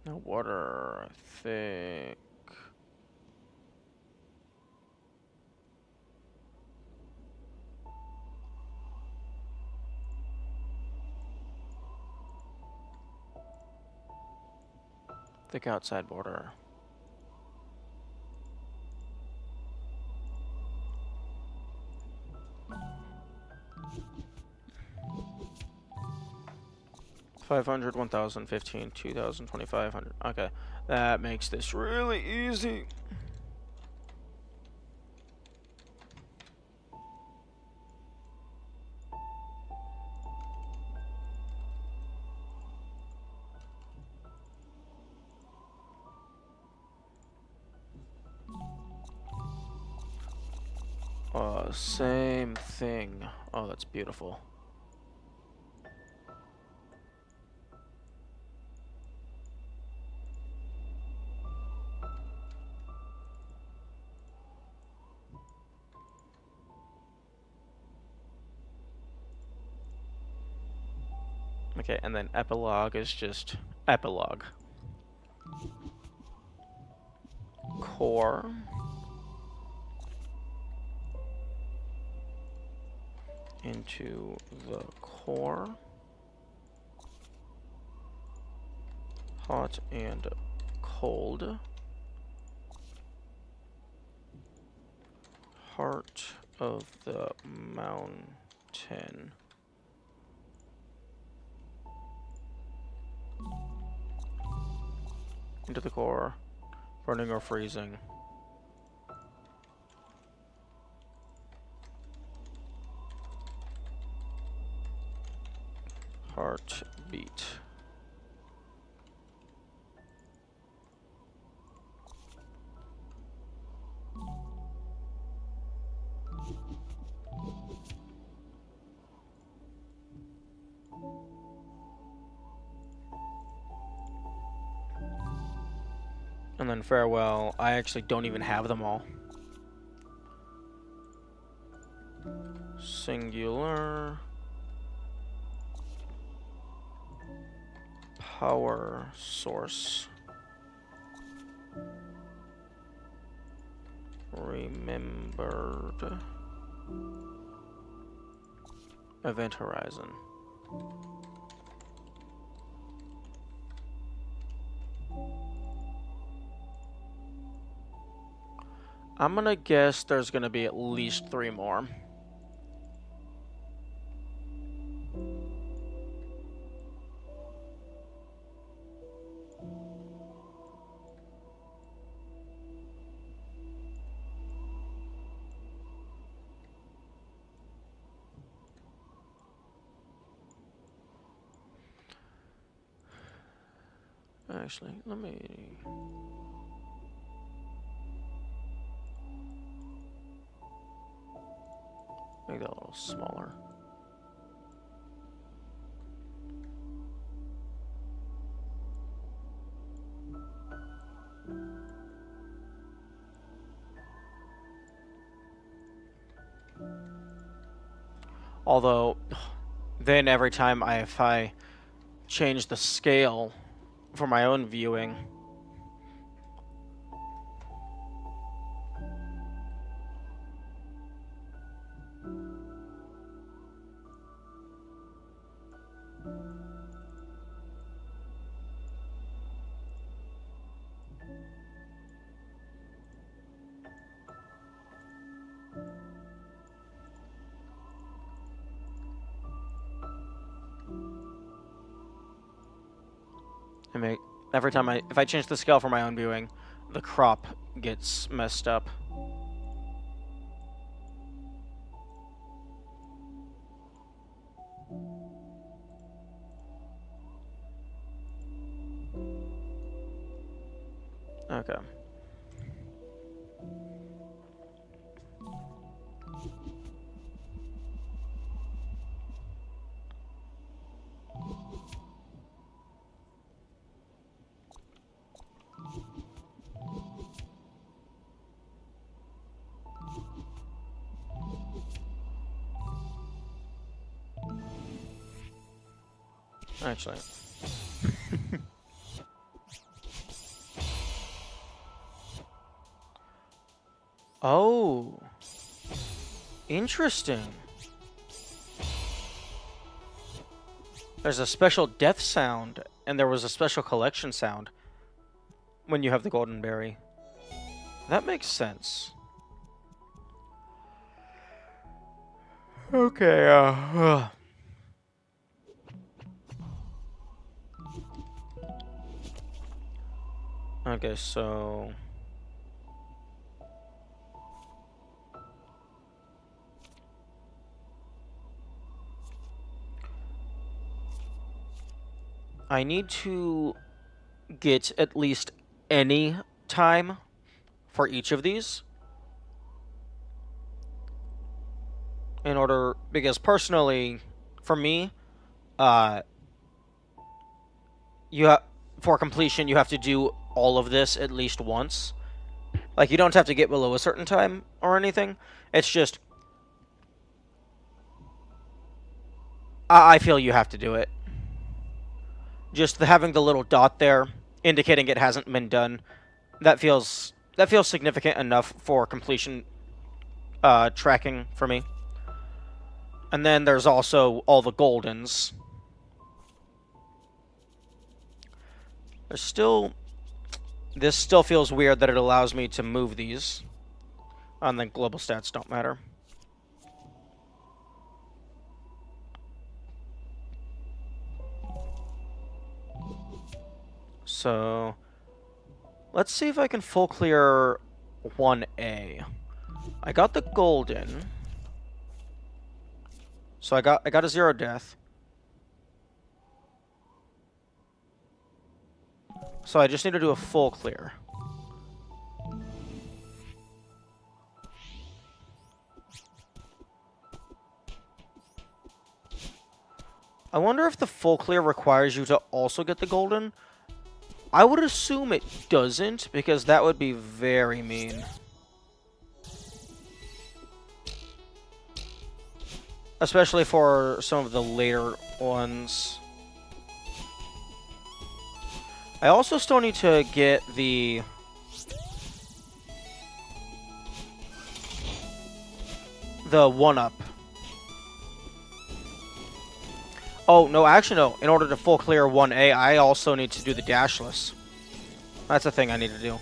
No water, thick. Thick outside border. $500, 1,000, 15, 2,000, 2,500. Okay, that makes this really easy. Same thing. Oh, that's beautiful. Okay, and then epilogue is just epilogue. Core. Into the core. Hot and cold. Heart of the mountain. Into the core. Burning or freezing. Heartbeat. And then farewell. I actually don't even have them all. Singular. Power source. Remembered. Event horizon. I'm gonna guess there's gonna be at least 3 more. Actually, let me... make that a little smaller. Although, then every time if I change the scale for my own viewing, every time if I change the scale for my own viewing, the crop gets messed up. Okay. Actually. Oh. Interesting. There's a special death sound, and there was a special collection sound when you have the golden berry. That makes sense. Okay, okay, so... I need to get at least any time for each of these in order, because personally, for me, for completion, you have to do all of this at least once. Like, you don't have to get below a certain time or anything. It's just, I feel you have to do it. Just having the little dot there indicating it hasn't been done, that feels significant enough for completion tracking for me. And then there's also all the goldens. There's still... This still feels weird that it allows me to move these. And then global stats don't matter. So... Let's see if I can full clear 1A. I got the golden. So I got a 0 death. So I just need to do a full clear. I wonder if the full clear requires you to also get the golden. I would assume it doesn't, because that would be very mean. Especially for some of the later ones. I also still need to get the... the 1-up. Oh, no, actually, no. In order to full clear 1A, I also need to do the dashless. That's the thing I need to do.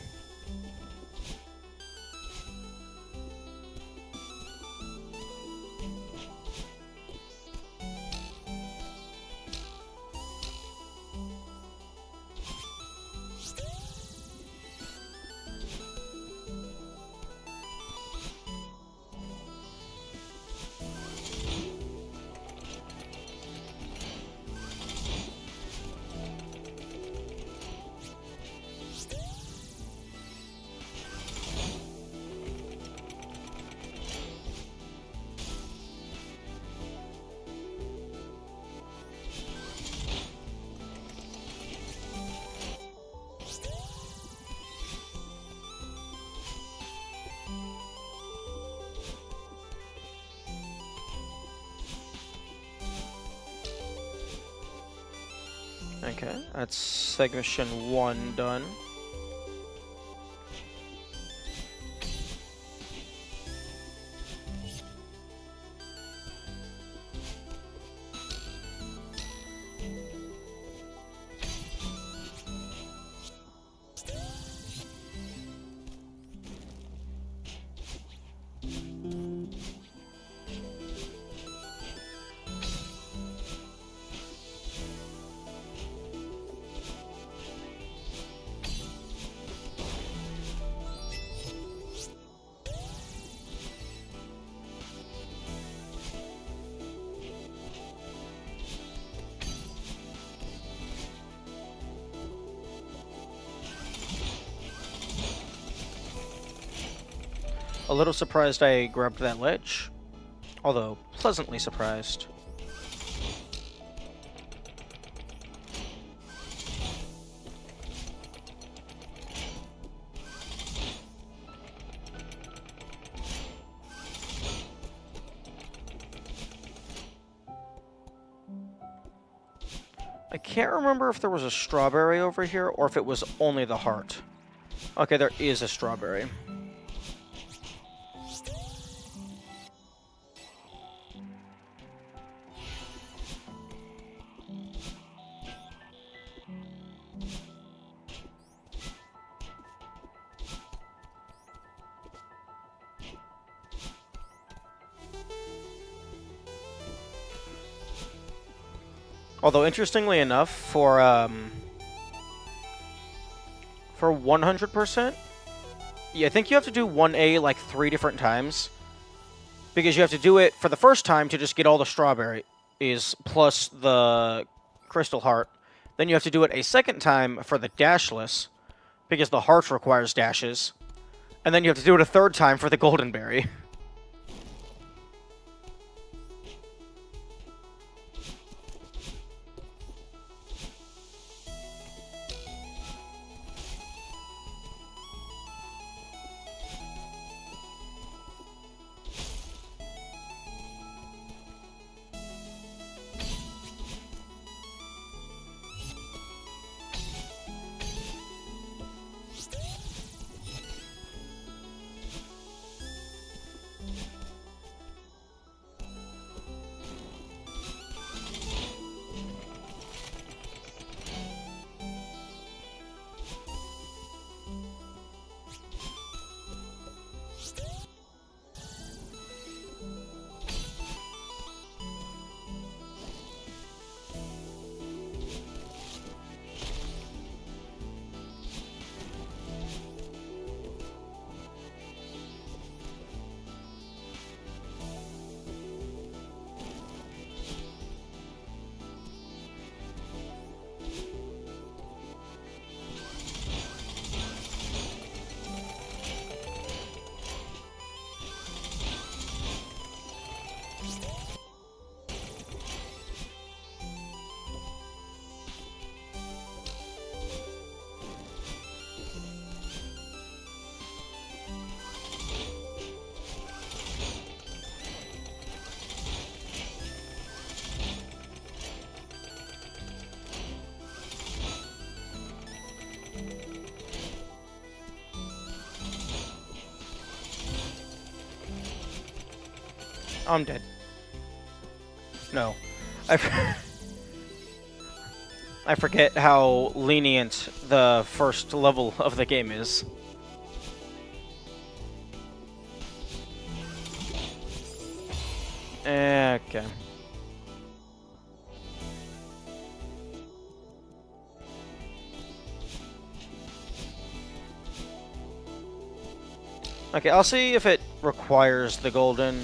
Okay, that's segment 1 done. A little surprised I grabbed that ledge. Although, pleasantly surprised. I can't remember if there was a strawberry over here or if it was only the heart. Okay, there is a strawberry. Although, interestingly enough, for 100%, yeah, I think you have to do 1A like 3 different times. Because you have to do it for the first time to just get all the strawberries plus the crystal heart. Then you have to do it a second time for the dashless, because the heart requires dashes. And then you have to do it a third time for the golden berry. I'm dead. No. I, I forget how lenient the first level of the game is. Okay. Okay, I'll see if it requires the golden.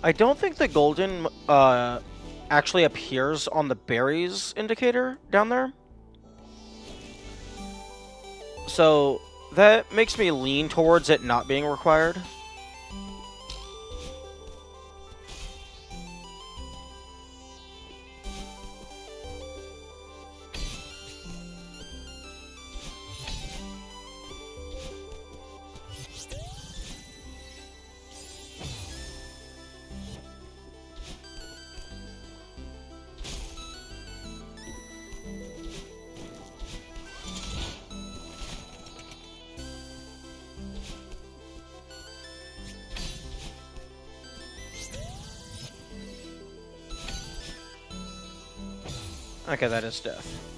I don't think the golden actually appears on the berries indicator down there. So that makes me lean towards it not being required. Okay, that is death.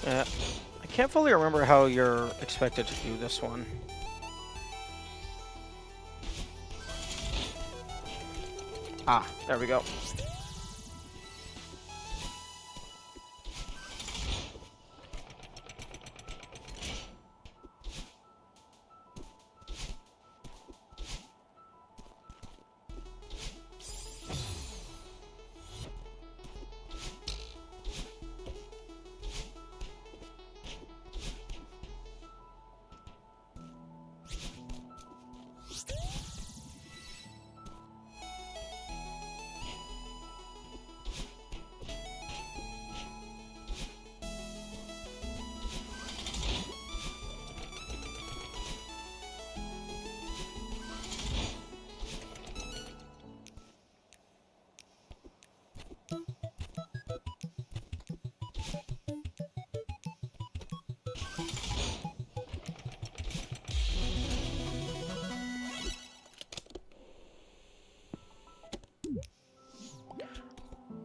I can't fully remember how you're expected to do this one. Ah, there we go.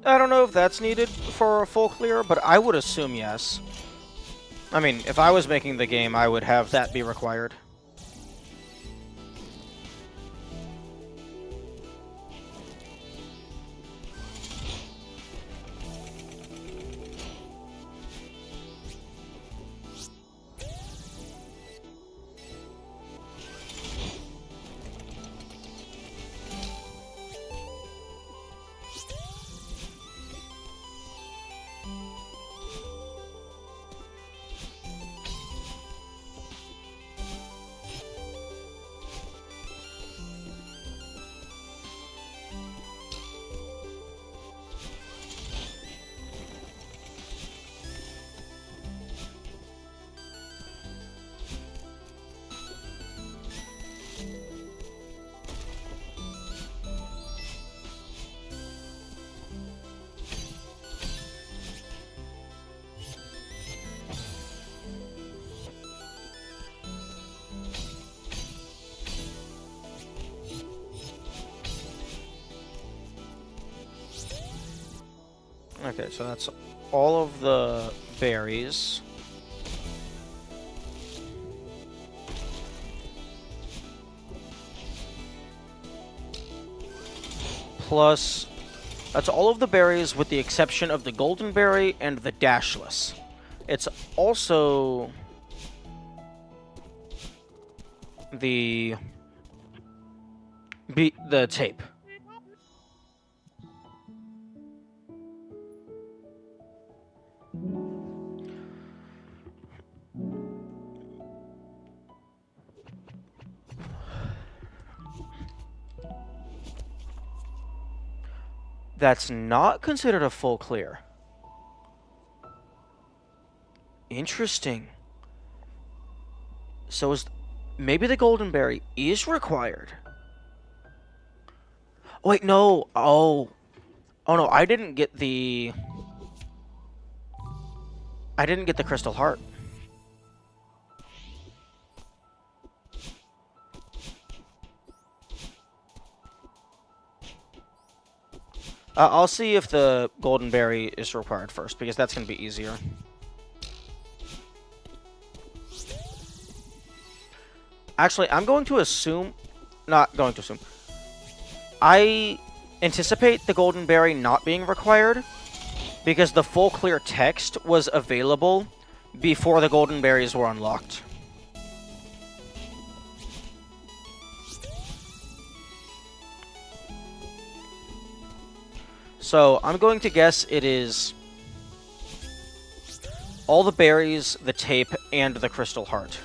I don't know if that's needed for a full clear, but I would assume yes. I mean, if I was making the game, I would have that be required. Okay, so that's all of the berries. Plus, that's all of the berries with the exception of the golden berry and the dashless. It's also the tape. That's not considered a full clear. Interesting. So maybe the golden berry is required. Oh, wait, no. Oh no, I didn't get the crystal heart. I'll see if the golden berry is required first, because that's going to be easier. Actually, I'm going to assume... Not going to assume. I anticipate the golden berry not being required, because the full clear text was available before the golden berries were unlocked. So, I'm going to guess it is all the berries, the tape, and the crystal heart.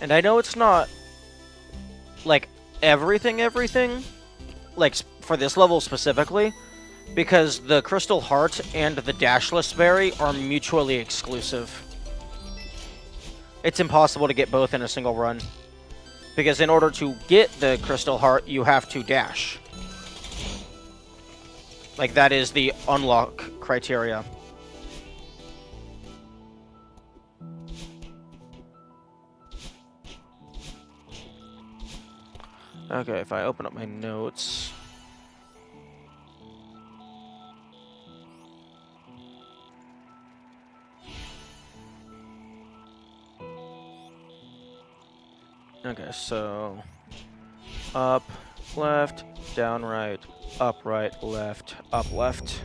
And I know it's not, like, everything, like, for this level specifically, because the Crystal Heart and the Dashless Berry are mutually exclusive. It's impossible to get both in a single run. Because in order to get the Crystal Heart, you have to dash. Like, that is the unlock criteria. Okay, if I open up my notes... Okay, so... Up, left, down, right, up, left, up, left.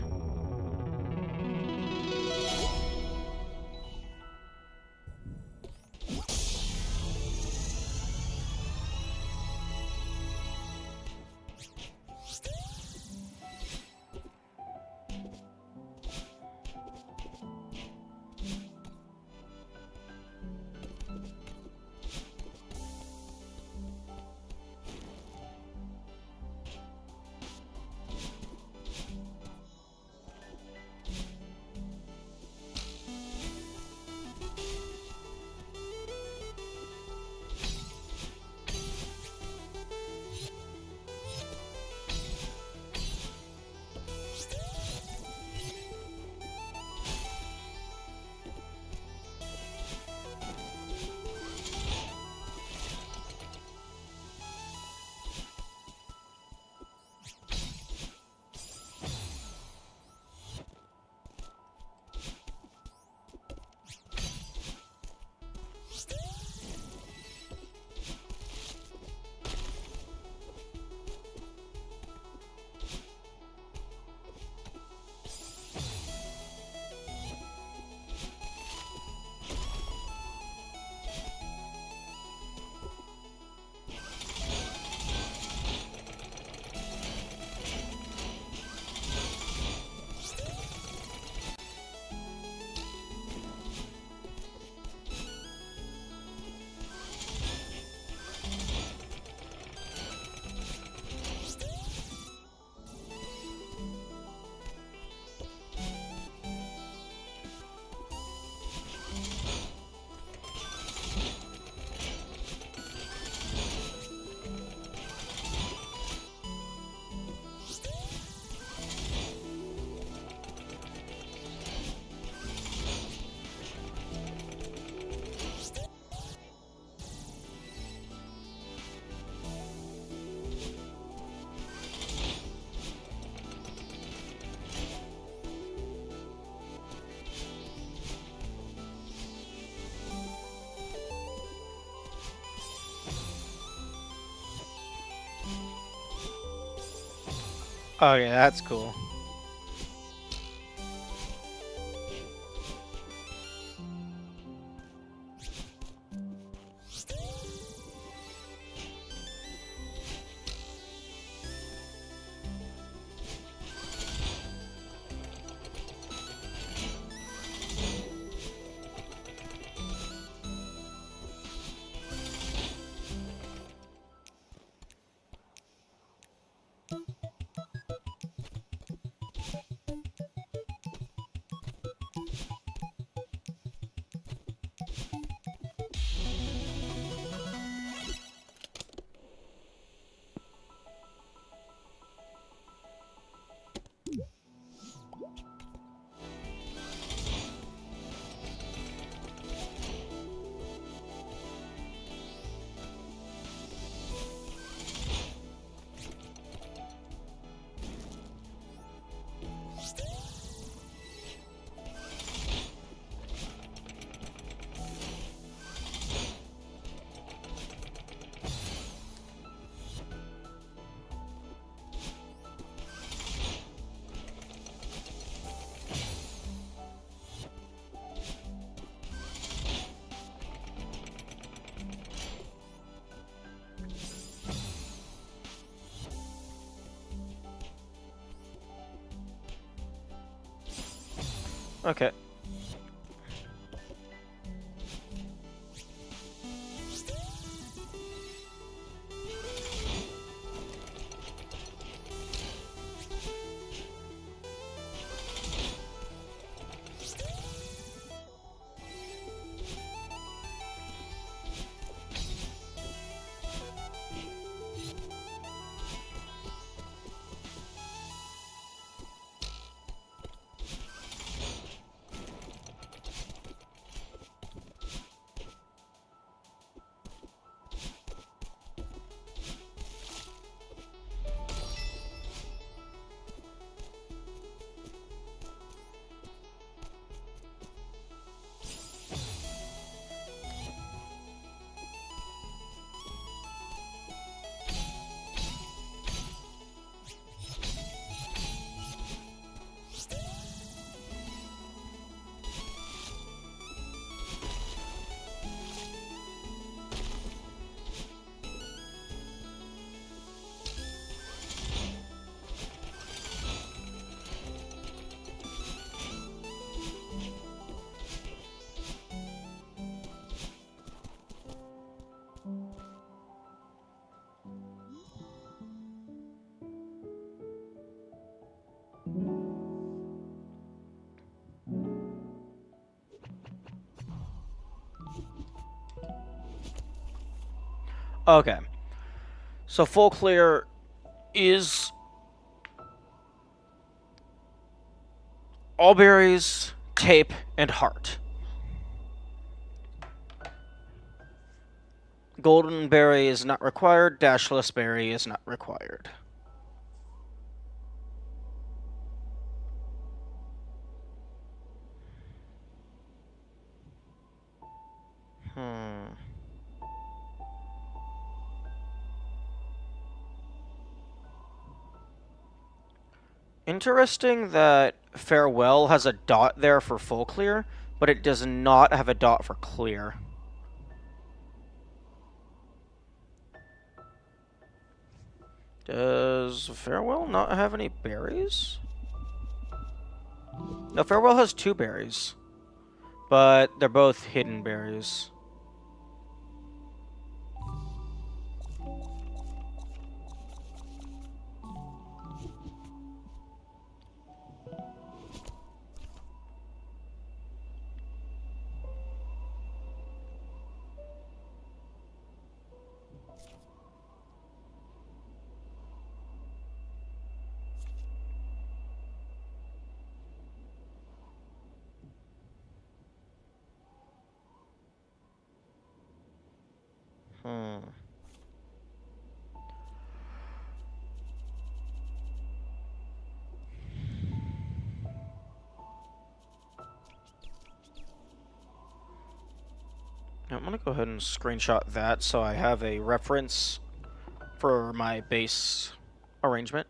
Oh yeah, that's cool. Okay. Okay. So full clear is all berries, tape, and heart. Golden berry is not required. Dashless berry is not required. Interesting that Farewell has a dot there for full clear, but it does not have a dot for clear. Does Farewell not have any berries? No, Farewell has 2 berries, but they're both hidden berries. I'm going to go ahead and screenshot that so I have a reference for my base arrangement.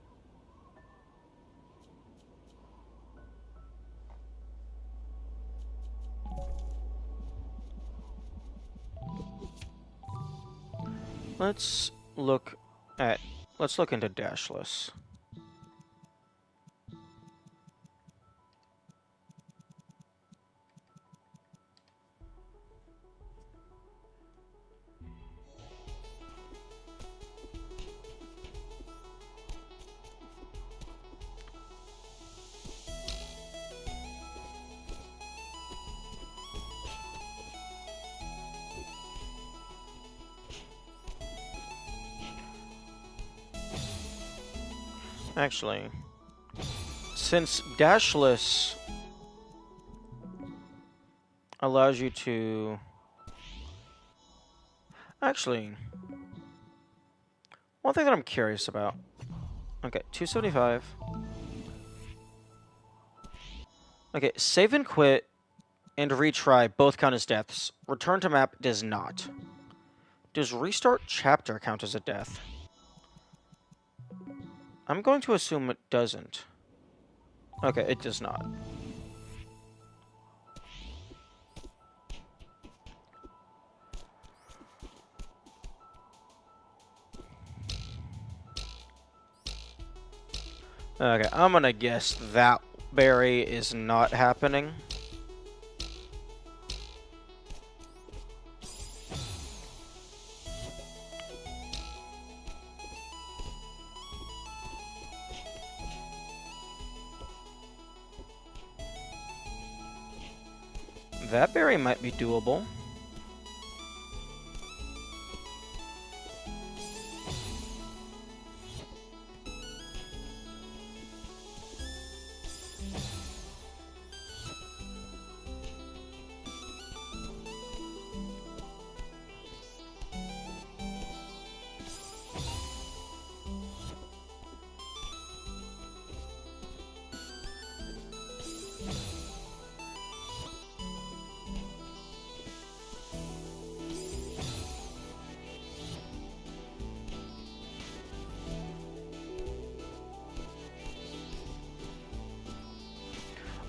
Let's look into dashless. Actually, since dashless allows you to... Actually, one thing that I'm curious about. Okay, 275. Okay, save and quit and retry both count as deaths. Return to map does not. Does restart chapter count as a death? I'm going to assume it doesn't. Okay, it does not. Okay, I'm gonna guess that berry is not happening. That berry might be doable.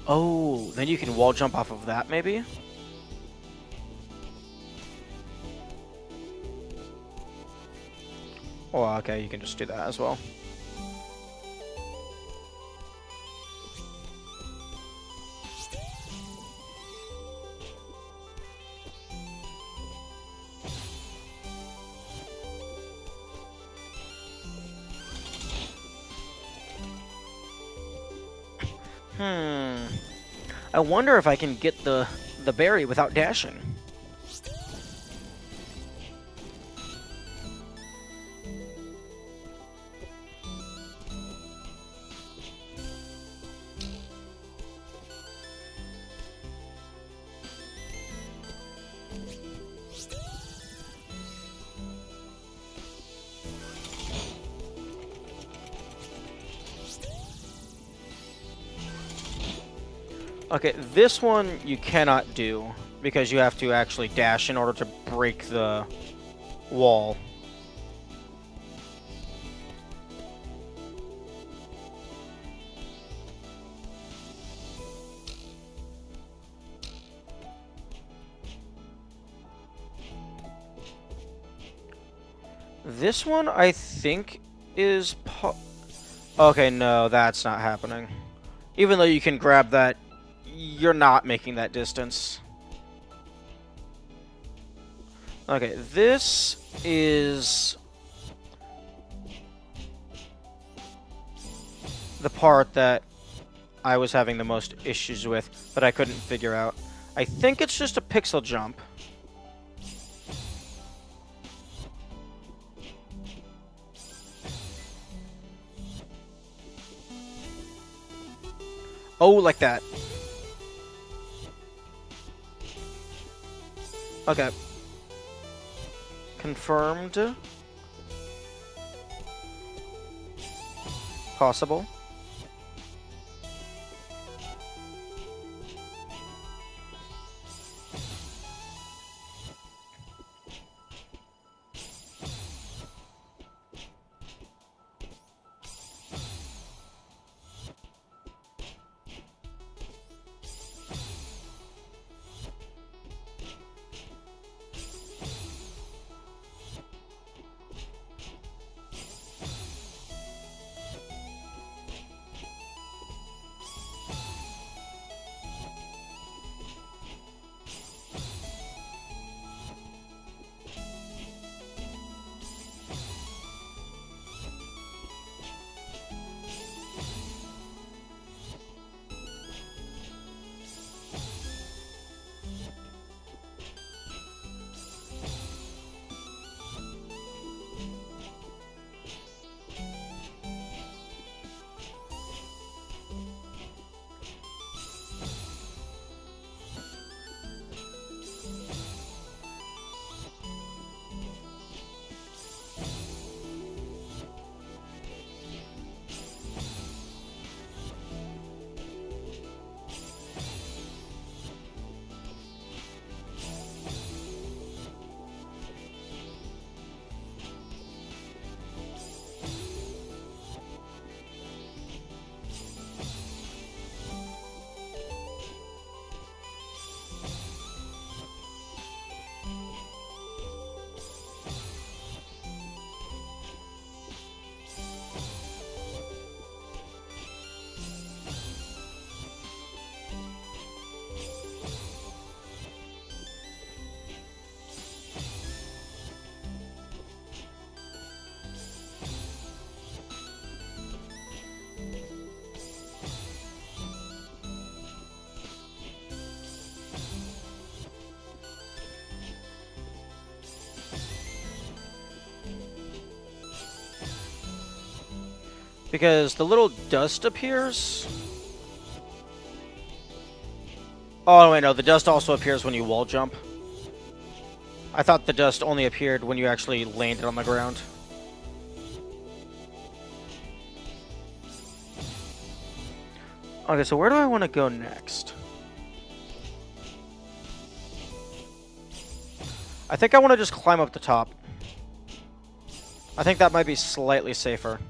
Oh, then you can wall jump off of that, maybe? Oh, okay, you can just do that as well. I wonder if I can get the berry without dashing. Okay, this one you cannot do because you have to actually dash in order to break the wall. This one, I think, is... Okay, no, that's not happening. Even though you can grab that, you're not making that distance. Okay, this is... the part that I was having the most issues with, but I couldn't figure out. I think it's just a pixel jump. Oh, like that. Okay. Confirmed. Possible. Because the little dust appears. Oh, wait, no, the dust also appears when you wall jump. I thought the dust only appeared when you actually landed on the ground. Okay, so where do I want to go next? I think I want to just climb up the top. I think that might be slightly safer.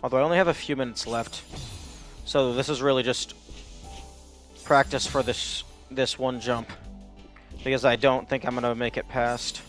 Although I only have a few minutes left. So this is really just practice for this one jump. Because I don't think I'm going to make it past.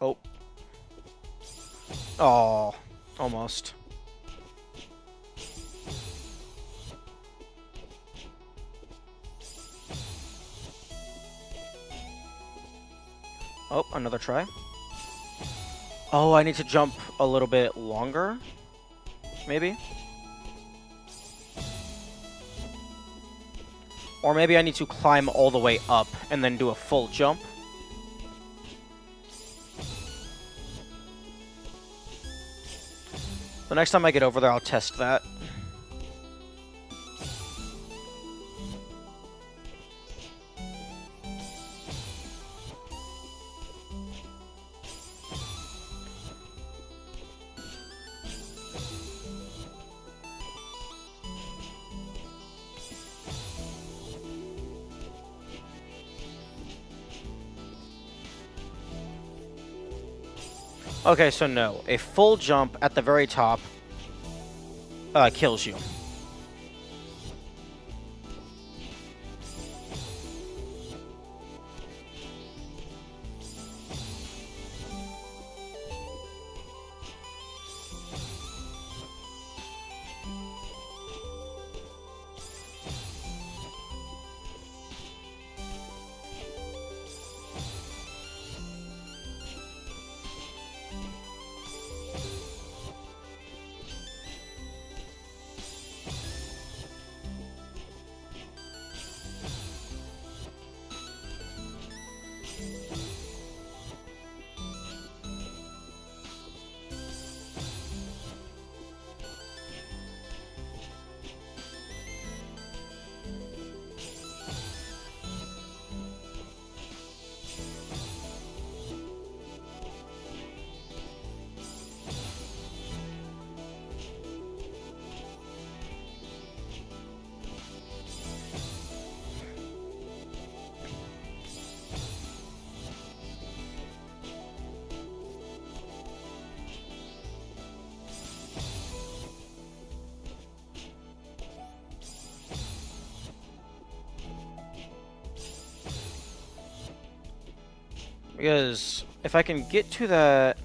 Oh. Oh, almost. Oh, another try. Oh, I need to jump a little bit longer, maybe? Or maybe I need to climb all the way up and then do a full jump. The next time I get over there, I'll test that. Okay, so no. A full jump at the very top kills you. Because if I can get to that,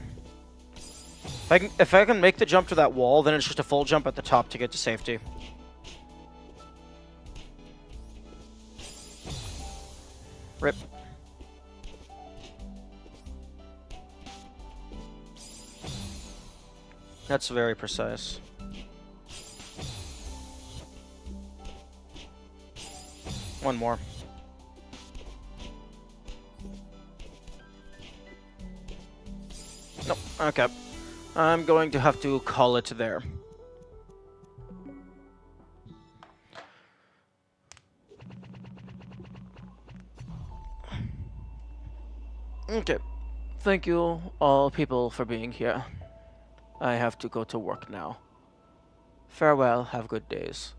if I can make the jump to that wall, then it's just a full jump at the top to get to safety. Rip. That's very precise. One more. Nope. Okay. I'm going to have to call it there. Okay. Thank you, all people, for being here. I have to go to work now. Farewell, have good days.